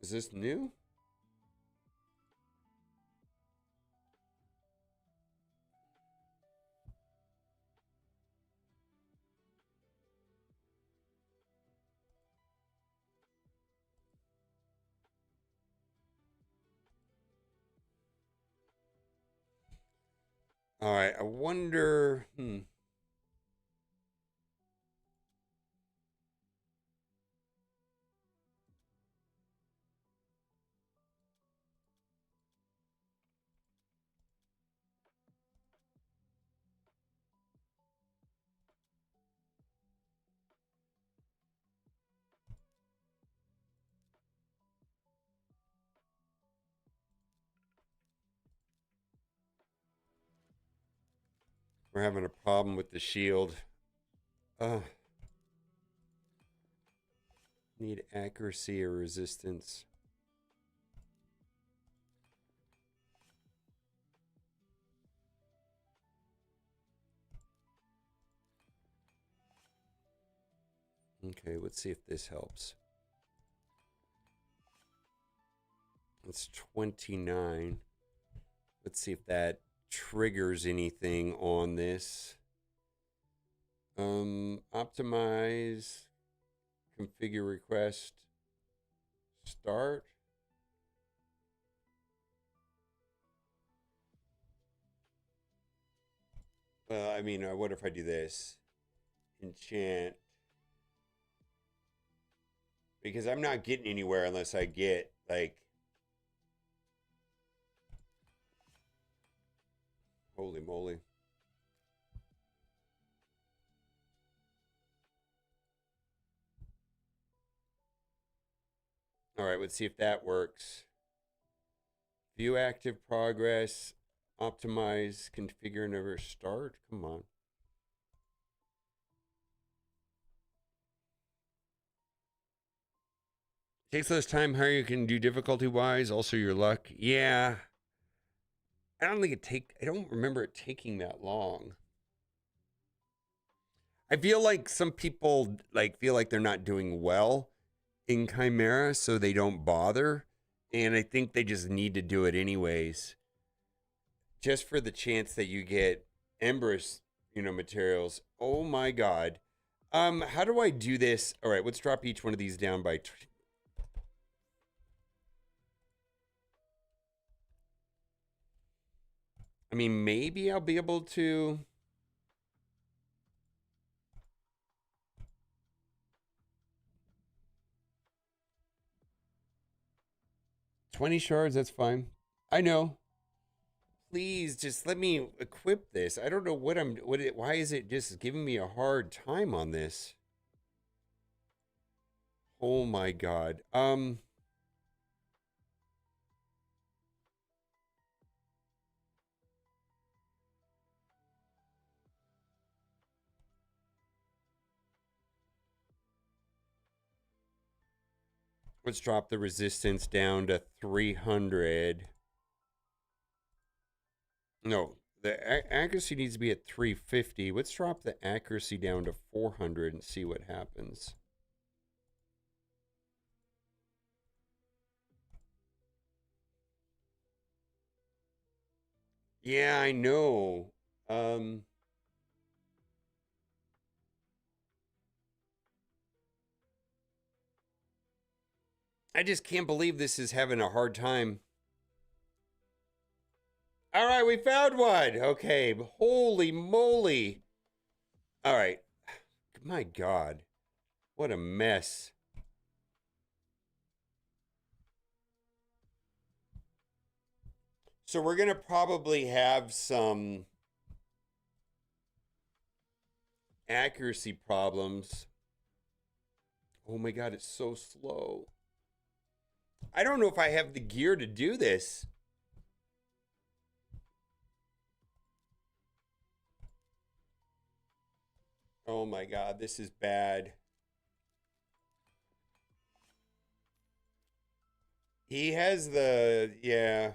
Is this new? All right, I wonder. We're having a problem with the shield. Need accuracy or resistance. Okay, let's see if this helps. It's 29. Let's see if that triggers anything on this. Optimize, configure request, start. Well, I mean, what if I do this? Enchant. Because I'm not getting anywhere unless I get, like... Holy moly. All right, let's see if that works. View active progress. Optimize, configure, never start. Come on. Takes less time, higher you can do difficulty wise. Also your luck. Yeah. I don't remember it taking that long. I feel like some people feel like they're not doing well in Chimera, so they don't bother. And I think they just need to do it anyways. Just for the chance that you get Embers, materials. Oh my god. How do I do this? All right, let's drop each one of these down by I mean, maybe I'll be able to. $20 shards, that's fine. I know. Please just let me equip this. I don't know why is it just giving me a hard time on this? Oh my god. Let's drop the resistance down to 300. No, the accuracy needs to be at 350. Let's drop the accuracy down to 400 and see what happens. Yeah, I know. I just can't believe this is having a hard time. All right, we found one. Okay, holy moly. All right. My God. What a mess. So we're going to probably have some accuracy problems. Oh my God, it's so slow. I don't know if I have the gear to do this. Oh my God, this is bad. He has the, yeah.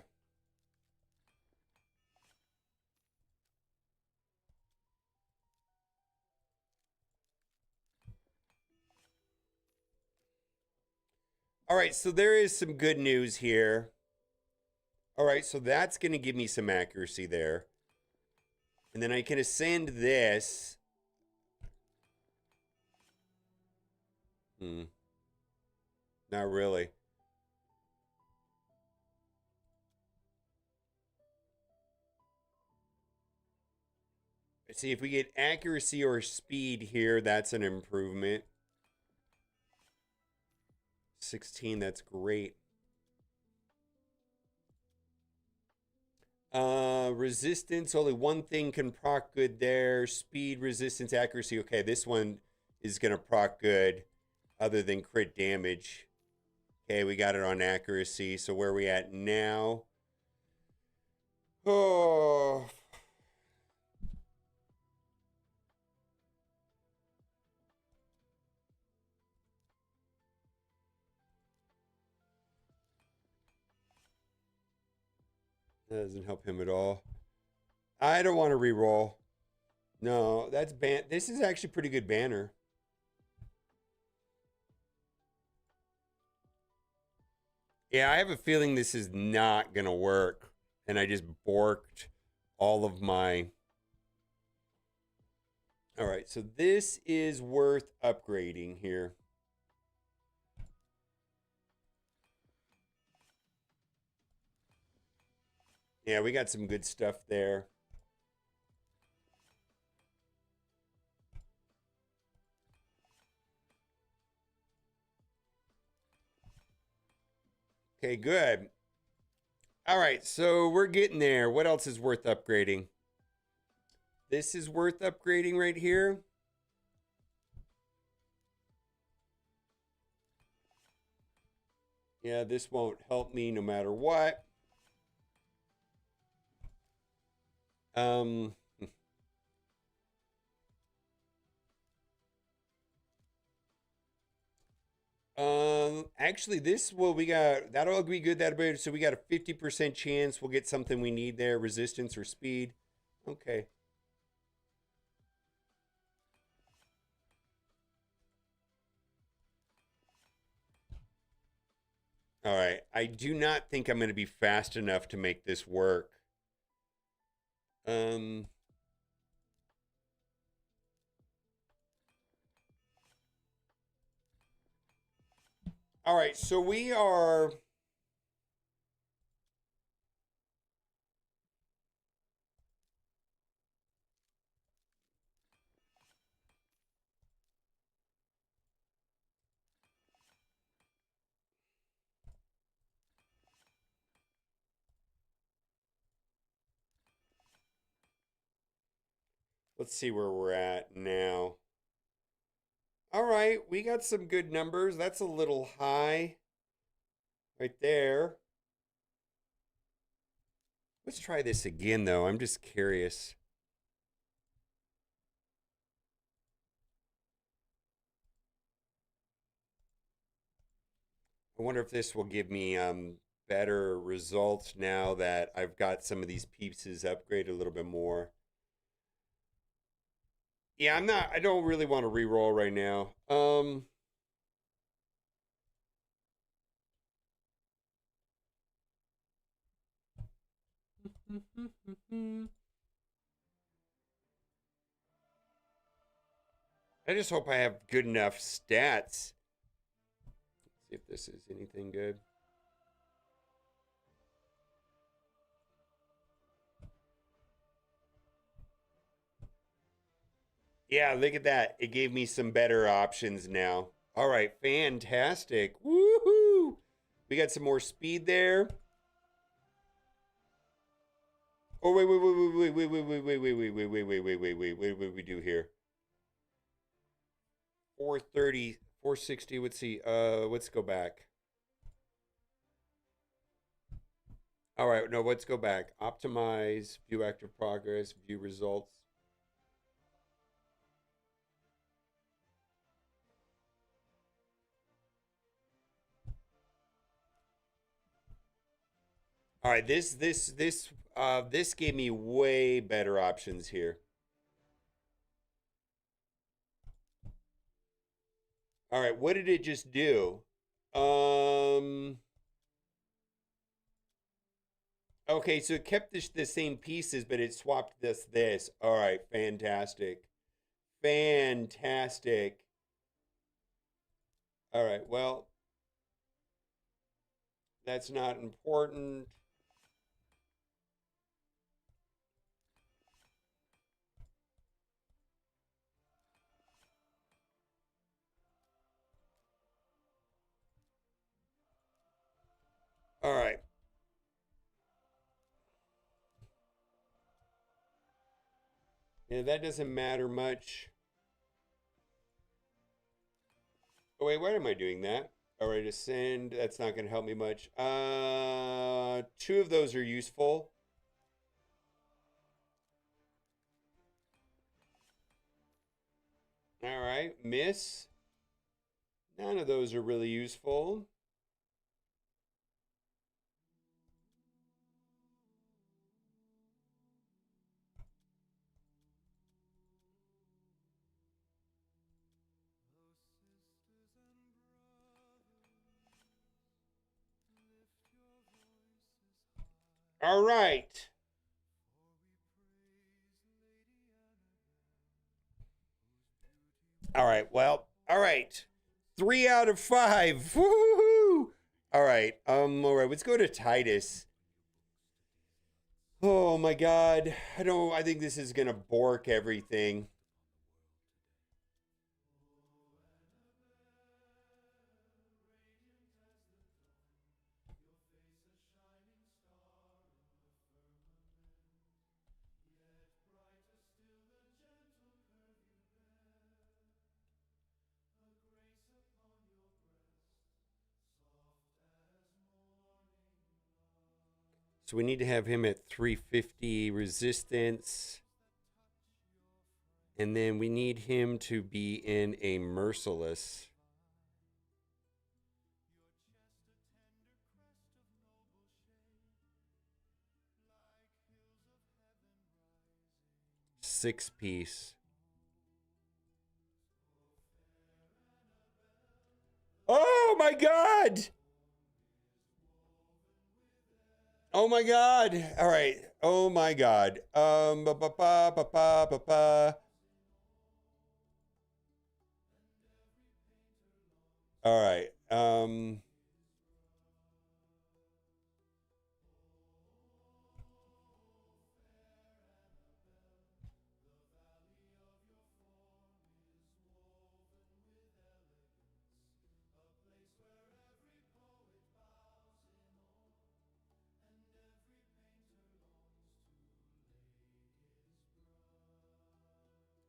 All right, so there is some good news here. All right, so that's going to give me some accuracy there. And then I can ascend this. Not really. Let's see if we get accuracy or speed here. That's an improvement. 16, that's great. Resistance, only one thing can proc good there. Speed, resistance, accuracy. Okay, this one is going to proc good other than crit damage. Okay, we got it on accuracy. So where are we at now? Oh. That doesn't help him at all. I don't want to re-roll. No, that's ban. This is actually pretty good banner. Yeah, I have a feeling this is not going to work. And I just borked all of my... All right, so this is worth upgrading here. Yeah, we got some good stuff there. Okay, good. All right, so we're getting there. What else is worth upgrading? This is worth upgrading right here. Yeah, this won't help me no matter what. Actually, this, well, we got, that'll be good. That'll be, so we got a 50% chance we'll get something we need there, resistance or speed. Okay. All right. I do not think I'm going to be fast enough to make this work. All right, so we are... Let's see where we're at now. All right, we got some good numbers. That's a little high right there. Let's try this again, though. I'm just curious. I wonder if this will give me better results now that I've got some of these pieces upgraded a little bit more. Yeah, I don't really want to re-roll right now. I just hope I have good enough stats. See if this is anything good. Yeah, look at that. It gave me some better options now. All right, fantastic. Woohoo! We got some more speed there. Oh, wait. What did we do here? 430, 460. Let's see. Let's go back. All right, no, let's go back. Optimize, view active progress, view results. All right, this gave me way better options here. All right, what did it just do? Okay, so it kept the same pieces, but it swapped this. All right, fantastic. Fantastic. All right, well, that's not important. All right. Yeah, that doesn't matter much. Oh, wait, why am I doing that? All right, ascend. That's not going to help me much. 2 of those are useful. All right, miss. None of those are really useful. All right. All right. Well, all right. 3 out of 5. Woo-hoo-hoo. All right. All right. Let's go to Titus. Oh my God. I think this is gonna bork everything. So we need to have him at 350 resistance. And then we need him to be in a merciless. Six-piece. Oh my God! Oh my God! All right. Oh my God. Ba ba ba ba ba ba ba. All right.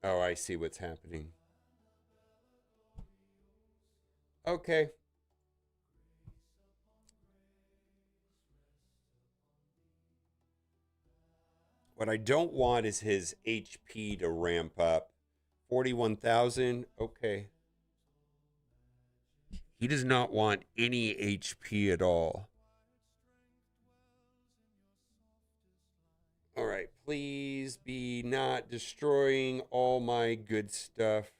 Oh, I see what's happening. Okay. What I don't want is his HP to ramp up. 41,000. Okay. He does not want any HP at all. All right. Please be not destroying all my good stuff.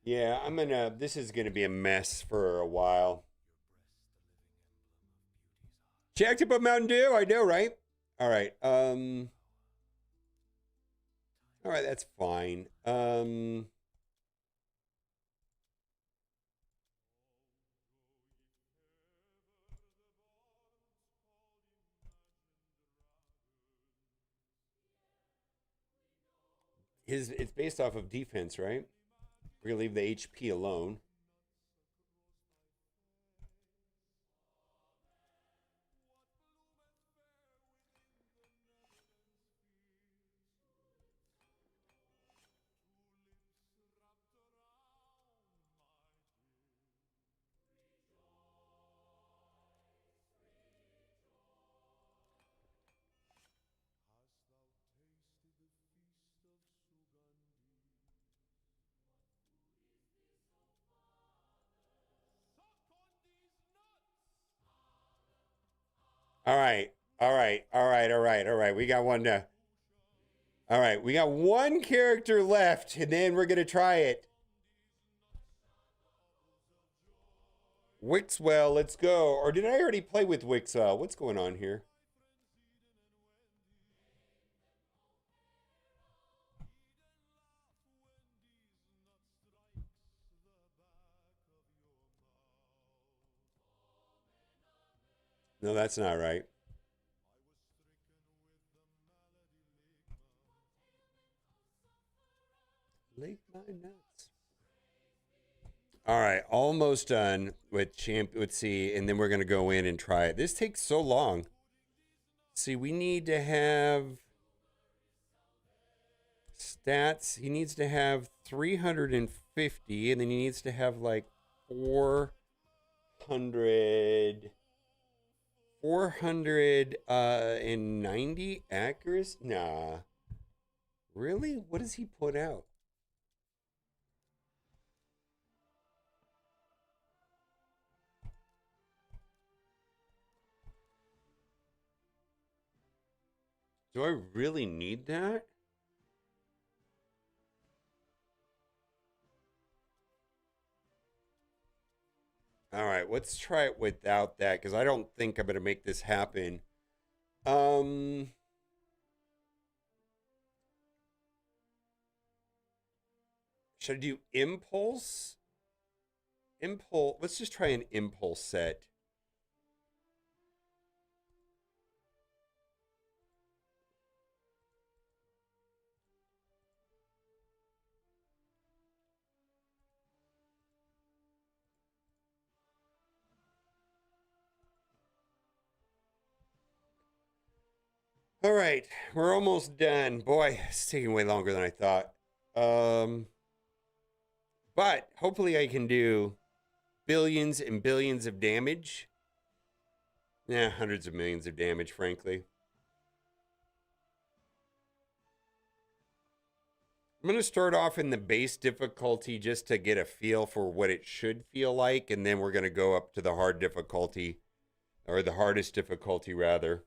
Yeah, this is gonna be a mess for a while. Jacked up on Mountain Dew, I know, right? All right. All right, that's fine. It's based off of defense, right? We're gonna leave the HP alone. All right. All right. All right. All right. All right. We got one. All right. We got one character left, and then we're going to try it. Wixwell, let's go. Or did I already play with Wixwell? What's going on here? No, that's not right. Lick my nuts. All right, almost done with C, and then we're gonna go in and try it. This takes so long. See, we need to have stats. He needs to have 350, and then he needs to have like 490 accuracy. Nah, really? What does he put out? Do I really need that? All right, let's try it without that because I don't think I'm going to make this happen. Should I do impulse? Impulse. Let's just try an impulse set. All right, we're almost done. Boy, it's taking way longer than I thought. But hopefully I can do billions and billions of damage. Yeah, hundreds of millions of damage, frankly. I'm going to start off in the base difficulty just to get a feel for what it should feel like, and then we're going to go up to the hard difficulty, or the hardest difficulty, rather.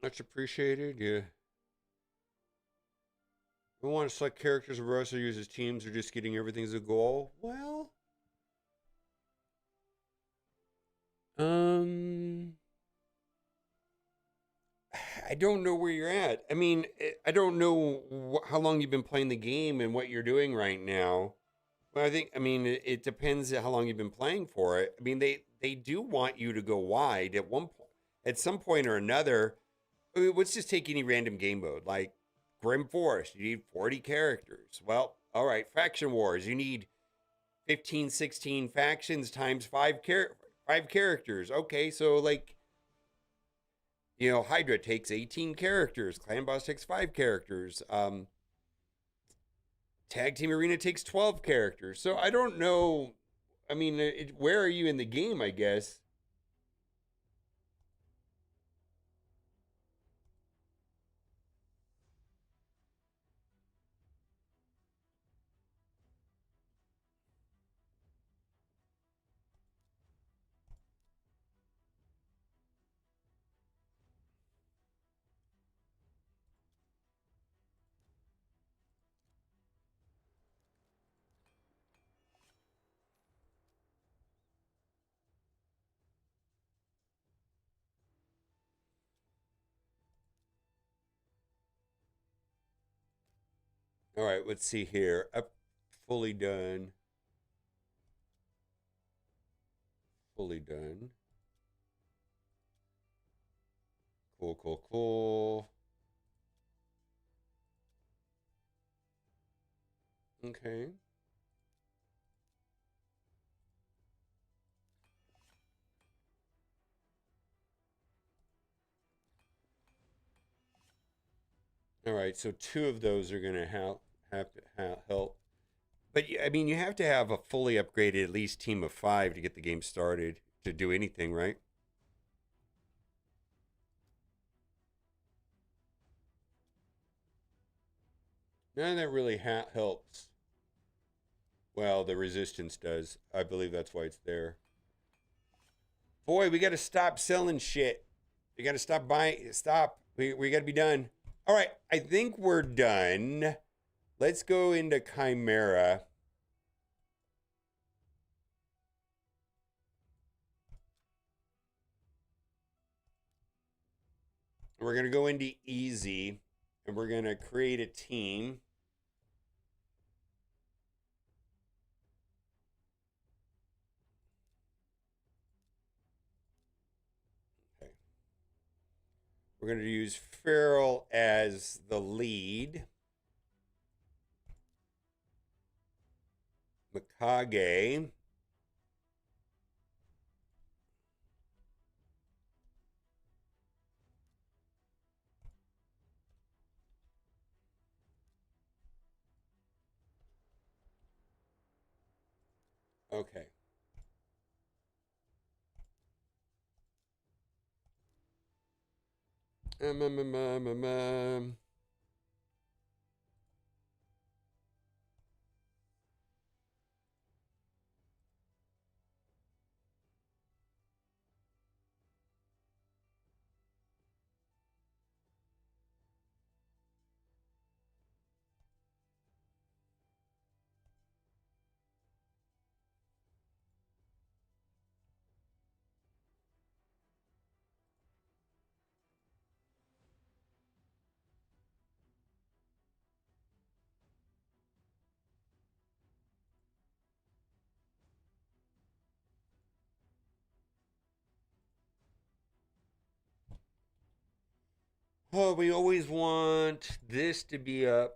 Much appreciated, yeah. We want to select characters or also use as teams or just getting everything as a goal. Well, I don't know where you're at. I mean, I don't know how long you've been playing the game and what you're doing right now. But I mean, it depends how long you've been playing for it. I mean, they do want you to go wide at one point, at some point or another. I mean, let's just take any random game mode like Grim Forest. You need 40 characters. Well, all right, Faction Wars. You need 15, 16 factions times five characters. Okay, so like, you know, Hydra takes 18 characters. Clan Boss takes 5 characters. Tag Team Arena takes 12 characters. So I don't know I mean, where are you in the game, I guess? All right, let's see here. Up, fully done. Fully done. Cool, cool, cool. Okay. All right, so 2 of those are going to help. But I mean, you have to have a fully upgraded at least team of 5 to get the game started to do anything, right? None of that really helps. Well, the resistance does. I believe that's why it's there. Boy, we got to stop selling shit. We got to stop buying. Stop. We got to be done. All right, I think we're done. Let's go into Chimera. We're going to go into easy, and we're going to create a team. Okay. We're going to use Feral as the lead. Mikage. Okay. Oh, we always want this to be up.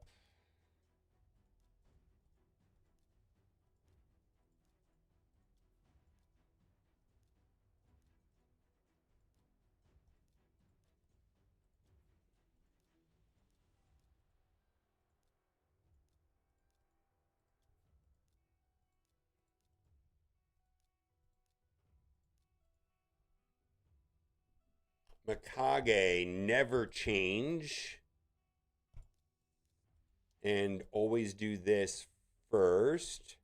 Mikage, never change. And always do this first.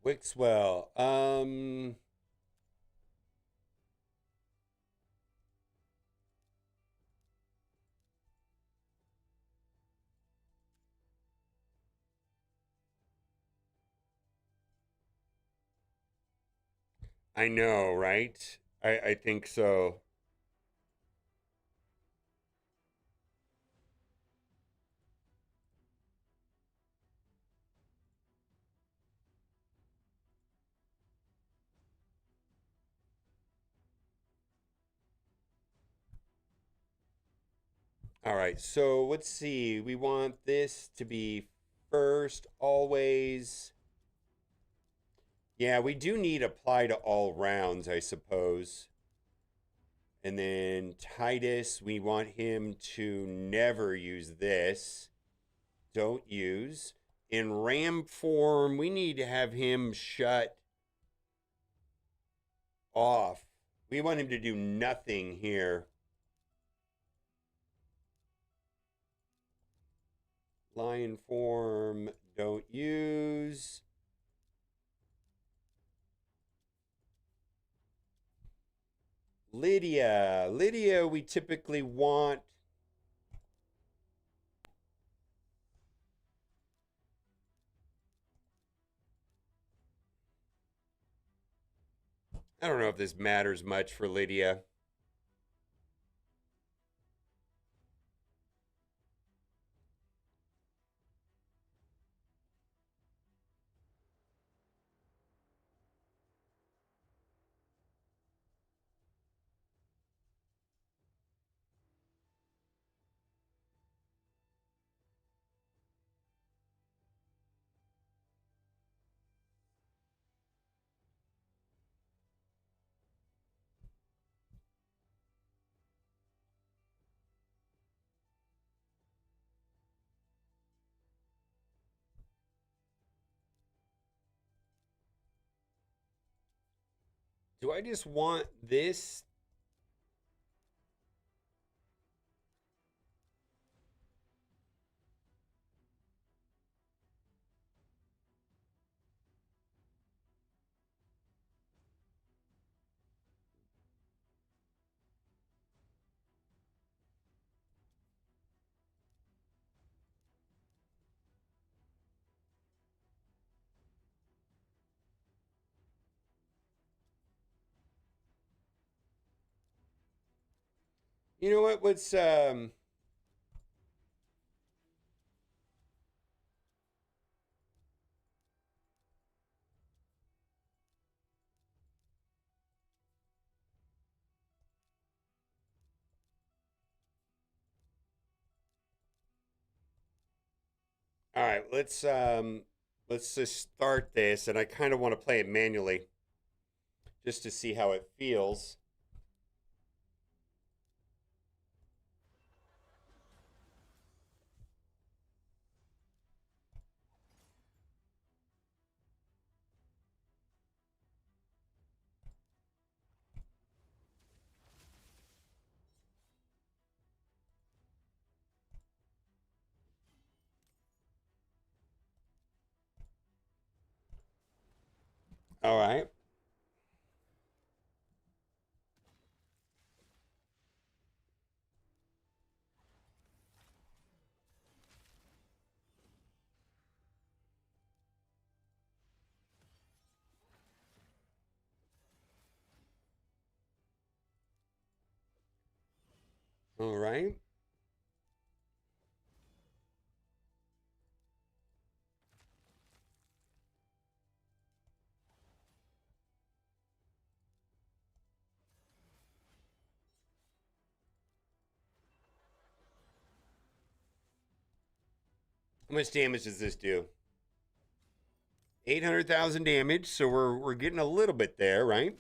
Wixwell. I know, right? I think so. All right, so let's see. We want this to be first always. Yeah, we do need apply to all rounds, I suppose. And then Titus, we want him to never use this. Don't use. In RAM form, we need to have him shut off. We want him to do nothing here. Lion form, don't use. Lydia. Lydia, we typically want. I don't know if this matters much for Lydia. Do I just want this? You know what? Let's all right, let's just start this, and I kind of want to play it manually just to see how it feels. All right. All right. How much damage does this do? 800,000 damage, so we're getting a little bit there, right?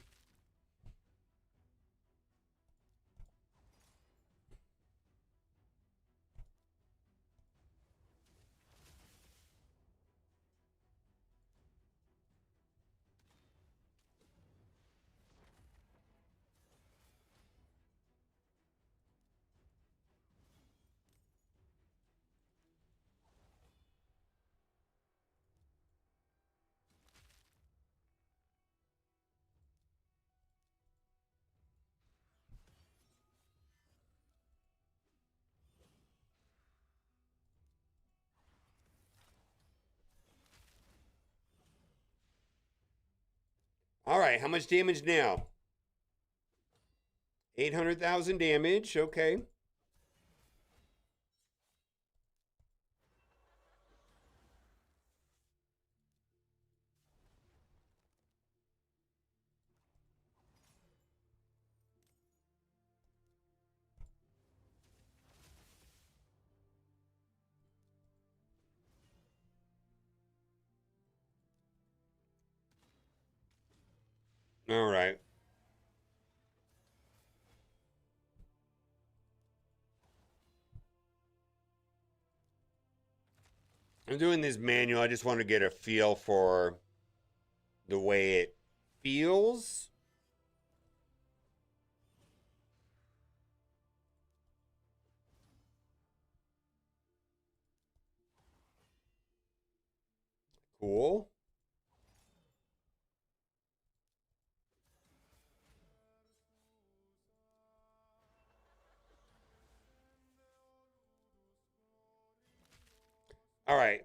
All right, how much damage now? 800,000 damage. Okay. All right. I'm doing this manual. I just want to get a feel for the way it feels. Cool. All right.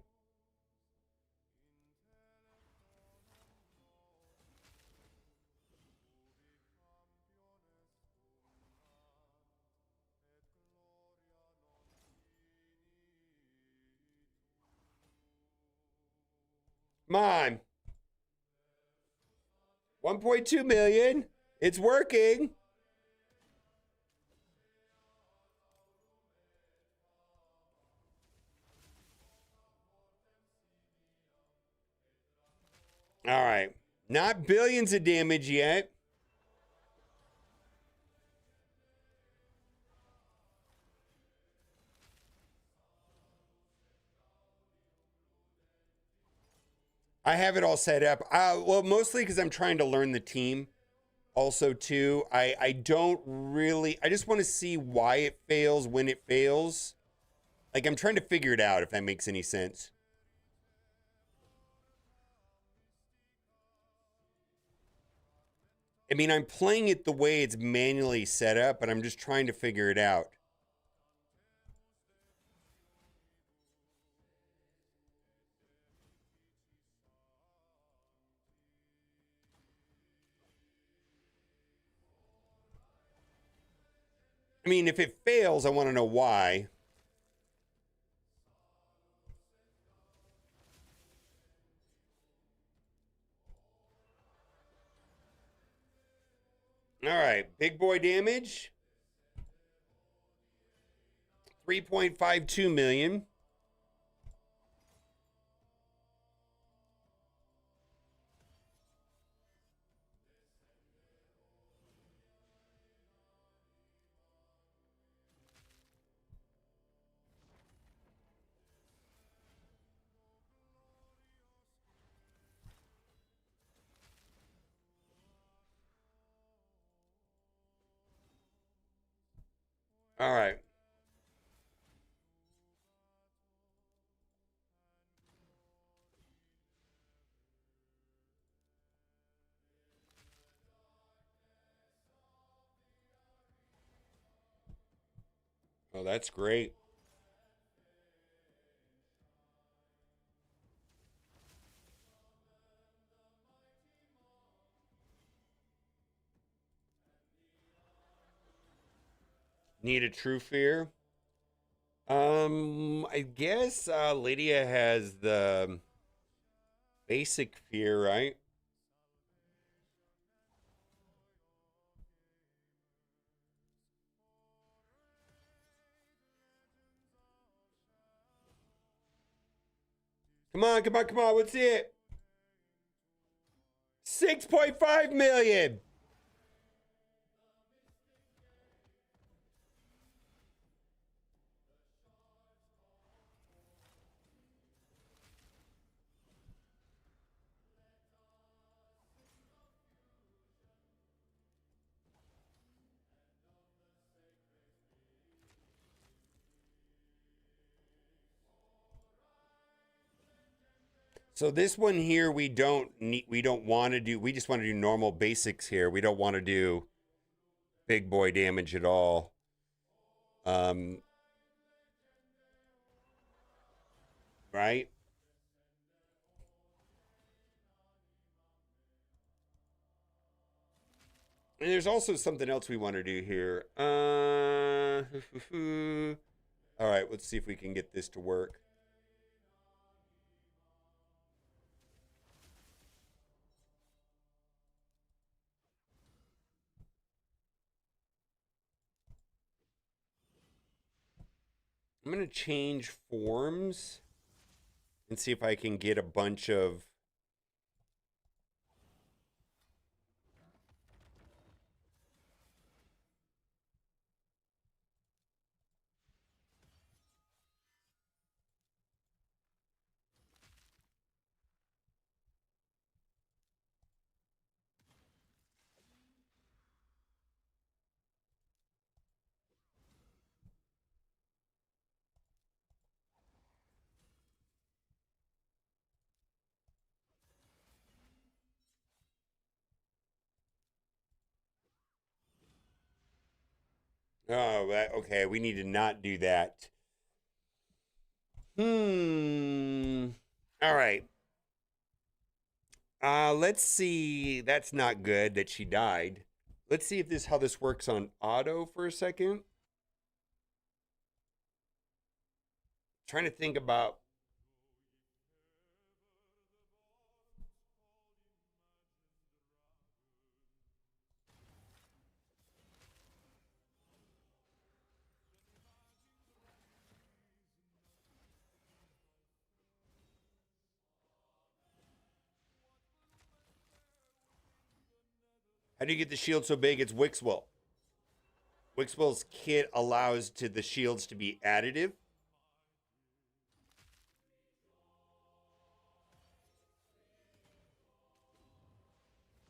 Come on. 1.2 million. It's working. All right. Not billions of damage yet. I have it all set up. Well, mostly because I'm trying to learn the team. Also, too, I don't really. I just want to see why it fails when it fails. Like, I'm trying to figure it out, if that makes any sense. I mean, I'm playing it the way it's manually set up, but I'm just trying to figure it out. I mean, if it fails, I want to know why. All right, big boy damage. 3.52 million. All right. Oh, that's great. Need a true fear. I guess Lydia has the basic fear, right? Come on, come on, come on. What's it? 6.5 million. So this one here, we don't want to do. We just want to do normal basics here. We don't want to do big boy damage at all. Right? And there's also something else we want to do here. All right, let's see if we can get this to work. I'm going to change forms and see if I can get a bunch of okay, we need to not do that. All right. Let's see. That's not good that she died. Let's see if how this works on auto for a second. Trying to think about how do you get the shield so big? It's Wixwell. Wixwell's kit allows the shields to be additive.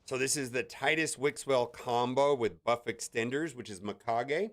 So this is the tightest Wixwell combo with buff extenders, which is Mikage.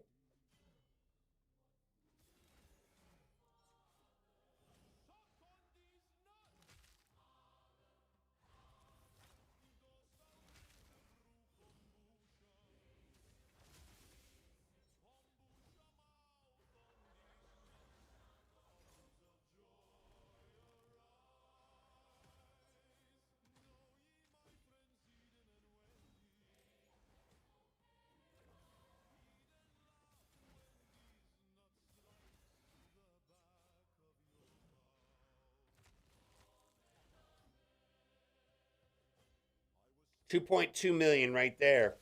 $2.2 million right there.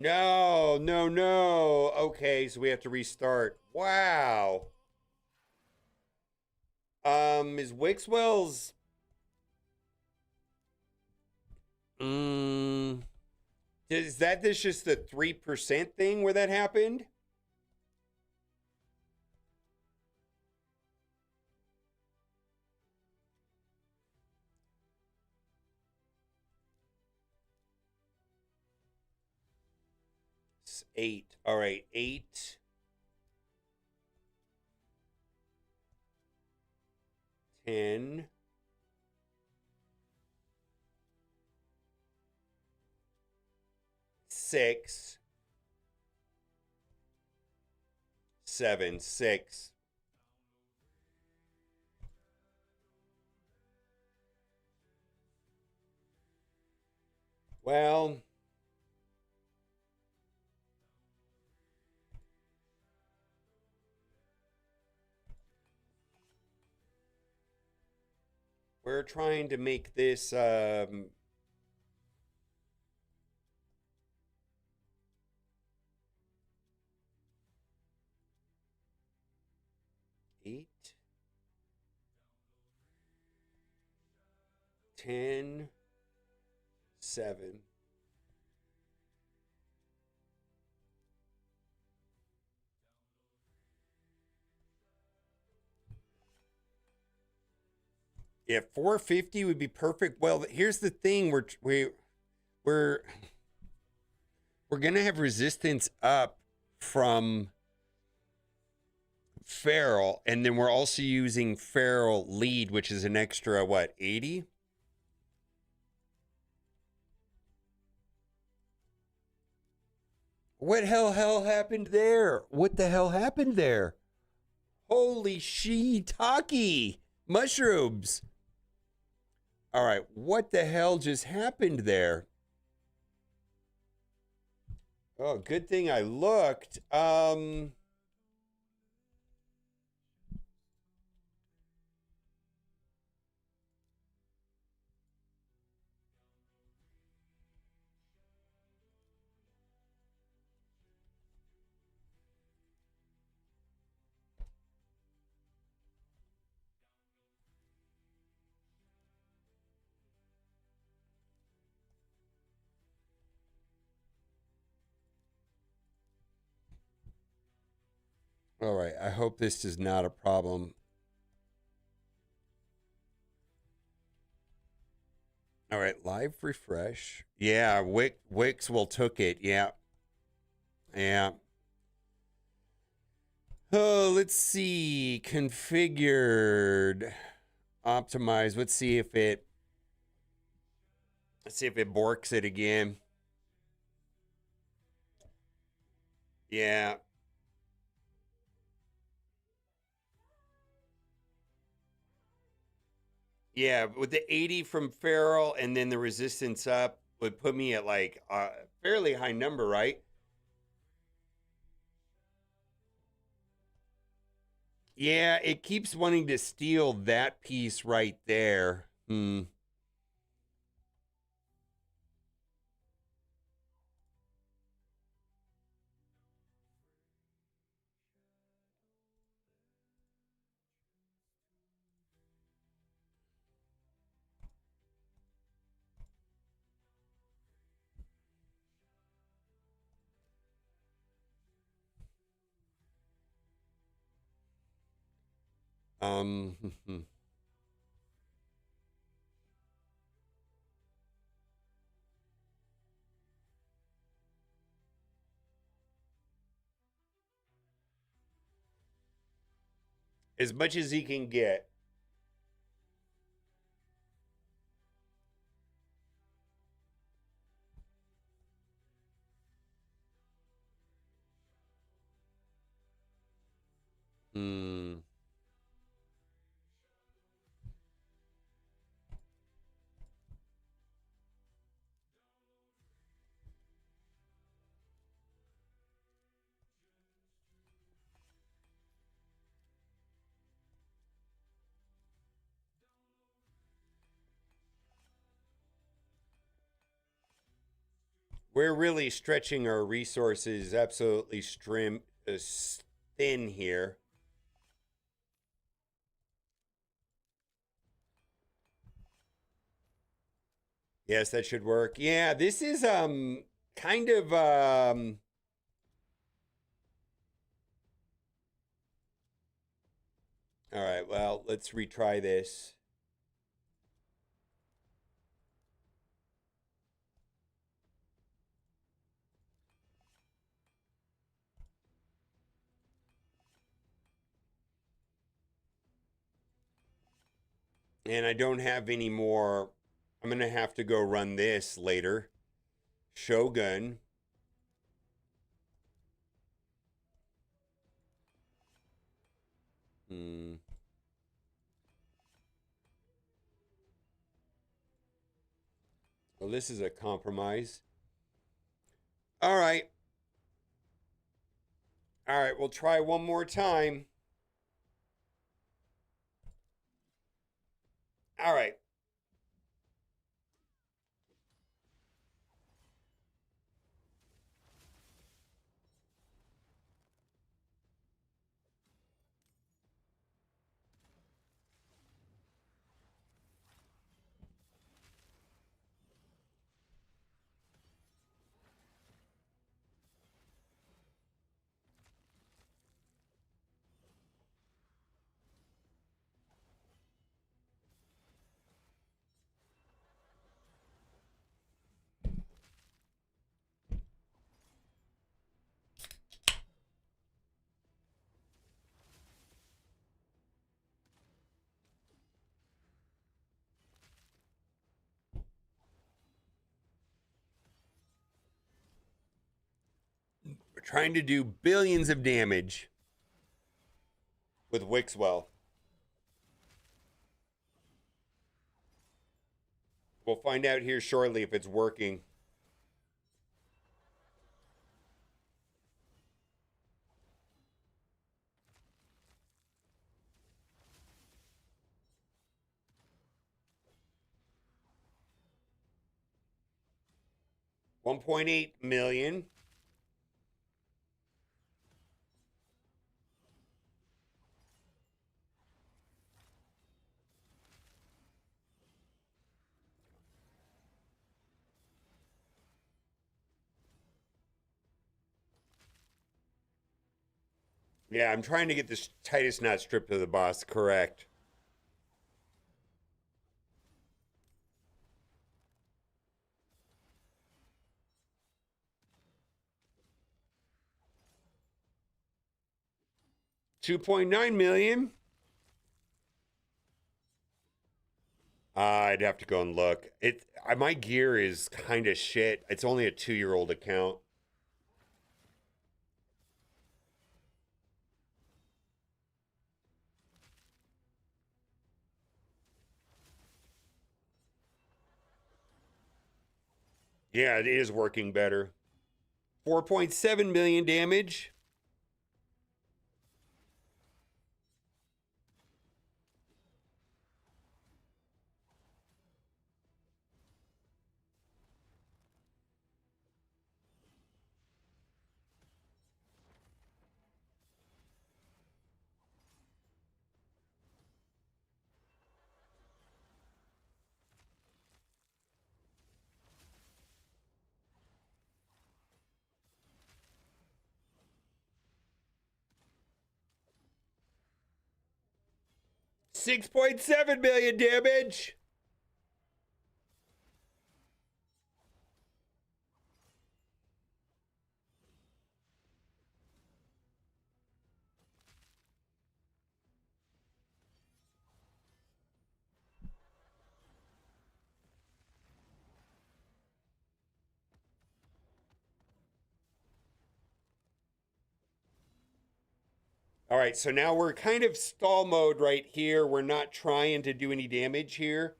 No, no, no. Okay, so we have to restart. Wow. Is Wixwell's is this just the 3% thing where that happened? It's 8. All right, 8. 10. 6. 7. 6. Well, we're trying to make this 8, 10, 7. Yeah, 450 would be perfect. Well, here's the thing: we're gonna have resistance up from feral, and then we're also using feral lead, which is an extra, what, 80? What hell happened there? What the hell happened there? Holy shiitake mushrooms. All right, what the hell just happened there? Oh, good thing I looked. All right, I hope this is not a problem. All right, live refresh. Yeah, Wix will took it. Yeah. Yeah. Oh, let's see. Configured. Optimized. Let's see if it borks it again. Yeah. Yeah, with the 80 from Feral and then the resistance up would put me at like a fairly high number, right? Yeah, it keeps wanting to steal that piece right there. Hmm. As much as he can get. Hmm. We're really stretching our resources absolutely thin here. Yes, that should work. Yeah, this is kind of all right, well, let's retry this. And I don't have any more. I'm going to have to go run this later. Shogun. Hmm. Well, this is a compromise. All right. All right, we'll try one more time. All right. Trying to do billions of damage with Wixwell. We'll find out here shortly if it's working. $1.8 million. Yeah, I'm trying to get this tightest knot strip to the boss correct. $2.9 million. I'd have to go and look. My gear is kind of shit. It's only a 2-year-old account. Yeah, it is working better. 4.7 million damage. $6.7 million damage. All right, so now we're kind of stall mode right here. We're not trying to do any damage here.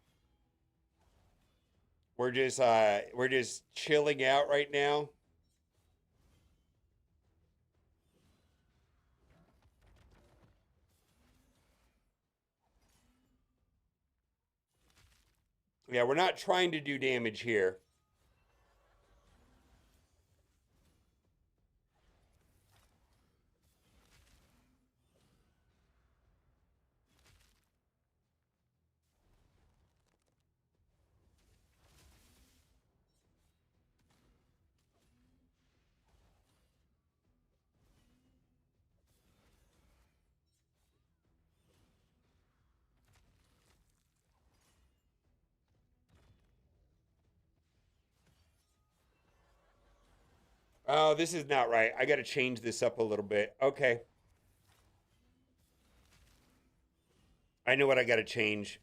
We're just chilling out right now. Yeah, we're not trying to do damage here. Oh, this is not right. I got to change this up a little bit. Okay. I know what I got to change.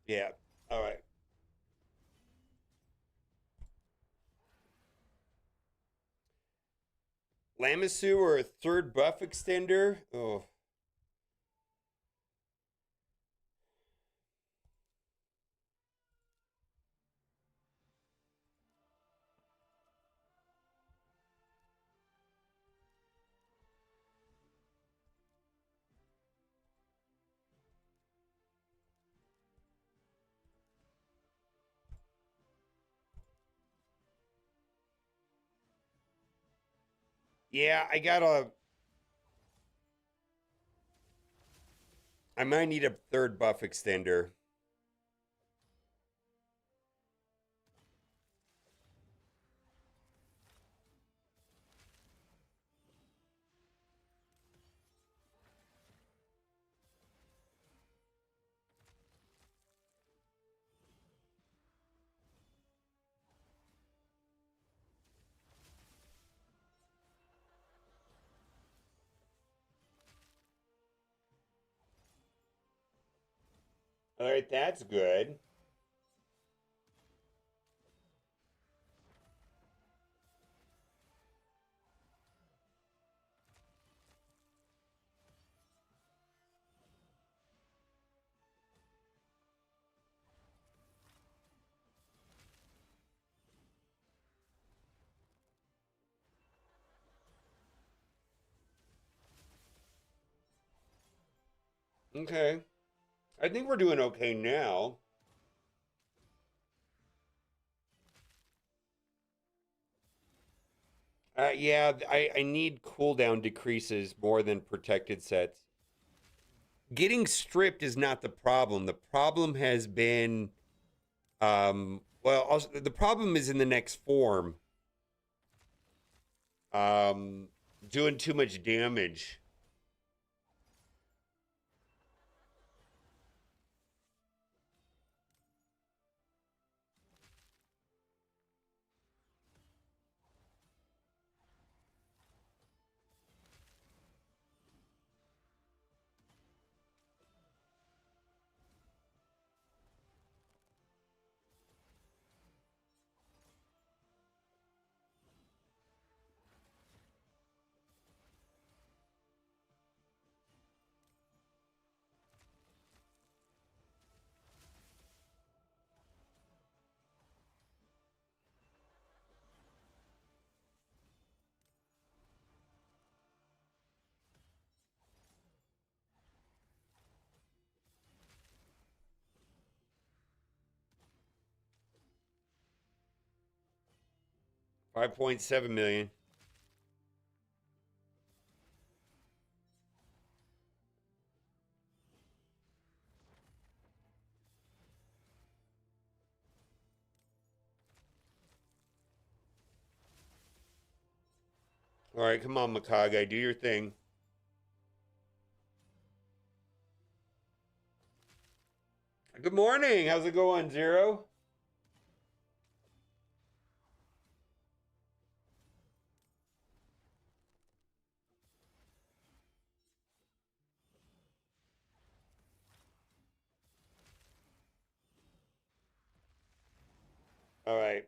Yeah. All right. Lamasu or a third buff extender? Oh. Yeah, I might need a third buff extender. All right, that's good. Okay. I think we're doing okay now. Yeah, I need cooldown decreases more than protected sets. Getting stripped is not the problem. The problem has been, well, also, the problem is in the next form. Doing too much damage. $5.7 million. All right, come on, Mikage, do your thing. Good morning. How's it going, Zero? All right.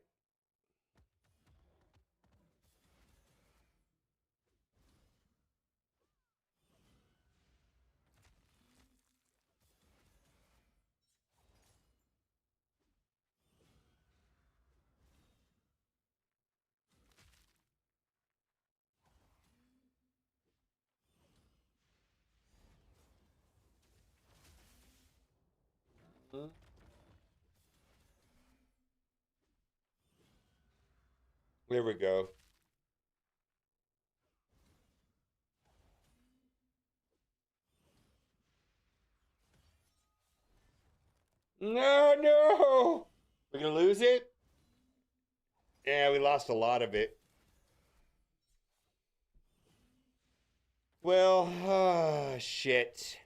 There we go. No, no. We're going to lose it? Yeah, we lost a lot of it. Well, shit.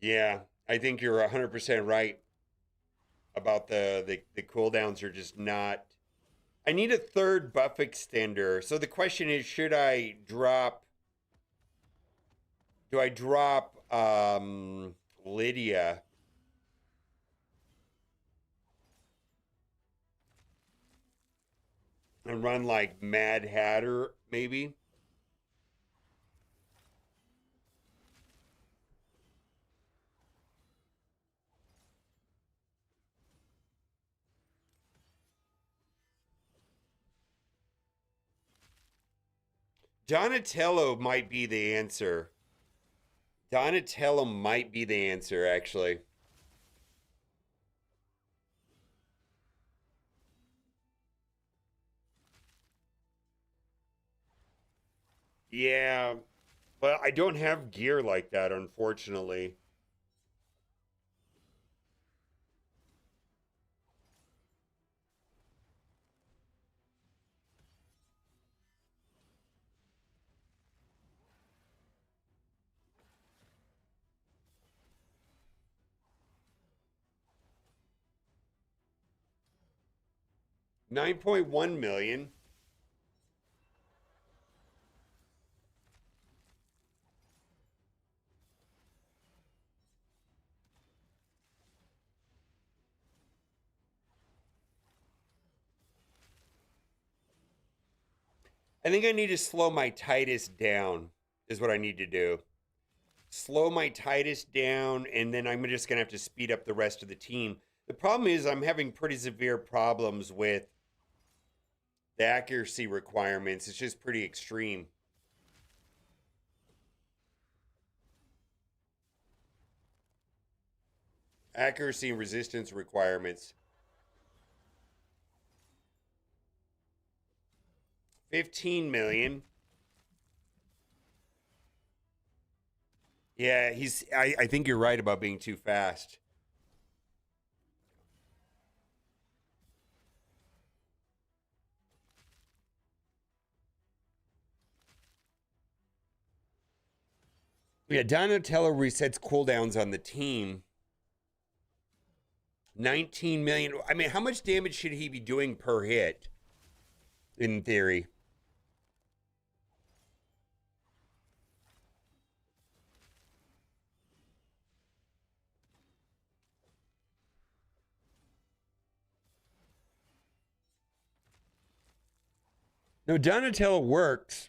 Yeah, I think you're 100% right about the cooldowns are just not. I need a third buff extender. So the question is, should I drop? Do I drop Lydia? And run like Mad Hatter, maybe? Donatello might be the answer. Donatello might be the answer, actually. Yeah. Well, I don't have gear like that, unfortunately. $9.1 million. I think I need to slow my Titus down, is what I need to do. Slow my Titus down, and then I'm just going to have to speed up the rest of the team. The problem is I'm having pretty severe problems with the accuracy requirements. It's just pretty extreme. Accuracy and resistance requirements. 15 million. Yeah, I think you're right about being too fast. Yeah, Donatello resets cooldowns on the team. 19 million. I mean, how much damage should he be doing per hit? In theory. No, Donatello works.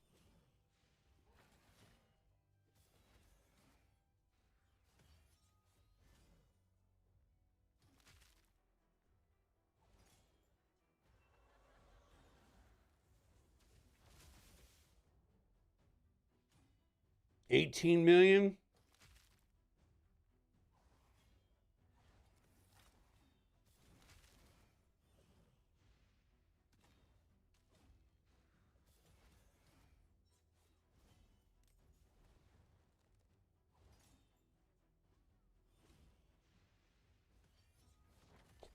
$18 million?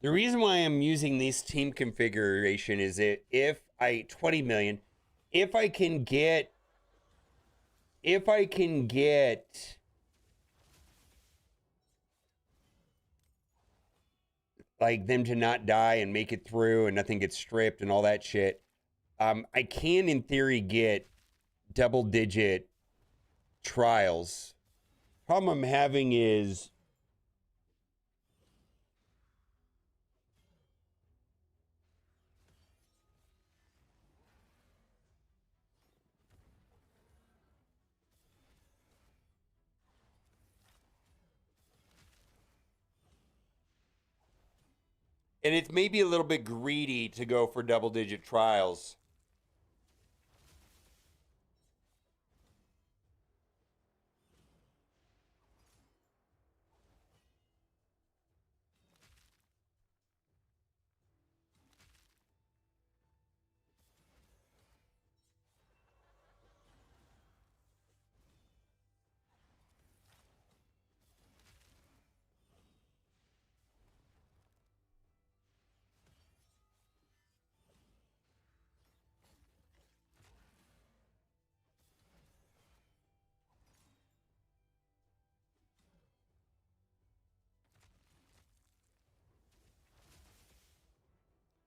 The reason why I'm using this team configuration is that if I 20 million, if I can get like them to not die and make it through and nothing gets stripped and all that shit, I can in theory get double digit trials. Problem I'm having is and it's maybe a little bit greedy to go for double digit trials.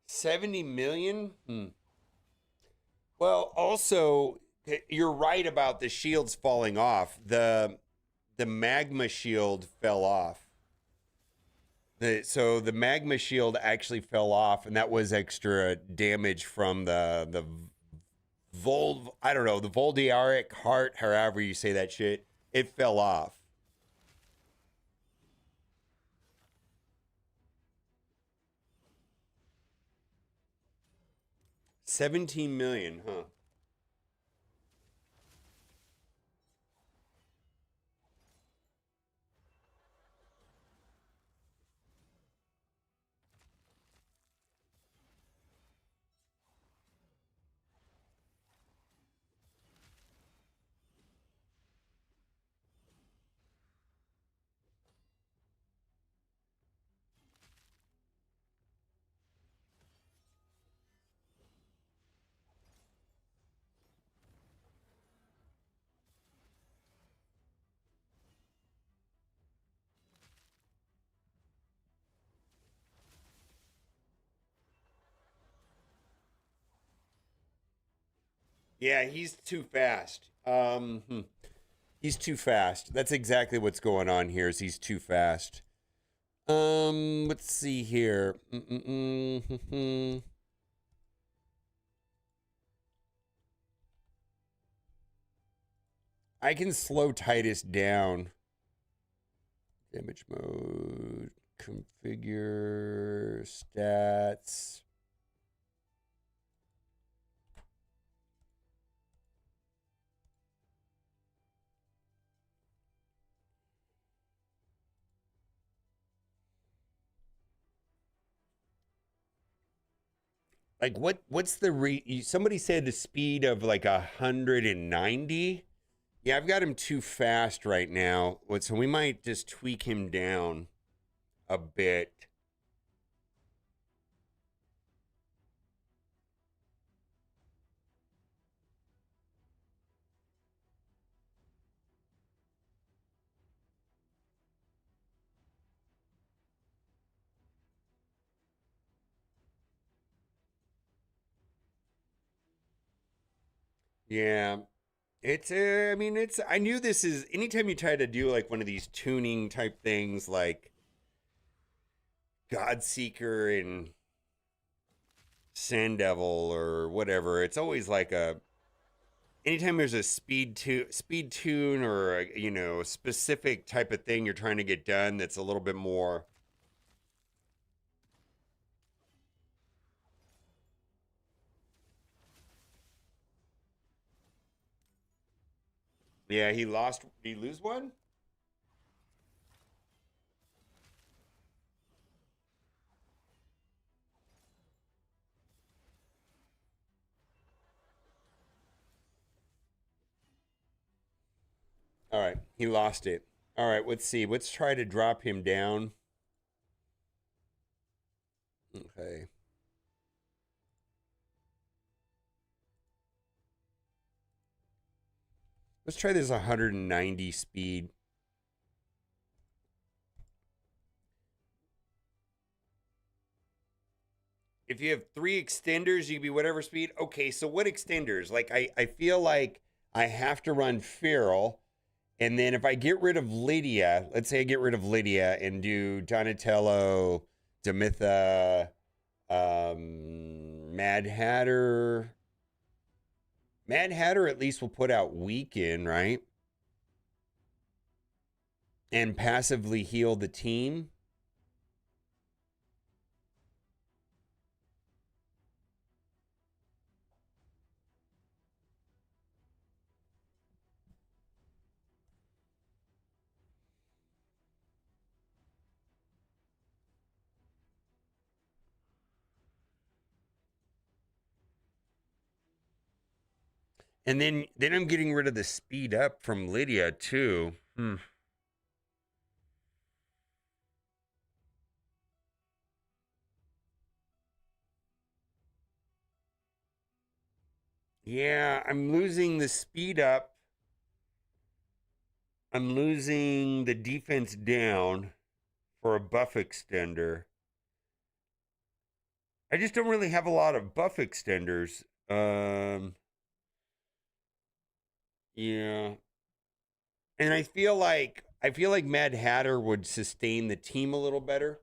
$70 million? Well, also, you're right about the shields falling off. The magma shield fell off. So the magma shield actually fell off, and that was extra damage from the I don't know, the Voldiaric heart, however you say that shit. It fell off. $17 million, huh? Yeah, he's too fast. He's too fast. That's exactly what's going on here. Is he's too fast. Let's see here. I can slow Titus down. Damage mode, configure, stats. Like what's the somebody said the speed of like 190? Yeah, I've got him too fast right now. So we might just tweak him down a bit. Yeah. It's I mean it's I knew this is anytime you try to do like one of these tuning type things like Godseeker and Sand Devil or whatever, it's always like a anytime there's a speed tune or a, you know, a specific type of thing you're trying to get done that's a little bit more. Yeah, he lost. Did he lose one? All right, he lost it. All right, let's see. Let's try to drop him down. Okay. Let's try this 190 speed. If you have 3 extenders, you can be whatever speed. Okay, so what extenders? Like, I feel like I have to run Feral. And then if I get rid of Lydia, let's say I get rid of Lydia and do Donatello, Demitha, Mad Hatter. Mad Hatter at least will put out Weekend, right? And passively heal the team. And then I'm getting rid of the speed up from Lydia too. Yeah, I'm losing the speed up. I'm losing the defense down for a buff extender. I just don't really have a lot of buff extenders. Yeah. And I feel like Mad Hatter would sustain the team a little better.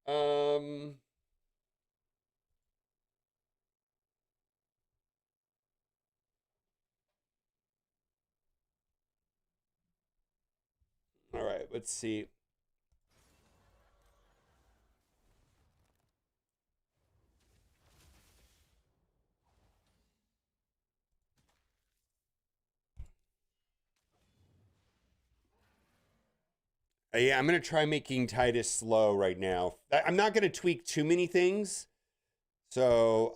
All right, let's see. Yeah, I'm going to try making Titus slow right now. I'm not going to tweak too many things. So,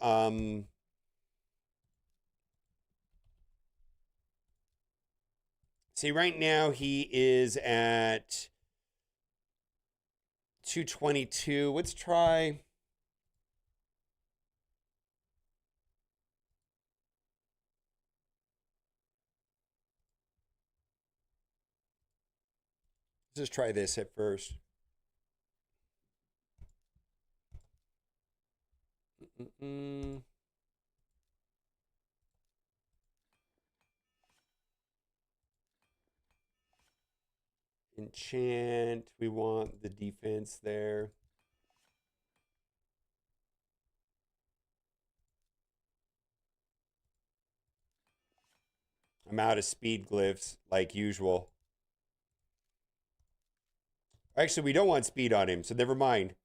see, right now he is at 222. Let's try. Let's just try this at first. Enchant. We want the defense there. I'm out of speed glyphs like usual. Actually, we don't want speed on him, so never mind.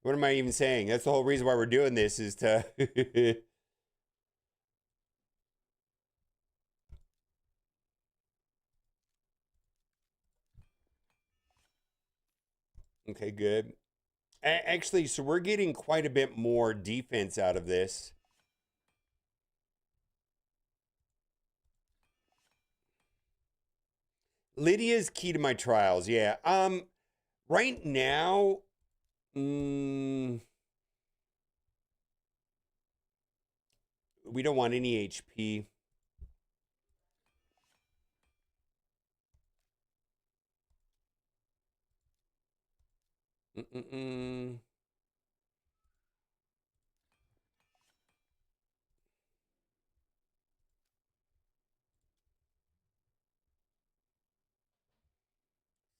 What am I even saying? That's the whole reason why we're doing this is to... Okay, good. Actually, so we're getting quite a bit more defense out of this. Lydia's key to my trials, yeah. Right now, we don't want any HP.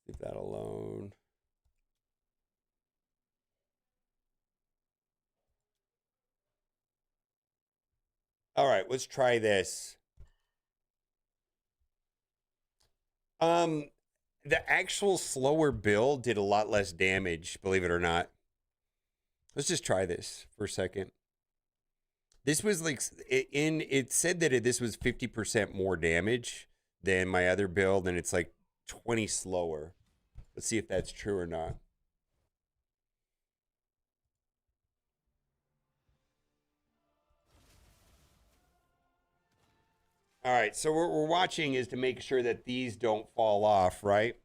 Leave that alone. All right, let's try this. The actual slower build did a lot less damage, believe it or not. Let's just try this for a second. This was like, it said that this was 50% more damage than my other build, and it's like 20 slower. Let's see if that's true or not. All right, so what we're watching is to make sure that these don't fall off, right?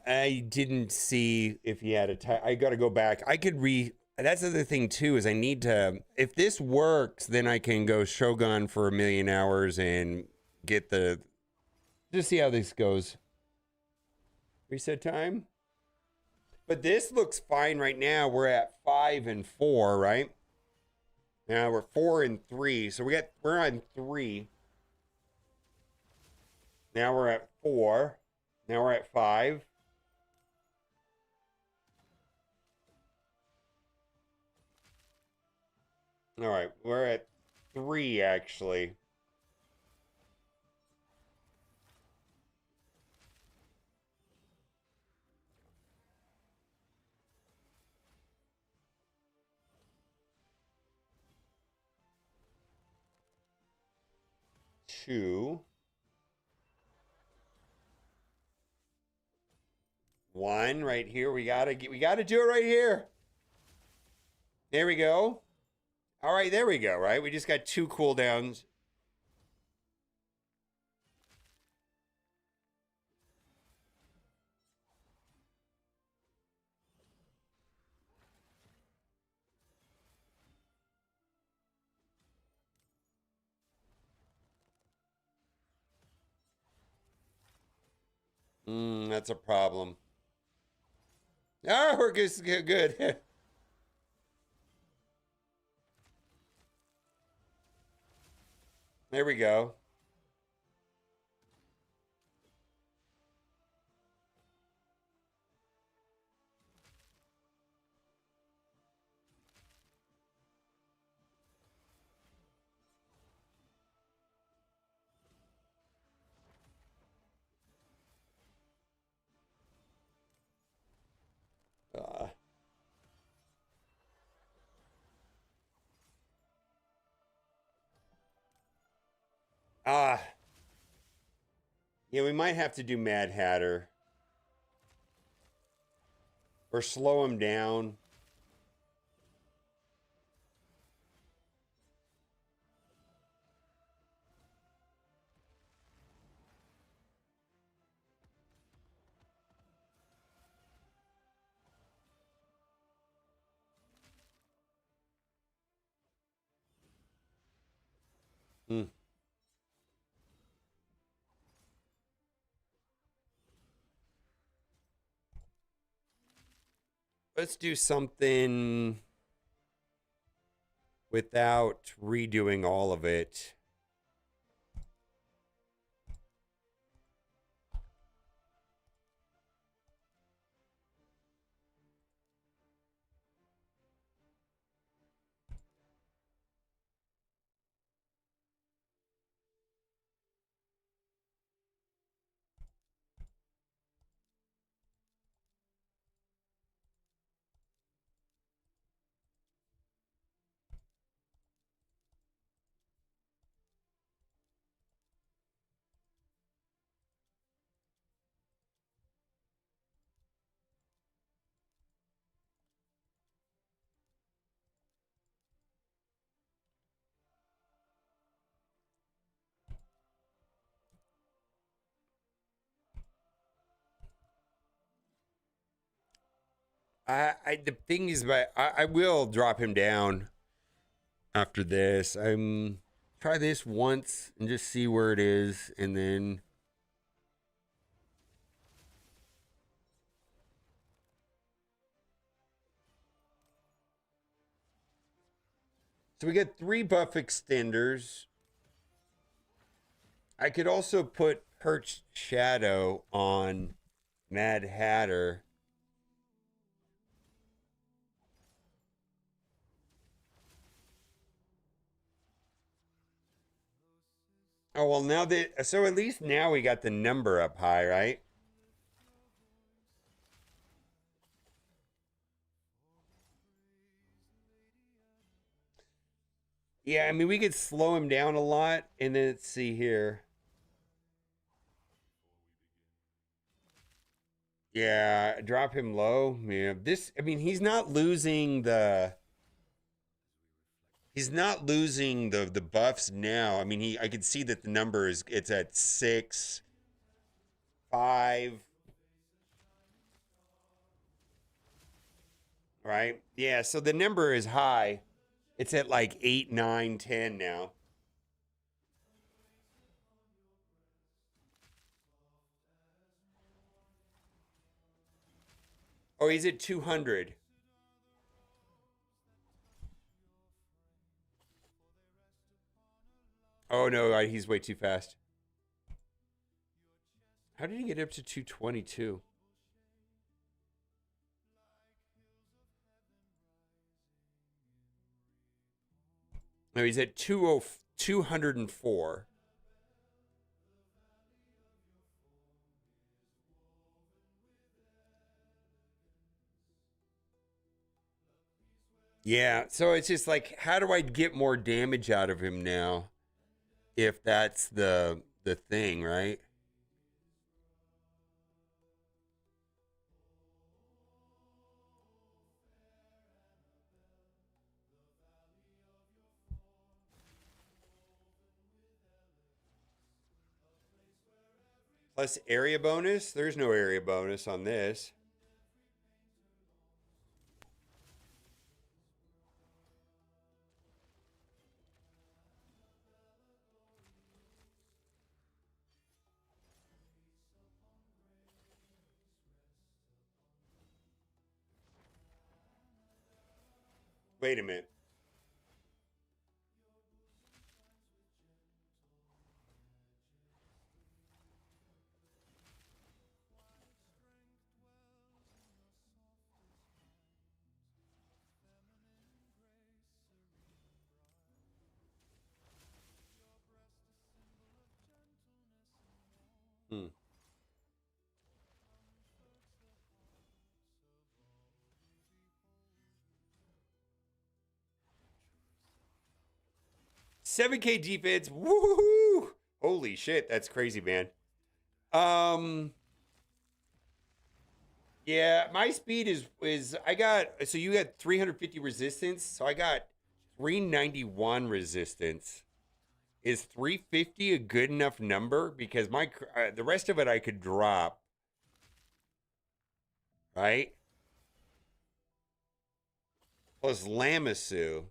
I didn't see if he had a I got to go back. I could that's the other thing too, is I need to, if this works, then I can go Shogun for 1,000,000 hours and get just see how this goes. Reset time. But this looks fine right now. We're at 5 and 4, right? Now we're 4 and 3. So we're on 3. Now we're at 4. Now we're at 5. All right, we're at 3 actually. Two. 1 right here. We gotta do it right here. There we go. All right, there we go, right? We just got 2 cooldowns. That's a problem. Oh, we're good. There we go. Yeah, we might have to do Mad Hatter. Or slow him down. let's do something without redoing all of it. The thing is, I will drop him down after this. I'm try this once and just see where it is, and then so we get 3 buff extenders. I could also put Perched Shadow on Mad Hatter. Oh, well, now that, so at least now we got the number up high, right? Yeah, I mean, we could slow him down a lot, and then let's see here. Yeah, drop him low. Yeah, this, I mean, he's not losing the buffs now. I mean, I could see that the number is, it's at 6, 5. Right? Yeah, so the number is high. It's at like 8, 9, 10 now. Oh, he's at 200. Oh no, he's way too fast. How did he get up to 222? No, he's at 204. Yeah, so it's just like, how do I get more damage out of him now? If that's the thing, right? Plus area bonus? There's no area bonus on this. Wait a minute. Hmm. $7K defense. Woohoo! Holy shit, that's crazy, man. Yeah, my speed is I got, so you got 350 resistance, so I got 391 resistance. Is 350 a good enough number? Because the rest of it I could drop, right? Plus Lamasu.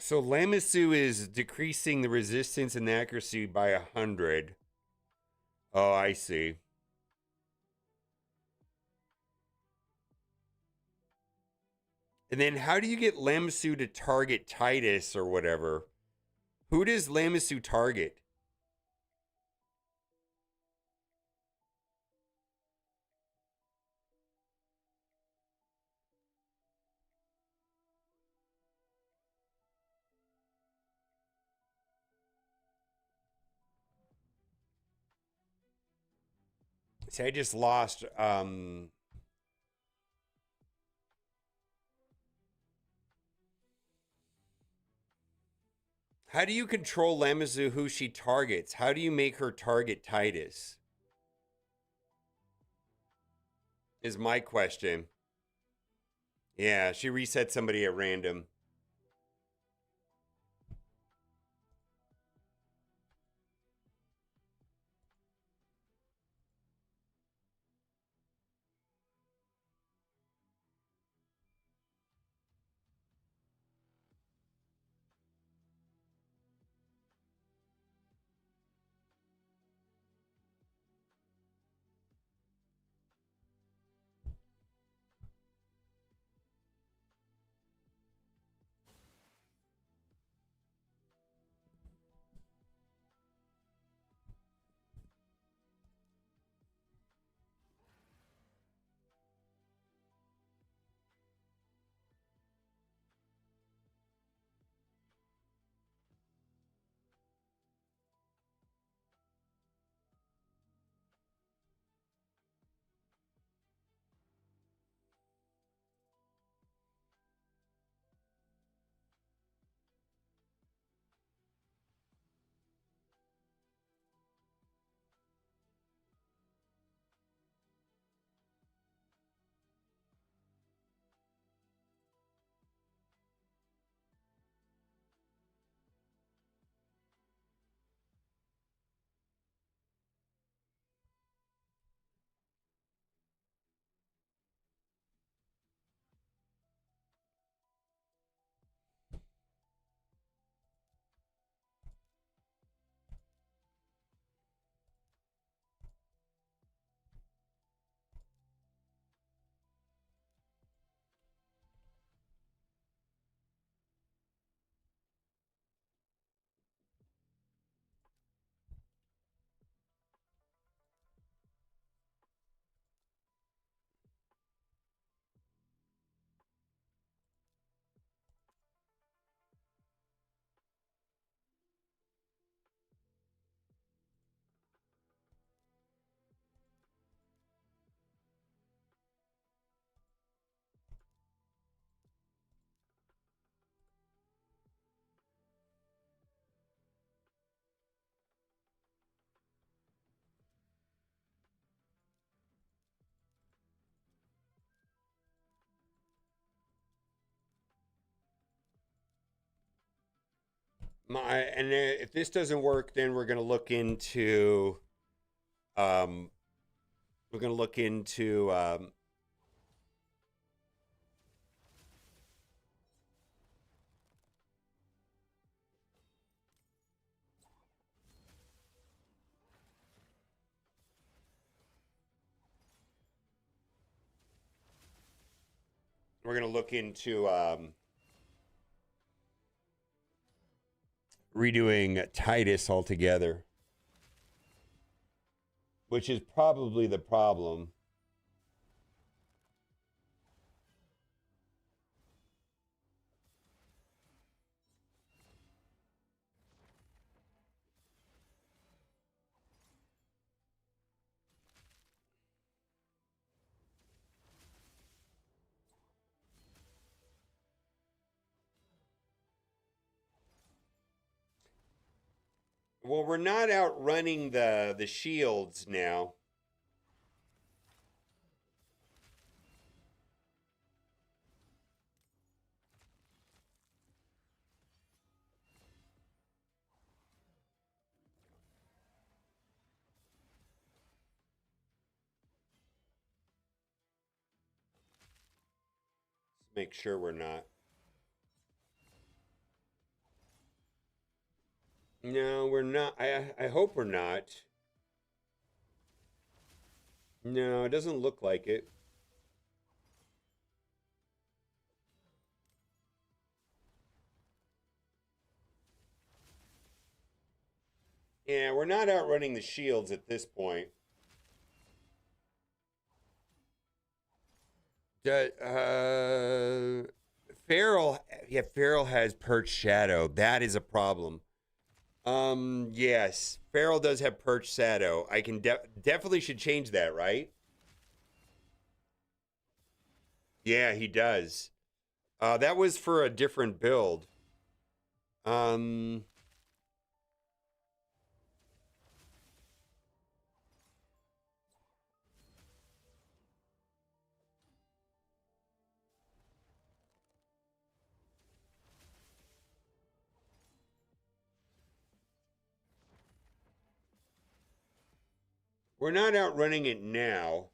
So Lamisu is decreasing the resistance and accuracy by 100. Oh, I see. And then how do you get Lamisu to target Titus or whatever? Who does Lamisu target? See, I just lost. How do you control Lamizu who she targets? How do you make her target Titus? Is my question. Yeah, she reset somebody at random. And if this doesn't work, then we're gonna look into um we're gonna look into redoing Titus altogether, which is probably the problem. Well, we're not outrunning the shields now. Let's make sure we're not. No, we're not. I hope we're not. No, it doesn't look like it. Yeah, we're not outrunning the shields at this point. Feral, yeah, Feral has perched shadow. That is a problem. Yes, Feral does have perched shadow. I can definitely should change that, right? Yeah, he does. That was for a different build. Um, we're not outrunning it now.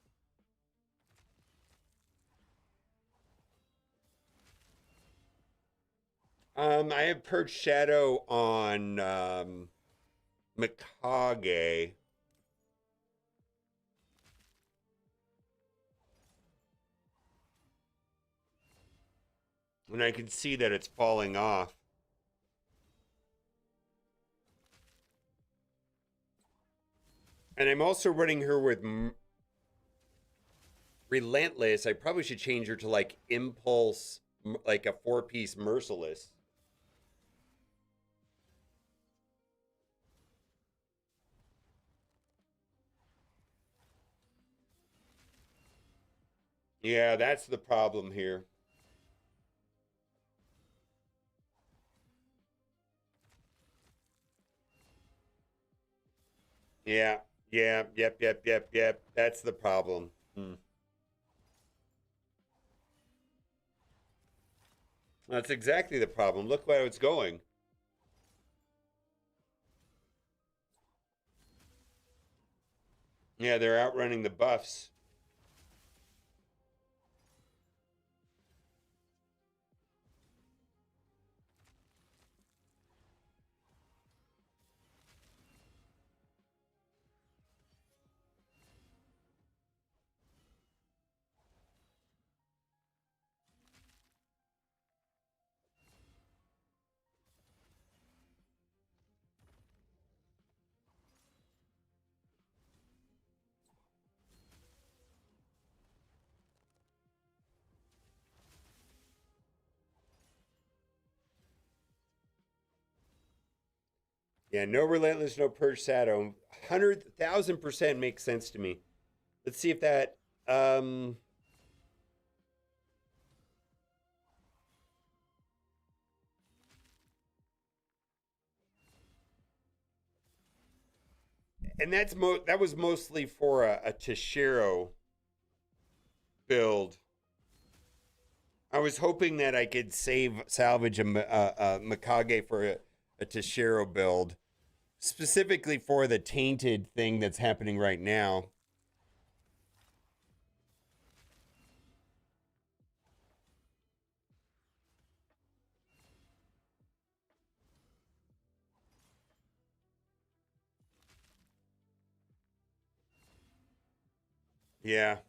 I have perched shadow on Mikage. And I can see that it's falling off. And I'm also running her with Relentless. I probably should change her to like Impulse, like a 4-piece Merciless. Yeah, that's the problem here. Yeah, yep. That's the problem. That's exactly the problem. Look where it's going. Yeah, they're outrunning the buffs. Yeah, no Relentless, no Purge Shadow. 100,000% makes sense to me. Let's see if that. And that was mostly for a Tashiro build. I was hoping that I could salvage a Mikage for a Tashiro build, specifically for the tainted thing that's happening right now. Yeah.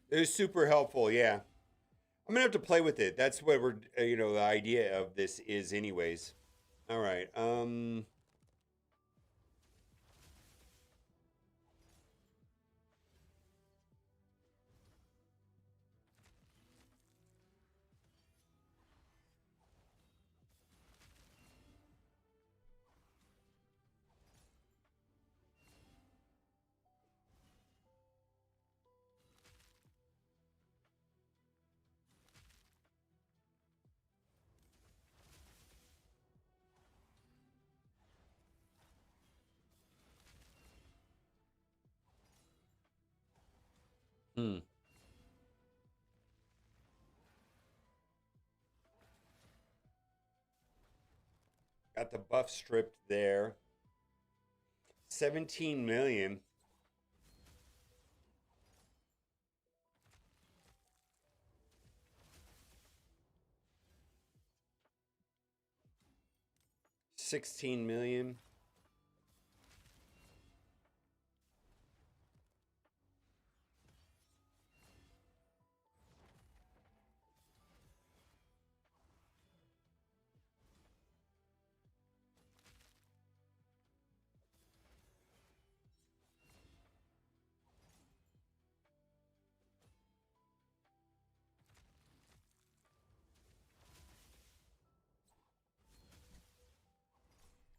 It was super helpful, yeah. I'm gonna have to play with it. That's what we're, the idea of this is, anyways. All right. Got the buff stripped there. 17 million. 16 million.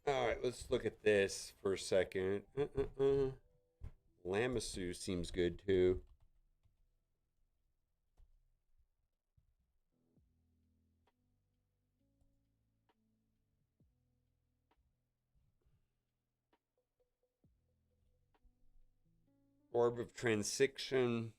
All right, let's look at this for a second. Lamassu seems good too. Orb of Transition.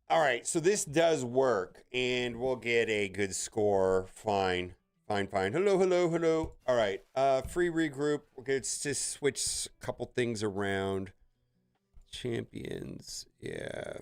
All right, so this does work, and we'll get a good score. Fine. Hello, hello, hello. All right, free regroup. Okay, let's just switch a couple things around. Champions, yeah.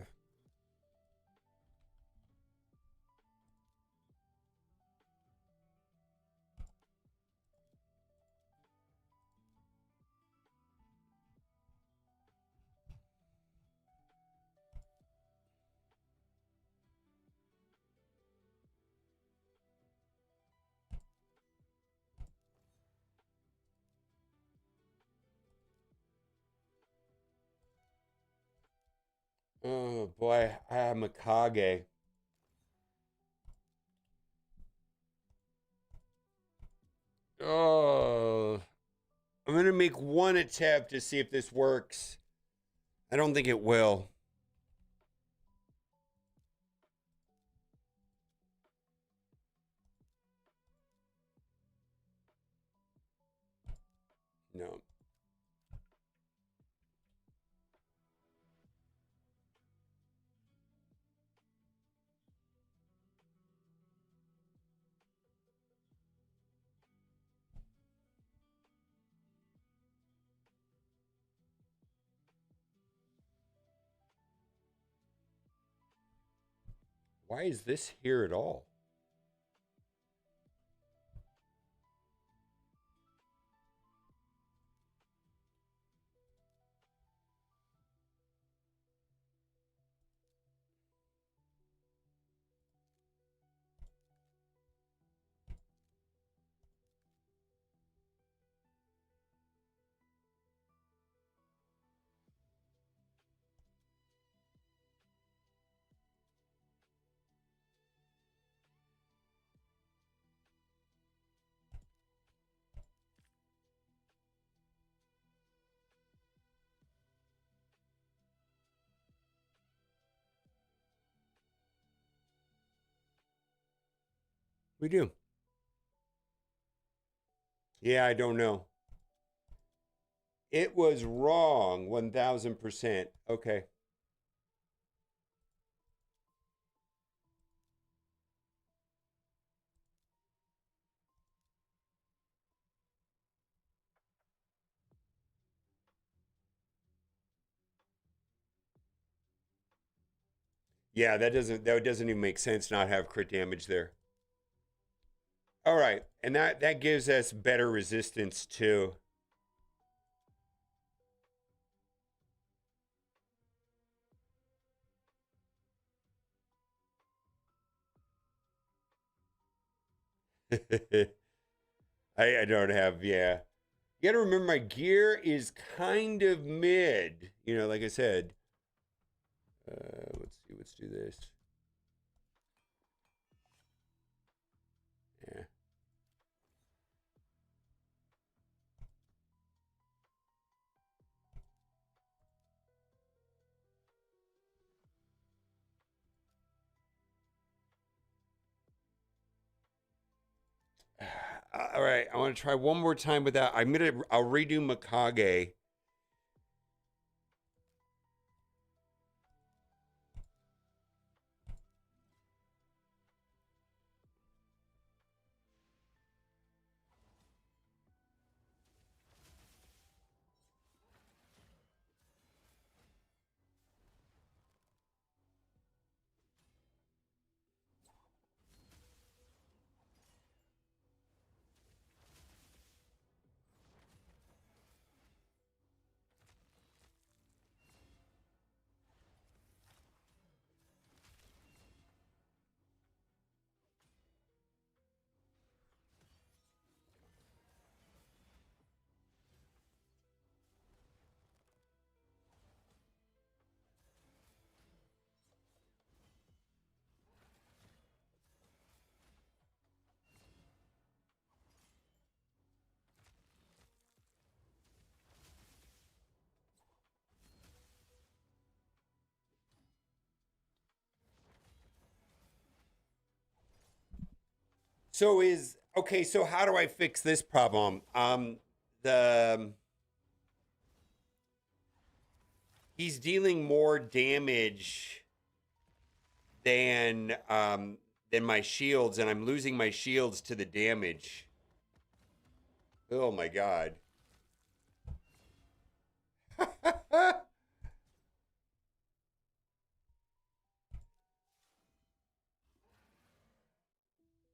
Oh boy, I have Mikage. Oh, I'm gonna make one attempt to see if this works. I don't think it will. No. Why is this here at all? We do. Yeah, I don't know. It was wrong 1000%. Okay. Yeah, that doesn't even make sense not have crit damage there. All right, and that gives us better resistance too. I don't have, yeah. You gotta remember my gear is kind of mid. You know, like I said. Let's see, let's do this. Yeah. All right, I want to try one more time with that. I'll redo Mikage. So is okay. So how do I fix this problem? The he's dealing more damage than my shields, and I'm losing my shields to the damage. Oh my god.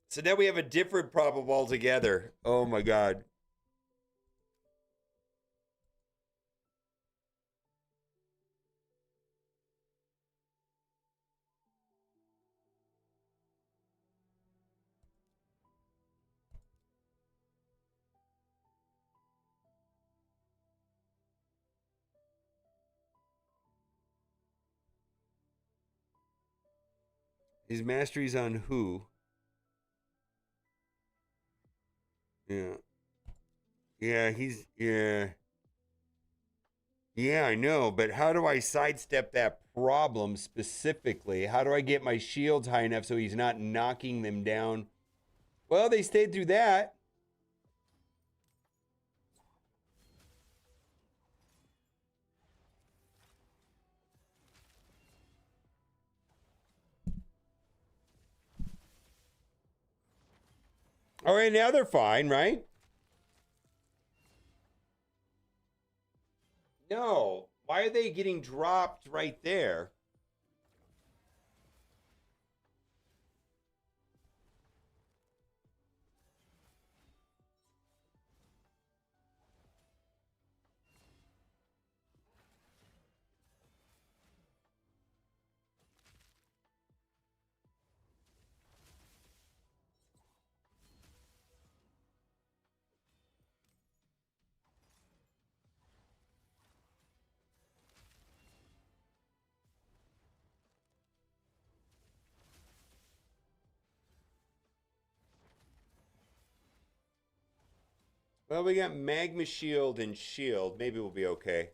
So now we have a different problem altogether. Oh my god. His mastery's on who? Yeah. Yeah, Yeah, I know, but how do I sidestep that problem specifically? How do I get my shields high enough so he's not knocking them down? Well, they stayed through that. All right, now they're fine, right? No. Why are they getting dropped right there? Well, we got magma shield and shield. Maybe we'll be okay.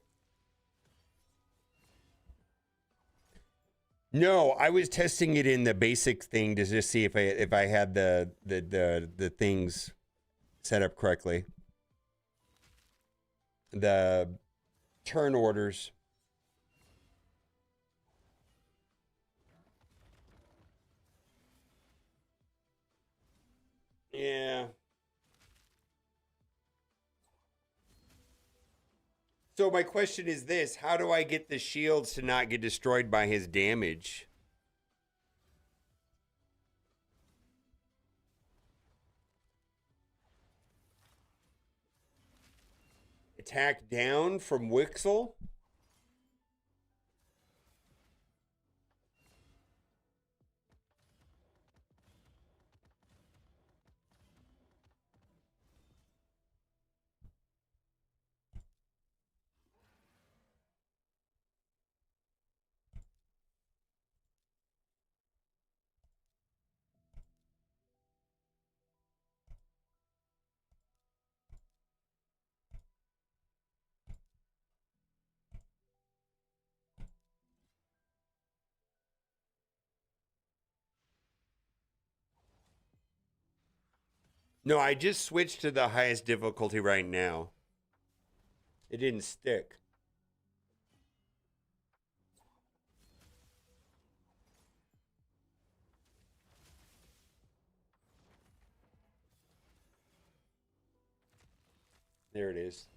No, I was testing it in the basic thing to just see if I had the things set up correctly. The turn orders. Yeah. So my question is this, how do I get the shields to not get destroyed by his damage? Attack down from Wixel? No, I just switched to the highest difficulty right now. It didn't stick. There it is.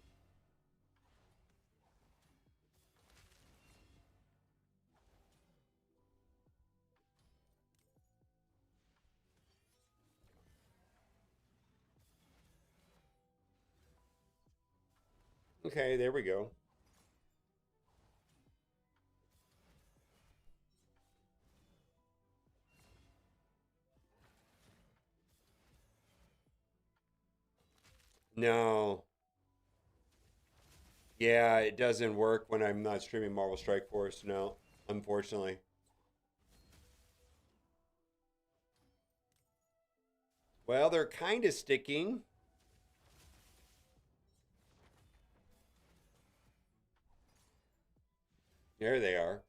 Okay, there we go. No. Yeah, it doesn't work when I'm not streaming Marvel Strike Force. No, unfortunately. Well, they're kind of sticking. There they are.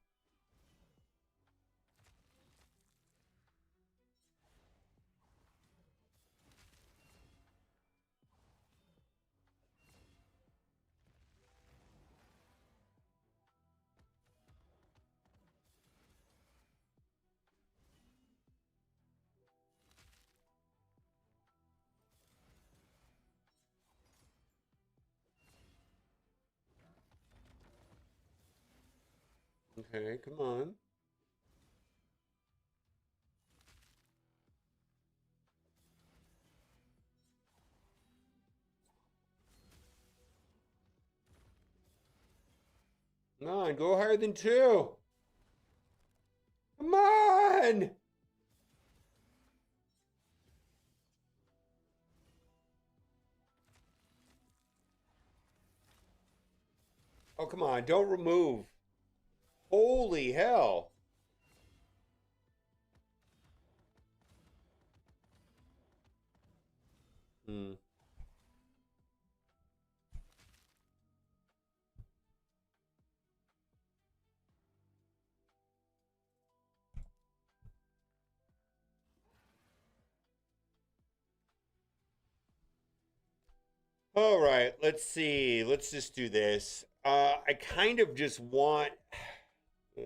Okay, come on. Come on, go higher than 2. Come on! Oh, come on, don't remove. Holy hell. Hmm. All right, let's see. Let's just do this. I kind of just want. I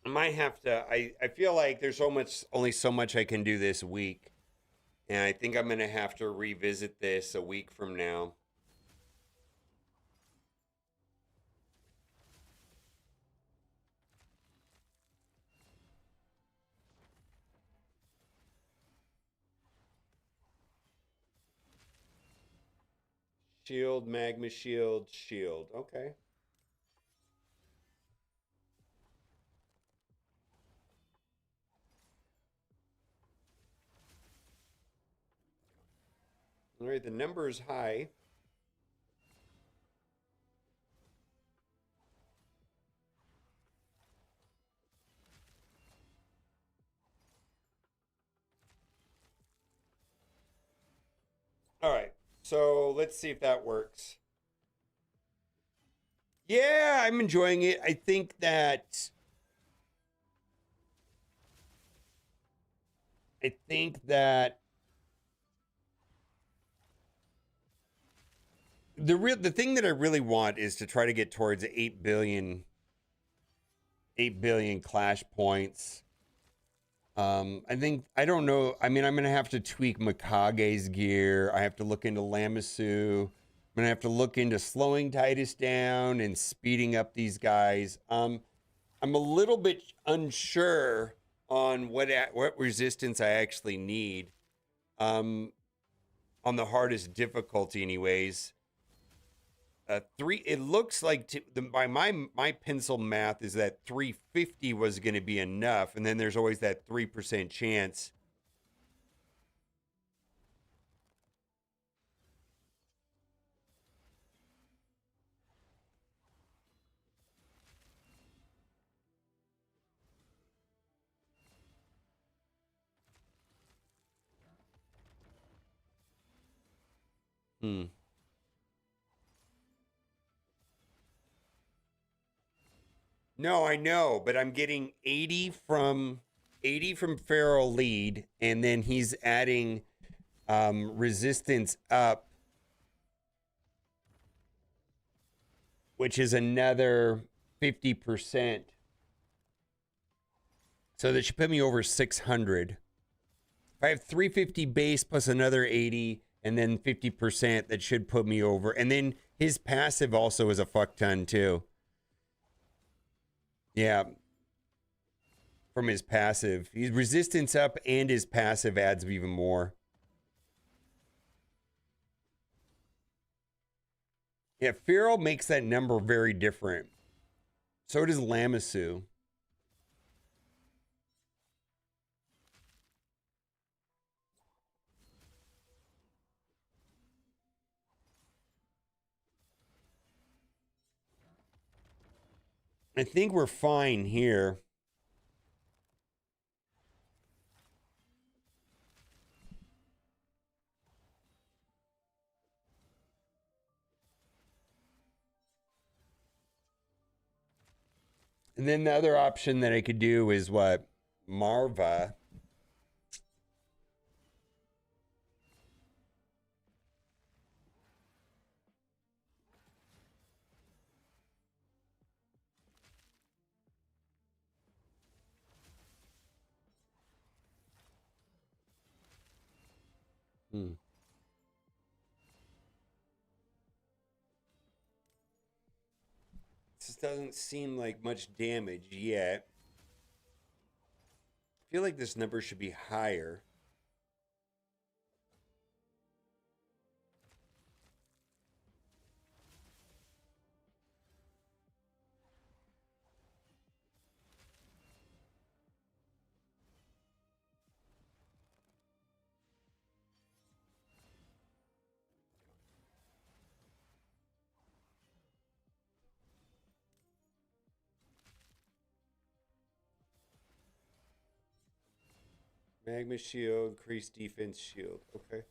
might have to. I feel like there's only so much I can do this week. And I think I'm going to have to revisit this a week from now. Shield, magma shield, shield. Okay. All right, the number is high. All right, so let's see if that works. Yeah, I'm enjoying it. I think that the thing that I really want is to try to get towards 8 billion clash points. I don't know. I mean, I'm gonna have to tweak Mikage's gear. I have to look into Lamasu. I'm gonna have to look into slowing Titus down and speeding up these guys. I'm a little bit unsure on what resistance I actually need. On the hardest difficulty, anyways. 3. It looks like by my pencil math is that 350 was going to be enough, and then there's always that 3% chance. Hmm. No, I know, but I'm getting 80 from Feral Lead, and then he's adding resistance up, which is another 50%. So that should put me over 600. If I have 350 base plus another 80 and then 50%, that should put me over. And then his passive also is a fuck ton too. Yeah. From his passive. His resistance up and his passive adds even more. Yeah, Feral makes that number very different. So does Lamasu. I think we're fine here. And then the other option that I could do is what? Marva. Hmm. This doesn't seem like much damage yet. I feel like this number should be higher. Magma shield, increased defense shield. Okay.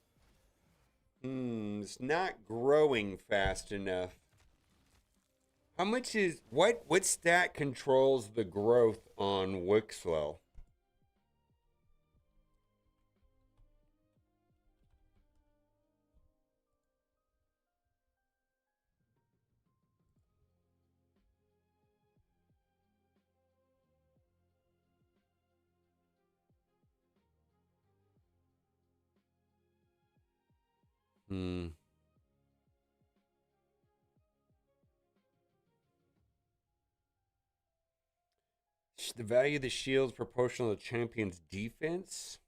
It's not growing fast enough. How much is what stat controls the growth on Wixwell? Hmm. The value of the shield is proportional to the champion's defense.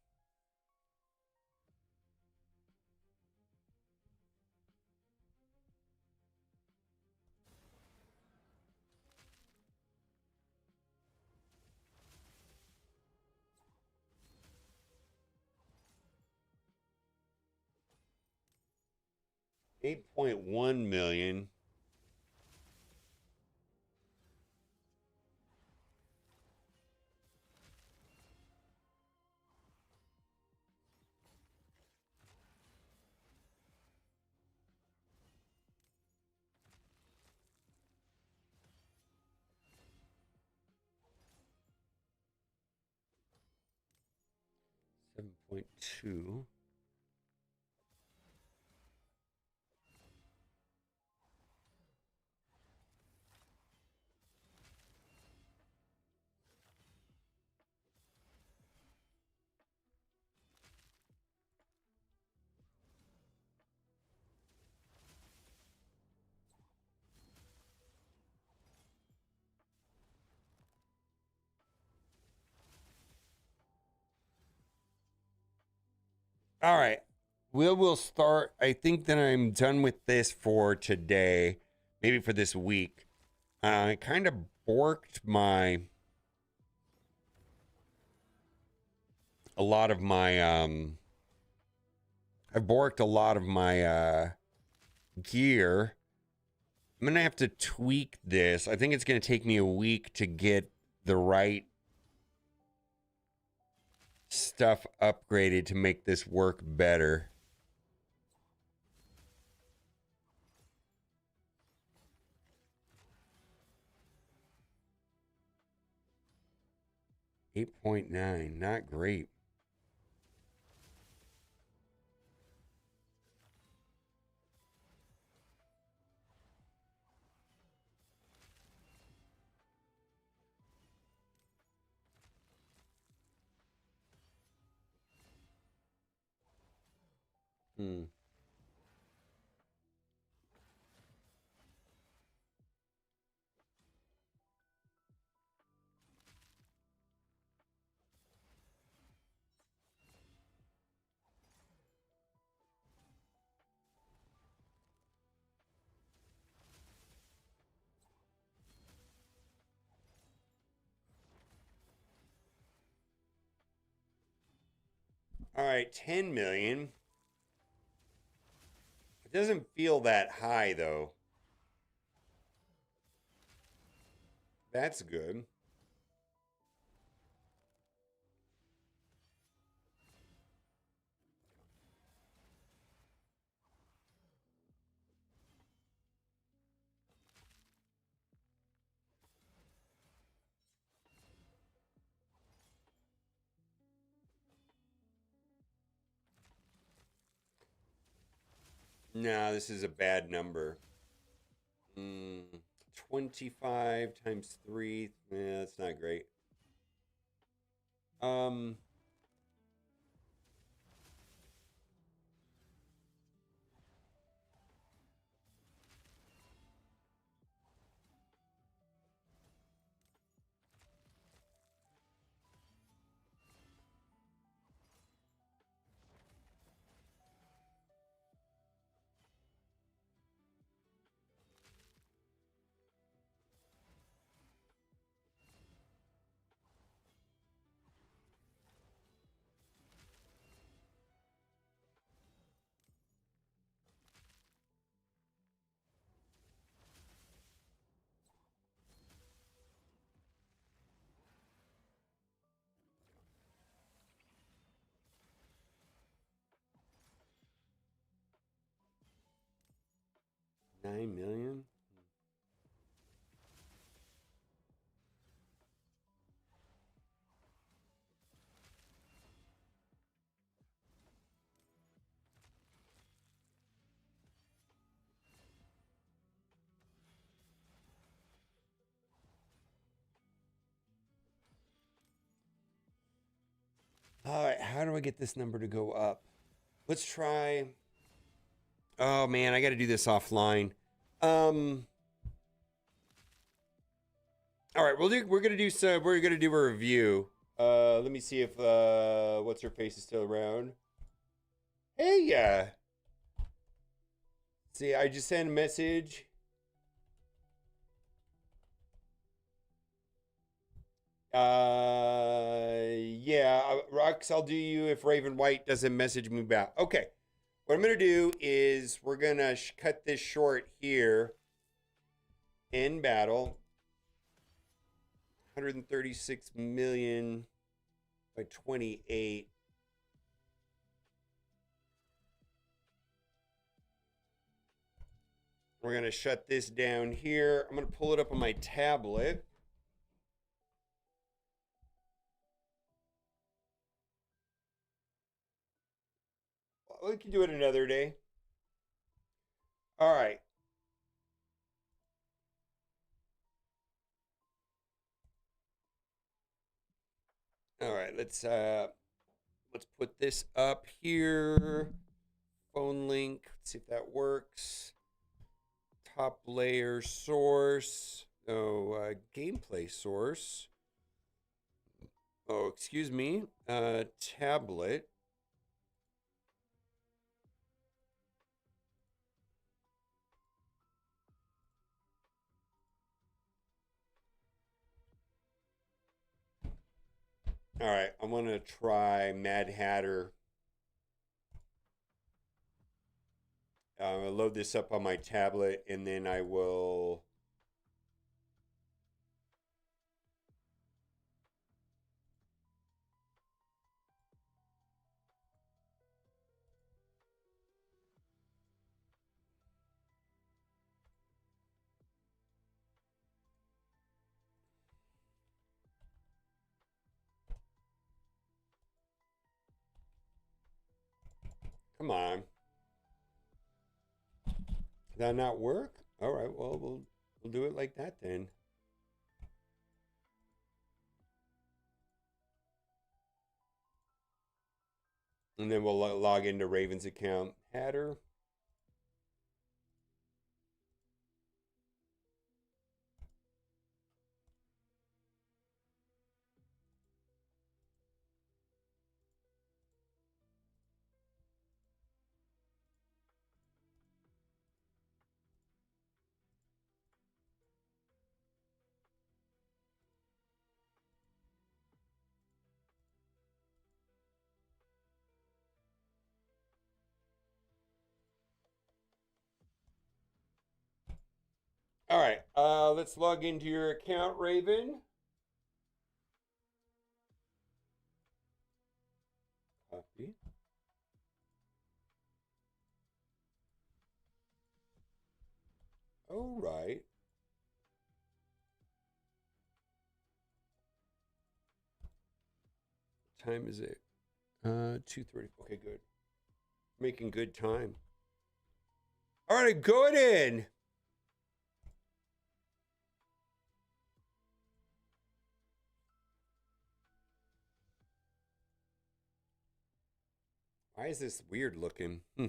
$8.1 million. $7.2. All right. We'll start. I think that I'm done with this for today, maybe for this week. I kind of borked a lot of my I borked a lot of my gear. I'm gonna have to tweak this. I think it's gonna take me a week to get the right stuff upgraded to make this work better. $8.9, not great. Hmm. All right, 10 million. It doesn't feel that high though. That's good. No, this is a bad number. 25 times 3. Yeah, that's not great. 9 million? All right, how do I get this number to go up? Let's try. Oh man, I got to do this offline. All right, we're gonna do a review. Let me see if what's her face is still around. Hey, see, I just sent a message. Yeah, Rox, I'll do you if Raven White doesn't message me back. Okay, what I'm gonna do is we're gonna cut this short here. In battle, 136 million by 28. We're gonna shut this down here. I'm gonna pull it up on my tablet. We can do it another day. All right. All right, let's put this up here. Phone link. Let's see if that works. Top layer source. Oh, gameplay source. Oh, excuse me. Tablet. All right, I'm gonna try Mad Hatter. I'll load this up on my tablet, and then I will. Come on. Did that not work? All right, well, we'll do it like that then. And then we'll log into Raven's account. Hatter. All right, let's log into your account, Raven. Copy. All right. What time is it? 2:30. Okay, good. Making good time. All right, go in. Why is this weird looking? Hmm.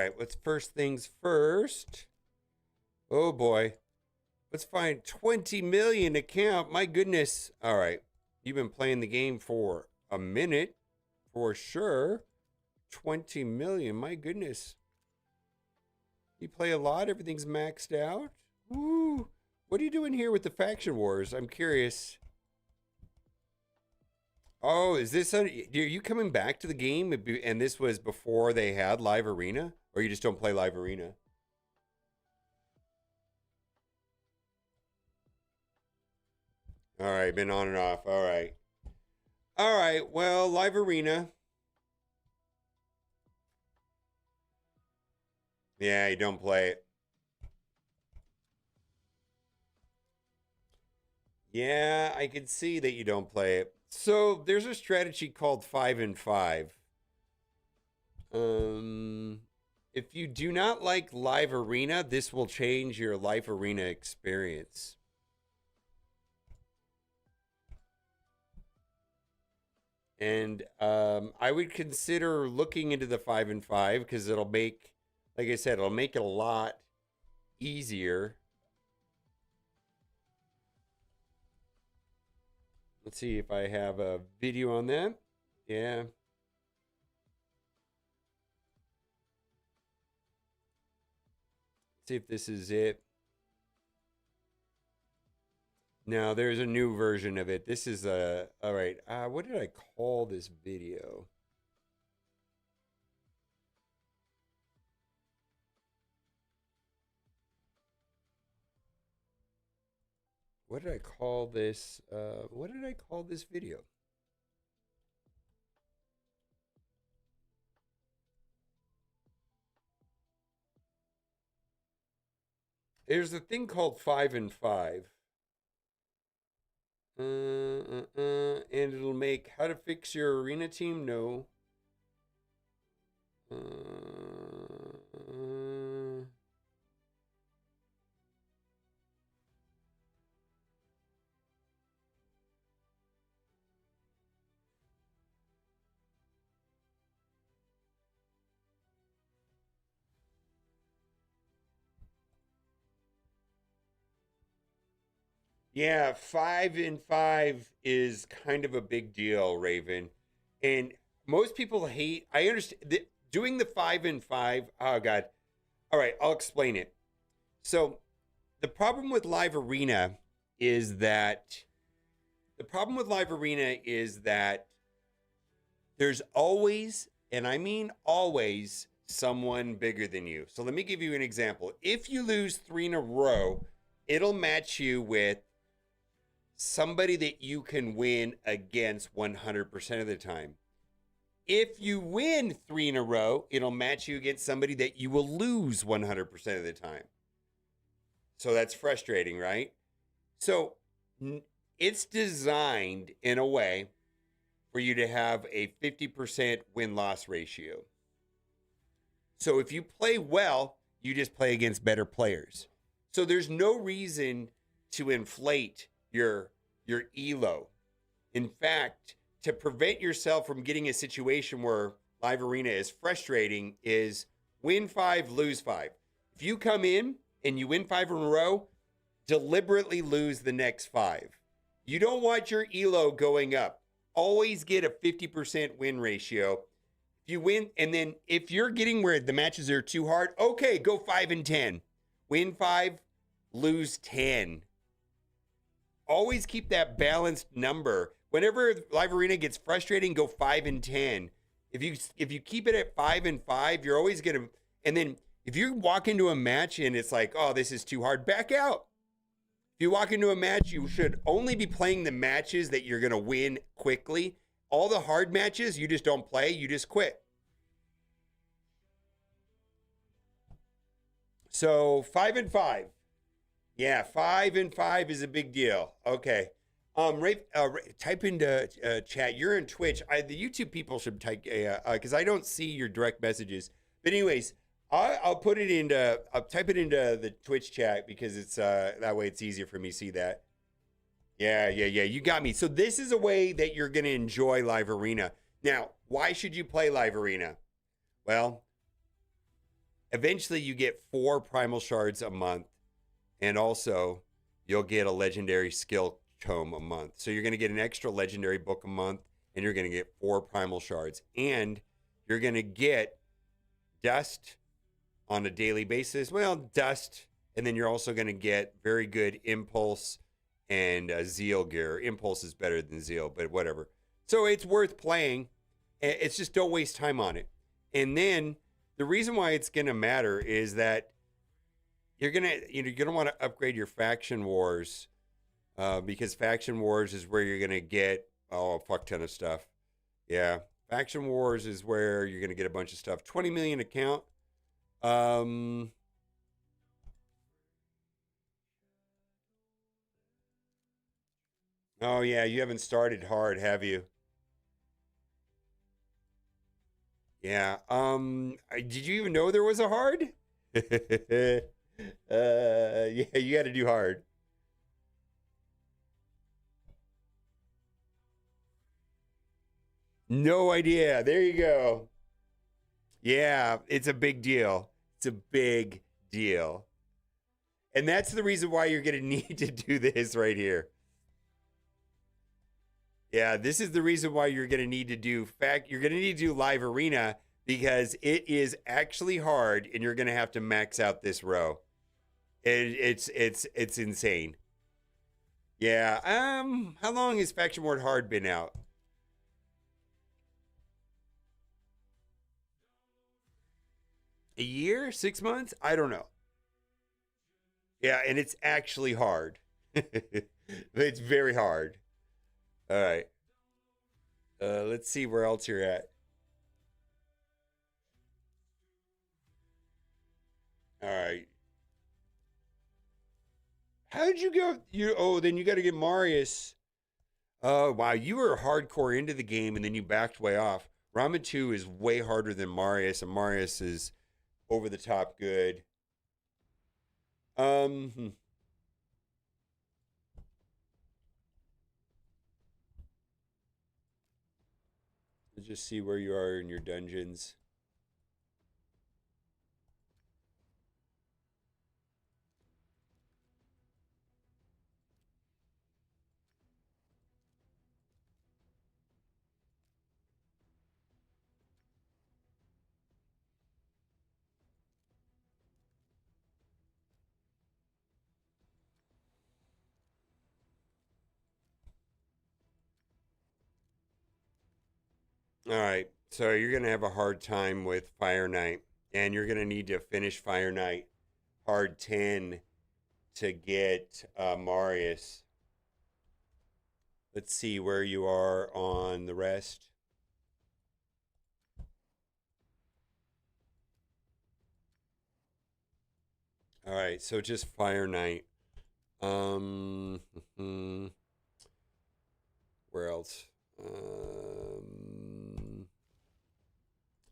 right, let's first things first. Oh boy. Let's find 20 million account. My goodness. All right. You've been playing the game for a minute for sure. 20 million. My goodness. You play a lot. Everything's maxed out. Woo. What are you doing here with the faction wars? I'm curious. Oh, is this are you coming back to the game? And this was before they had live arena, or you just don't play live arena? All right, been on and off. All right. All right, well, live arena. Yeah, you don't play it. Yeah, I can see that you don't play it. So there's a strategy called 5 and 5. If you do not like live arena, this will change your live arena experience. And I would consider looking into the 5 and 5 because it'll make, like I said, it'll make it a lot easier. Let's see if I have a video on that. Yeah. See if this is it. No, there's a new version of it. This is a, all right. What did I call this video? What did I call this? What did I call this video? There's a thing called 5 and 5. And it'll make how to fix your arena team? No. Yeah, 5 and 5 is kind of a big deal, Raven. And most people hate, I understand, doing the 5 and 5, oh God. All right, I'll explain it. So the problem with live arena is that, there's always, and I mean always, someone bigger than you. So let me give you an example. If you lose 3 in a row, it'll match you with somebody that you can win against 100% of the time. If you win 3 in a row, it'll match you against somebody that you will lose 100% of the time. So that's frustrating, right? So it's designed in a way for you to have a 50% win-loss ratio. So if you play well, you just play against better players. So there's no reason to inflate your elo. In fact, to prevent yourself from getting a situation where live arena is frustrating is win 5, lose 5. If you come in and you win 5 in a row, deliberately lose the next 5. You don't want your elo going up. Always get a 50% win ratio. If you win, and then if you're getting where the matches are too hard, okay, go 5 and 10. Win 5, lose 10. Always keep that balanced number. Whenever live arena gets frustrating, go 5 and 10. If you keep it at 5 and 5, you're always gonna. And then if you walk into a match and it's like, oh, this is too hard, back out. If you walk into a match, you should only be playing the matches that you're gonna win quickly. All the hard matches, you just don't play. You just quit. So 5 and 5. Yeah, 5 and 5 is a big deal. Okay. Type into chat. You're in Twitch. The YouTube people should type because I don't see your direct messages. But anyways, I'll put it into. I'll type it into the Twitch chat because it's that way it's easier for me to see that. Yeah. You got me. So this is a way that you're gonna enjoy live arena. Now, why should you play live arena? Well, eventually you get 4 primal shards a month, and also you'll get a legendary skill tome a month. So you're going to get an extra legendary book a month, and you're going to get 4 primal shards, and you're going to get dust on a daily basis. Well, dust, and then you're also going to get very good impulse and zeal gear. Impulse is better than zeal, but whatever. So it's worth playing. It's just don't waste time on it. And then the reason why it's going to matter is that you're going to want to upgrade your faction wars, because faction wars is where you're going to get a fuck ton of stuff. Yeah, faction wars is where you're going to get a bunch of stuff. 20 million account. Oh yeah, you haven't started hard, have you? Yeah. Did you even know there was a hard? Yeah, you got to do hard. No idea. There you go. Yeah, it's a big deal. It's a big deal. And that's the reason why you're going to need to do this right here. Yeah, this is the reason why you're going to need to do you're going to need to do live arena, because it is actually hard, and you're going to have to max out this row. It's insane. Yeah. How long has Faction Ward Hard been out? A year? 6 months? I don't know. Yeah, and it's actually hard. It's very hard. All right. Let's see where else you're at. All right. How did you go? Then you got to get Marius. Oh, wow. You were hardcore into the game, and then you backed way off. Rama 2 is way harder than Marius, and Marius is over the top good. Let's just see where you are in your dungeons. All right. So you're going to have a hard time with Fire Knight, and you're going to need to finish Fire Knight hard 10 to get Marius. Let's see where you are on the rest. All right, so just Fire Knight. Where else?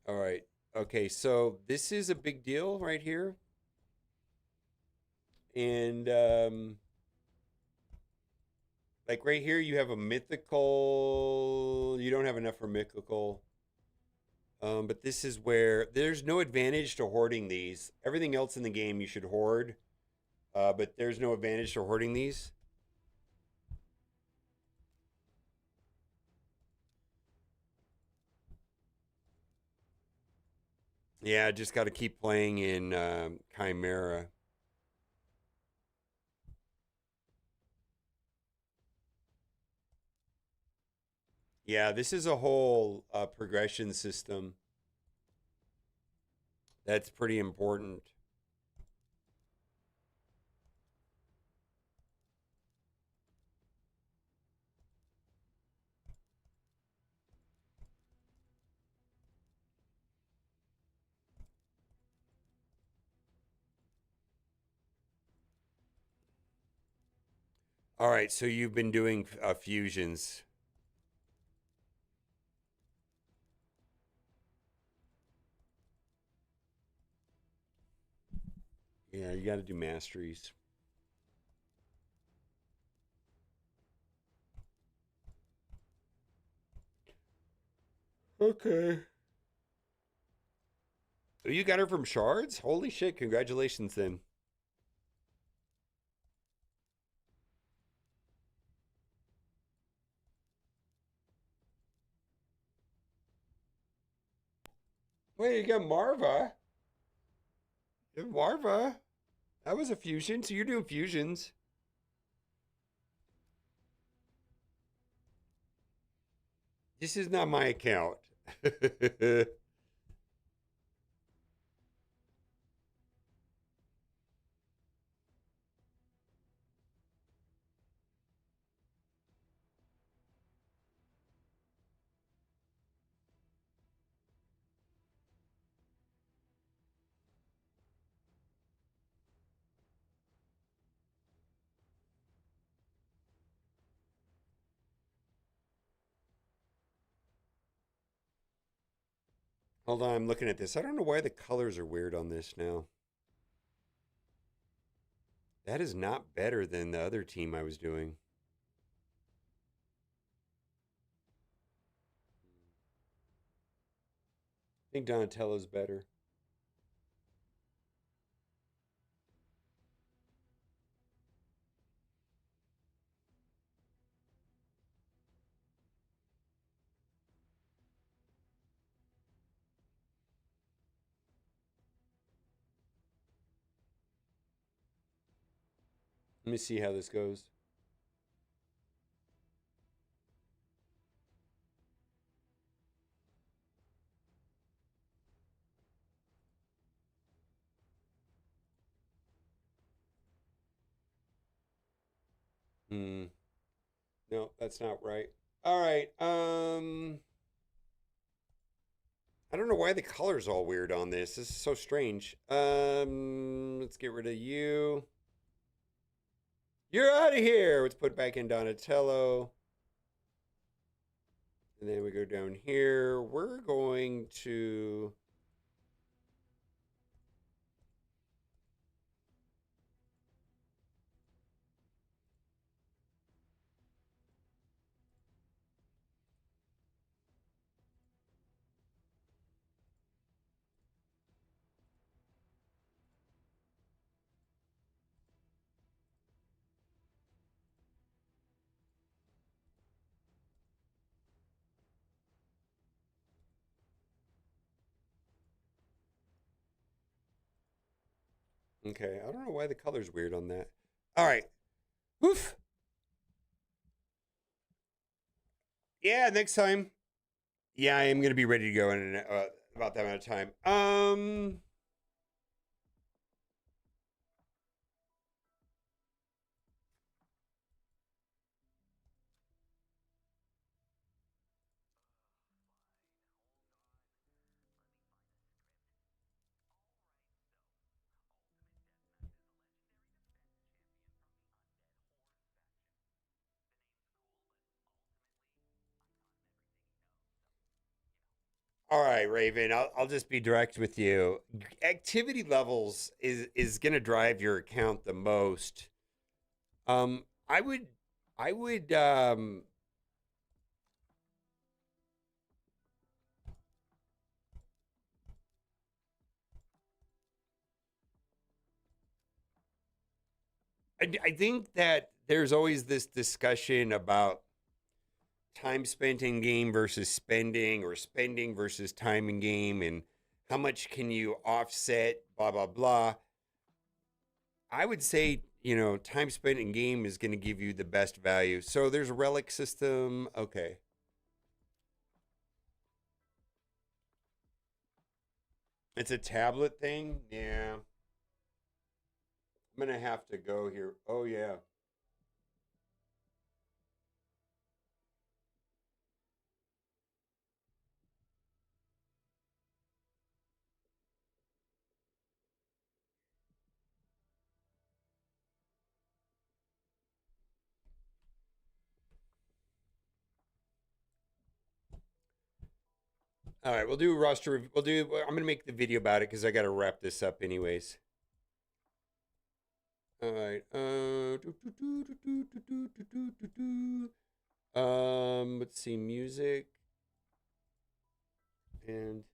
All right. Okay, so this is a big deal right here. And like right here, you have a mythical. You don't have enough for mythical. But this is where there's no advantage to hoarding these. Everything else in the game you should hoard. But there's no advantage to hoarding these. Yeah, just got to keep playing in Chimera. Yeah, this is a whole progression system. That's pretty important. All right, so you've been doing fusions. Yeah, you got to do masteries. Okay. Oh, you got her from Shards? Holy shit, congratulations then. Wait, you got Marva? You have Marva? That was a fusion, so you're doing fusions. This is not my account. Hold on, I'm looking at this. I don't know why the colors are weird on this now. That is not better than the other team I was doing. I think Donatello's better. Let me see how this goes. Hmm. No, that's not right. All right. I don't know why the color's all weird on this. This is so strange. Let's get rid of you. You're out of here. Let's put back in Donatello. And then we go down here. We're going to... Okay, I don't know why the color's weird on that. All right. Oof. Yeah, next time. Yeah, I am going to be ready to go in about that amount of time. All right, Raven. I'll just be direct with you. Activity levels is going to drive your account the most. Um, I would, I would, I think that there's always this discussion about time spent in game versus spending, or spending versus time in game, and how much can you offset, blah, blah, blah. I would say, time spent in game is going to give you the best value. So there's a relic system. Okay. It's a tablet thing. Yeah. I'm going to have to go here. Oh, yeah. All right, we'll do roster. I'm going to make the video about it because I got to wrap this up anyways. All right. Let's see, music and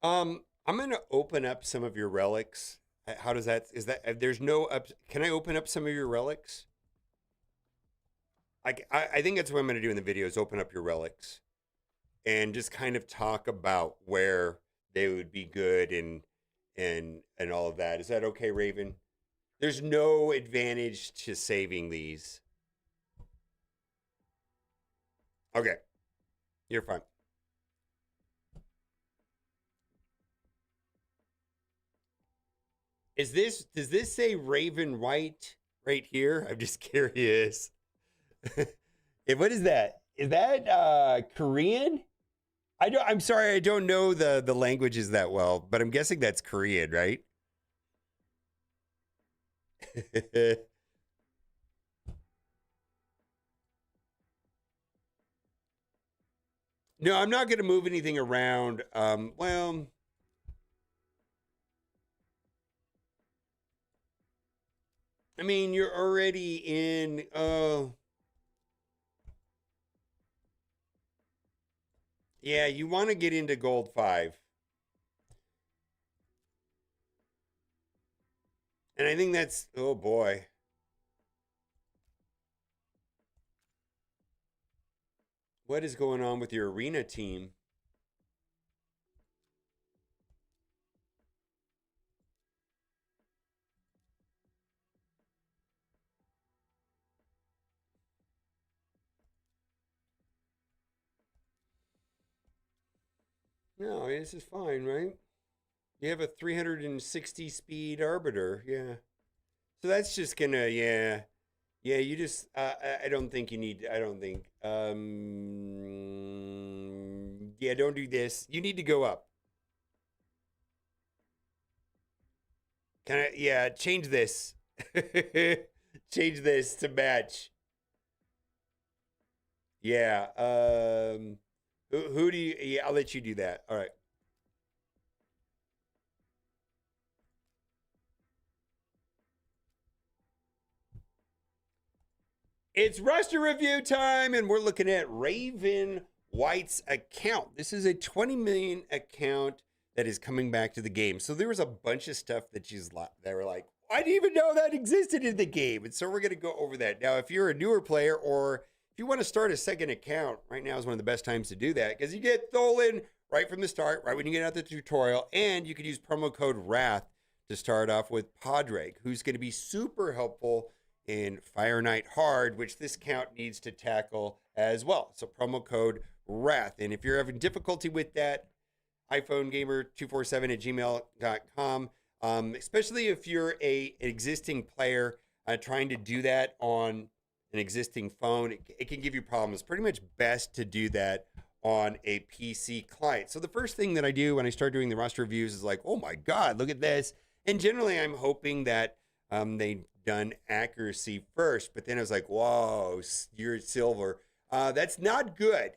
I'm gonna open up some of your relics. How does that? Is that there's no up? Can I open up some of your relics? I think that's what I'm gonna do in the video is open up your relics, and just kind of talk about where they would be good and all of that. Is that okay, Raven? There's no advantage to saving these. Okay, you're fine. Does this say Raven White right here? I'm just curious. What is that? Is that Korean? I'm sorry, I don't know the languages that well, but I'm guessing that's Korean, right? No, I'm not going to move anything around. Well, I mean, you're already in. Yeah, you want to get into gold 5. And I think that's, oh boy. What is going on with your arena team? No, this is fine, right? You have a 360 speed arbiter, yeah. So that's just gonna, yeah. Yeah, you just, I don't think you need, I don't think, yeah, don't do this. You need to go up. Can I, yeah, change this. Change this to match. Yeah, who do you, yeah, I'll let you do that. All right. It's roster review time, and we're looking at Raven White's account. This is a 20 million account that is coming back to the game. So there was a bunch of stuff that they were like, I didn't even know that existed in the game. And so we're going to go over that. Now, if you're a newer player or if you want to start a second account, right now is one of the best times to do that because you get stolen right from the start, right when you get out the tutorial, and you could use promo code WRATH to start off with Padraig, who's going to be super helpful in Fire Night Hard, which this account needs to tackle as well. So promo code WRATH. And if you're having difficulty with that, iPhonegamer247@gmail.com, especially if you're an existing player trying to do that on an existing phone, it can give you problems. It's pretty much best to do that on a PC client. So the first thing that I do when I start doing the roster reviews is like, oh my God, look at this. And generally I'm hoping that they done accuracy first, but then I was like, whoa, you're silver. That's not good.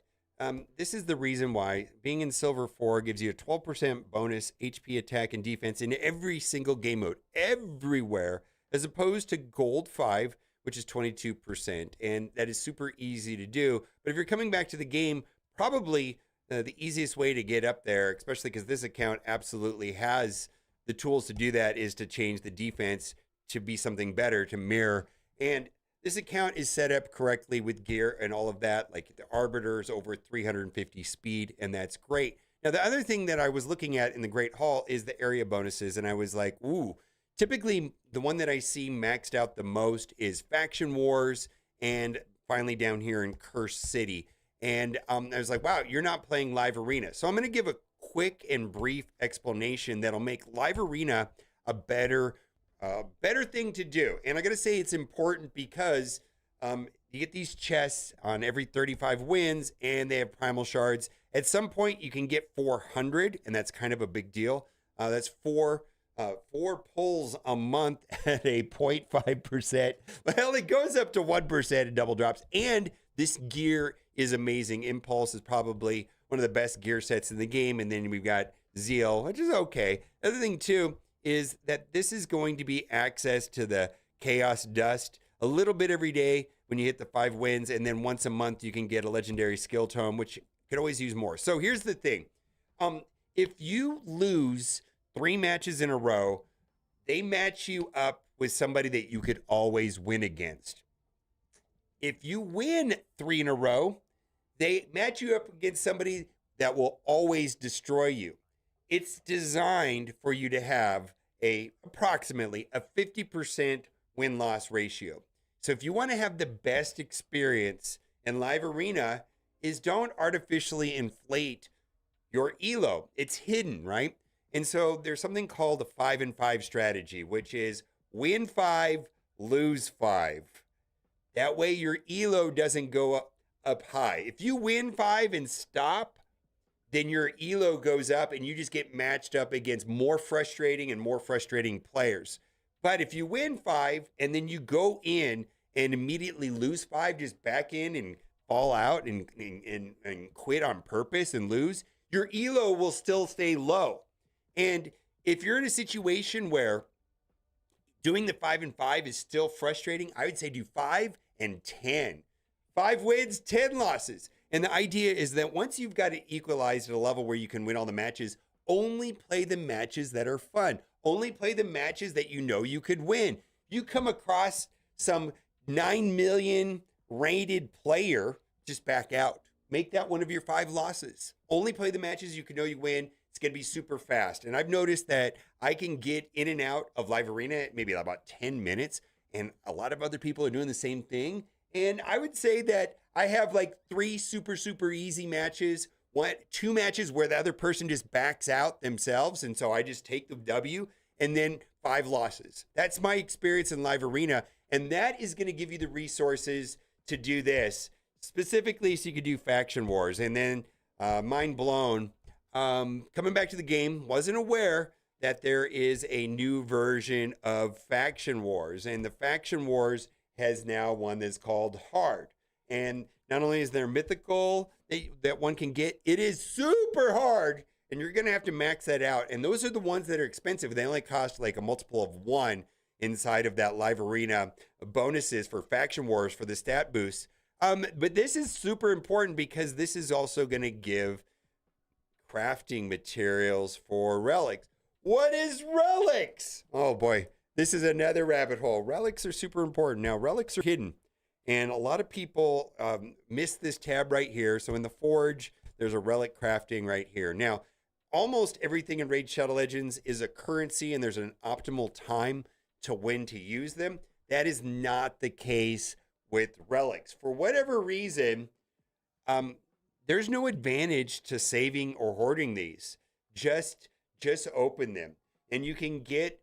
This is the reason why being in silver 4 gives you a 12% bonus HP attack and defense in every single game mode, everywhere, as opposed to gold 5, which is 22. And that is super easy to do. But if you're coming back to the game, probably the easiest way to get up there, especially because this account absolutely has the tools to do that, is to change the defense to be something better, to mirror. And this account is set up correctly with gear and all of that. Like the Arbiter is over 350 speed, and that's great. Now, the other thing that I was looking at in the Great Hall is the area bonuses, and I was like, ooh, typically the one that I see maxed out the most is Faction Wars, and finally down here in Curse City. And I was like, wow, you're not playing Live Arena. So I'm going to give a quick and brief explanation that'll make Live Arena a better thing to do. And I gotta say it's important because you get these chests on every 35 wins, and they have primal shards. At some point you can get 400, and that's kind of a big deal. That's four pulls a month at a 0.5%. Well, it goes up to 1% in double drops, and this gear is amazing. Impulse is probably one of the best gear sets in the game, and then we've got Zeal, which is okay. Other thing too is that this is going to be access to the Chaos Dust a little bit every day when you hit the 5 wins, and then once a month you can get a legendary skill tome, which you could always use more. So here's the thing. If you lose 3 matches in a row, they match you up with somebody that you could always win against. If you win 3 in a row, they match you up against somebody that will always destroy you. It's designed for you to have approximately a 50% win-loss ratio. So if you want to have the best experience in live arena, is don't artificially inflate your elo. It's hidden, right? And so there's something called a 5 and 5 strategy, which is win 5, lose 5. That way your elo doesn't go up high. If you win 5 and stop, then your elo goes up and you just get matched up against more frustrating players. But if you win 5 and then you go in and immediately lose 5, just back in and fall out and quit on purpose and lose, your elo will still stay low. And if you're in a situation where doing the 5 and 5 is still frustrating, I would say do 5 and 10. 5 wins, 10 losses. And the idea is that once you've got it equalized at a level where you can win all the matches, only play the matches that are fun. Only play the matches that you know you could win. You come across some 9 million rated player, just back out. Make that one of your 5 losses. Only play the matches you can know you win. It's going to be super fast. And I've noticed that I can get in and out of live arena maybe about 10 minutes. And a lot of other people are doing the same thing. And I would say that I have like 3 super easy matches, 2 matches where the other person just backs out themselves. And so I just take the W, and then 5 losses. That's my experience in live arena. And that is going to give you the resources to do this specifically so you could do faction wars. And then mind blown, coming back to the game, wasn't aware that there is a new version of faction wars. And the faction wars has now one that's called hard. And not only is there mythical that one can get, it is super hard, and you're going to have to max that out. And those are the ones that are expensive. They only cost like a multiple of 1 inside of that live arena bonuses for faction wars for the stat boost. But this is super important because this is also going to give crafting materials for relics. What is relics? Oh boy, this is another rabbit hole. Relics are super important. Now, relics are hidden. And a lot of people miss this tab right here. So in the Forge, there's a relic crafting right here. Now, almost everything in Raid Shadow Legends is a currency, and there's an optimal time to when to use them. That is not the case with relics. For whatever reason, there's no advantage to saving or hoarding these. Just open them. And you can get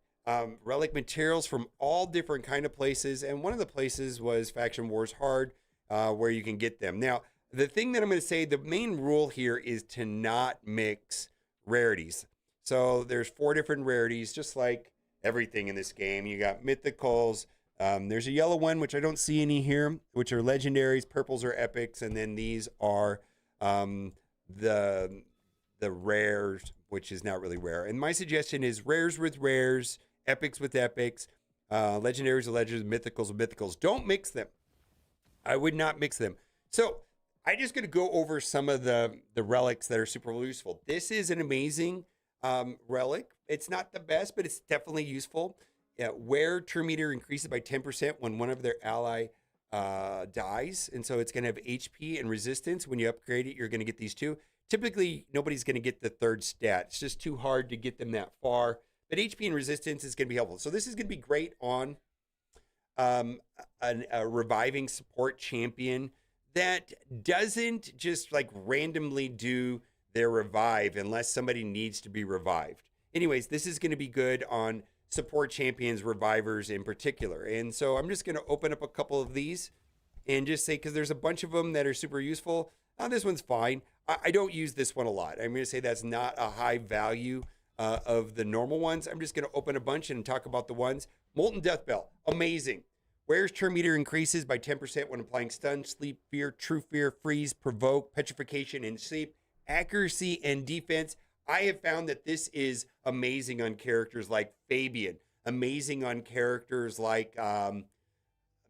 relic materials from all different kind of places. And one of the places was Faction Wars Hard, where you can get them. Now, the thing that I'm going to say, the main rule here is to not mix rarities. So there's 4 different rarities, just like everything in this game. You got mythicals. There's a yellow one, which I don't see any here, which are legendaries. Purples are epics. And then these are the rares, which is not really rare. And my suggestion is rares with rares, epics with epics, legendaries with legends, mythicals with mythicals. Don't mix them. I would not mix them. So I'm just going to go over some of the relics that are super useful. This is an amazing relic. It's not the best, but it's definitely useful. Wear turn meter increases by 10% when one of their ally dies. And so it's going to have HP and resistance. When you upgrade it, you're going to get these 2. Typically, nobody's going to get the 3rd stat. It's just too hard to get them that far. But HP and resistance is going to be helpful. So this is going to be great on a reviving support champion that doesn't just like randomly do their revive unless somebody needs to be revived. Anyways, this is going to be good on support champions, revivers in particular. And so I'm just going to open up a couple of these and just say, because there's a bunch of them that are super useful. This one's fine. I don't use this one a lot. I'm going to say that's not a high value of the normal ones. I'm just going to open a bunch and talk about the ones. Molten Death Bell, amazing. Wearer's turn meter increases by 10% when applying stun, sleep, fear, true fear, freeze, provoke, petrification, and sleep. Accuracy and defense. I have found that this is amazing on characters like Fabian, amazing on characters like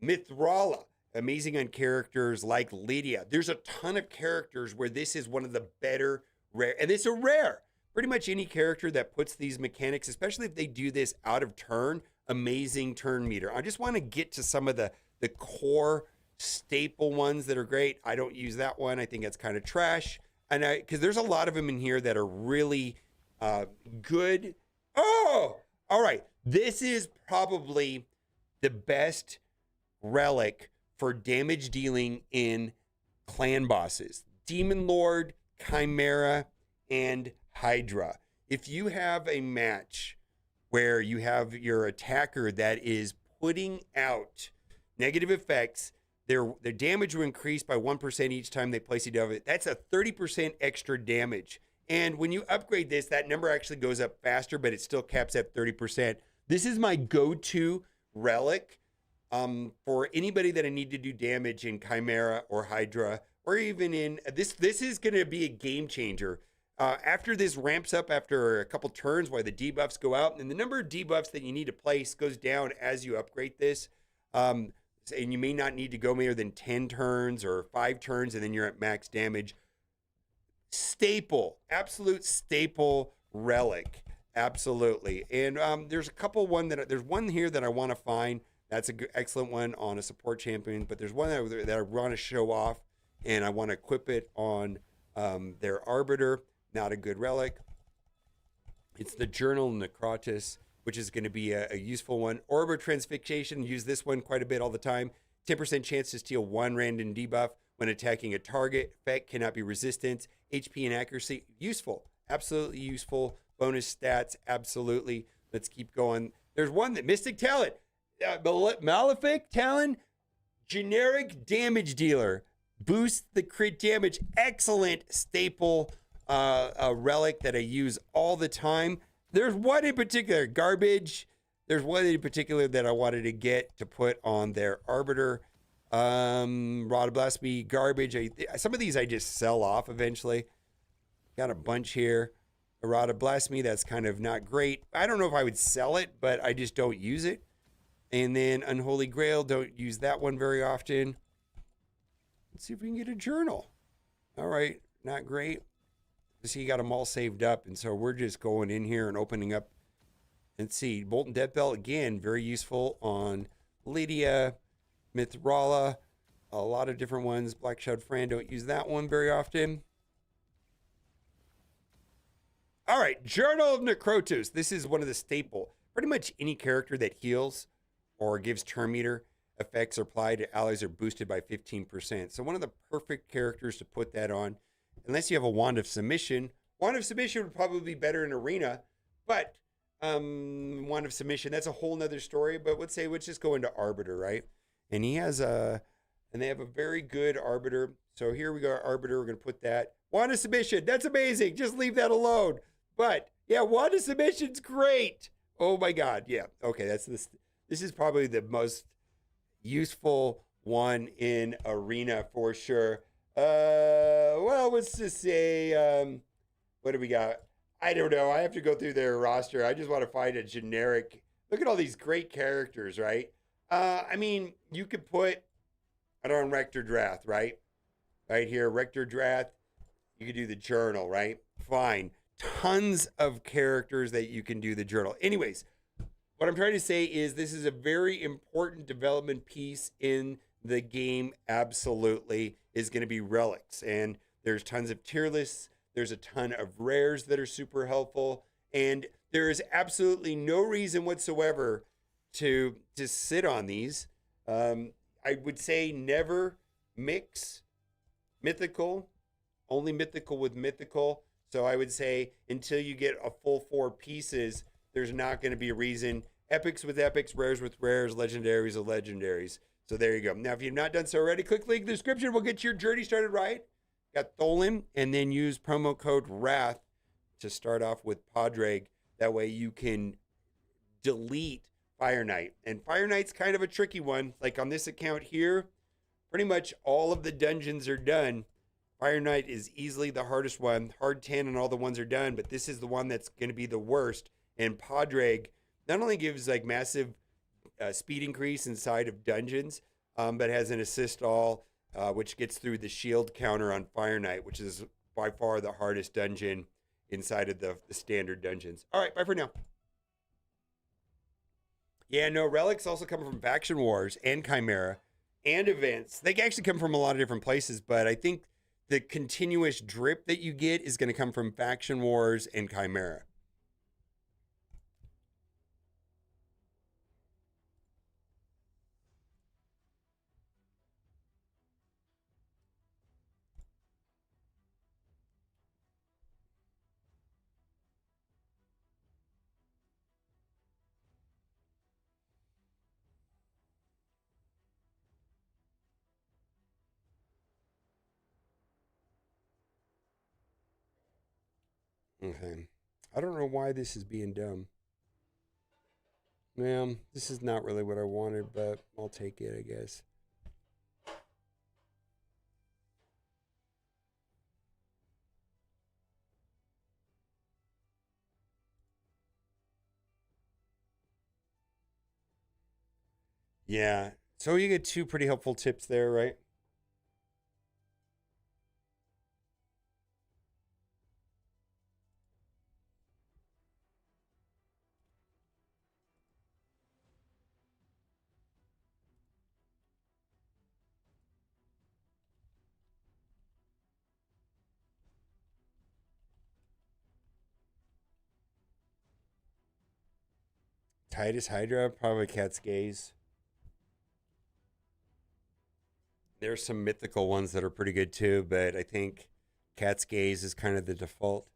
Mithrala, amazing on characters like Lydia. There's a ton of characters where this is one of the better rare, and it's a rare, pretty much any character that puts these mechanics, especially if they do this out of turn, amazing turn meter. I just want to get to some of the core staple ones that are great. I don't use that one. I think that's kind of trash. And because there's a lot of them in here that are really good. Oh, all right. This is probably the best relic for damage dealing in clan bosses. Demon Lord, Chimera, and Hydra. If you have a match where you have your attacker that is putting out negative effects, their damage will increase by 1% each time they place it over it. That's a 30% extra damage. And when you upgrade this, that number actually goes up faster, but it still caps at 30%. This is my go-to relic for anybody that I need to do damage in Chimera or Hydra, or even in this. This is going to be a game changer. After this ramps up after a couple turns while the debuffs go out, and the number of debuffs that you need to place goes down as you upgrade this. And you may not need to go more than 10 turns or 5 turns, and then you're at max damage. Staple, absolute staple relic, absolutely. And there's a couple there's one here that I want to find. That's an excellent one on a support champion, but there's one that I want to show off, and I want to equip it on their Arbiter. Not a good relic. It's the Journal Necrotis, which is going to be a useful one. Orb of Transfixation, use this one quite a bit all the time. 10% chance to steal 1 random debuff when attacking a target. Effect cannot be resistant. HP and accuracy, useful. Absolutely useful. Bonus stats, absolutely. Let's keep going. There's one that Mystic Talent. Malefic Talent, generic damage dealer. Boost the crit damage. Excellent staple relic that I use all the time. There's one in particular, Garbage. There's one in particular that I wanted to get to put on their Arbiter. Rod of Blasphemy, Garbage. Some of these I just sell off eventually. Got a bunch here. A Rod of Blasphemy, that's kind of not great. I don't know if I would sell it, but I just don't use it. And then Unholy Grail, don't use that one very often. Let's see if we can get a journal. All right, not great. See, you got them all saved up, and so we're just going in here and opening up. Let's see, Molten Death Belt, again, very useful on Lydia, Mithrala, a lot of different ones. Black Shroud Fran, don't use that one very often. All right, Journal of Necrotis. This is one of the staple. Pretty much any character that heals or gives turn meter effects are applied to allies are boosted by 15%. So one of the perfect characters to put that on, unless you have a Wand of Submission. Wand of Submission would probably be better in Arena, but Wand of Submission, that's a whole nother story. But let's just go into Arbiter, right? And he has and they have a very good Arbiter. So here we go, Arbiter, we're gonna put that. Wand of Submission, that's amazing. Just leave that alone. But yeah, Wand of Submission's great. Oh my God, yeah. Okay, this is probably the most useful one in Arena for sure. Well, let's just say, what do we got? I don't know. I have to go through their roster. I just want to find a generic. Look at all these great characters, right? I mean, you could put it on Rector Drath, right? Right here, Rector Drath. You could do the journal, right? Fine. Tons of characters that you can do the journal. Anyways, what I'm trying to say is this is a very important development piece in the game. Absolutely is going to be relics, and there's tons of tier lists. There's a ton of rares that are super helpful, and there is absolutely no reason whatsoever to sit on these. I would say never mix mythical, only mythical with mythical. So I would say until you get a full 4 pieces, there's not going to be a reason. Epics with epics, rares with rares, legendaries with legendaries. So there you go. Now, if you've not done so already, click the link in the description. We'll get your journey started right. Got Tholen, and then use promo code WRATH to start off with Padraig. That way you can delete Fire Knight. And Fire Knight's kind of a tricky one. Like on this account here, pretty much all of the dungeons are done. Fire Knight is easily the hardest one. Hard 10 and all the ones are done, but this is the one that's going to be the worst. And Padraig not only gives like massive speed increase inside of dungeons, but has an assist all, which gets through the shield counter on Fire Knight, which is by far the hardest dungeon inside of the standard dungeons. All right, bye for now. Yeah, no, relics also come from Faction Wars and Chimera and events. They actually come from a lot of different places, but I think the continuous drip that you get is going to come from Faction Wars and Chimera. Okay. I don't know why this is being dumb. This is not really what I wanted, but I'll take it, I guess. Yeah. So you get two pretty helpful tips there, right? Titus Hydra, probably Cat's Gaze. There's some mythical ones that are pretty good too, but I think Cat's Gaze is kind of the default.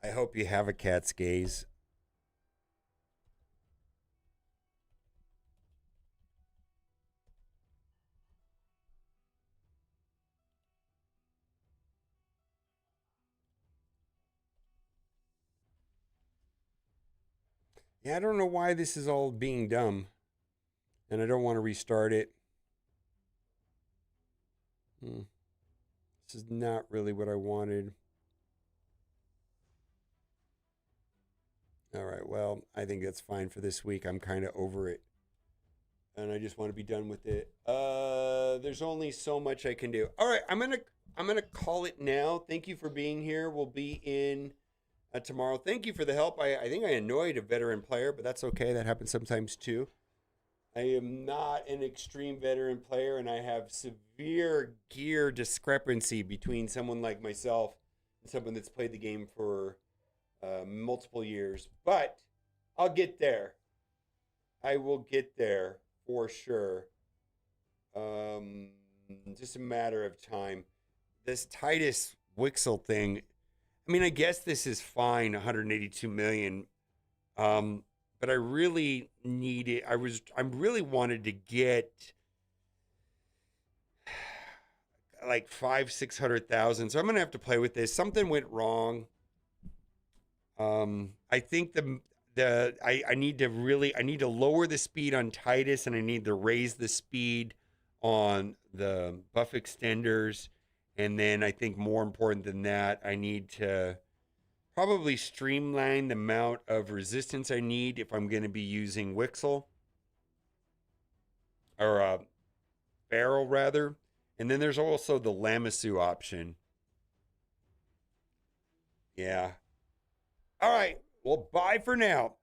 I hope you have a Cat's Gaze. Yeah, I don't know why this is all being dumb. And I don't want to restart it. This is not really what I wanted. All right, well, I think that's fine for this week. I'm kind of over it. And I just want to be done with it. There's only so much I can do. All right, I'm gonna call it now. Thank you for being here. We'll be in tomorrow. Thank you for the help. I think I annoyed a veteran player, but that's okay. That happens sometimes too. I am not an extreme veteran player, and I have severe gear discrepancy between someone like myself and someone that's played the game for multiple years. But I'll get there. I will get there for sure. Just a matter of time. This Titus Wixel thing, I mean, I guess this is fine, 182 million. But I really need it. I really wanted to get like 500,000-600,000. So I'm gonna have to play with this. Something went wrong. I think I need to lower the speed on Titus, and I need to raise the speed on the buff extenders. And then I think more important than that, I need to probably streamline the amount of resistance I need if I'm going to be using Wixel. Or Barrel, rather. And then there's also the Lamassu option. Yeah. All right. Well, bye for now.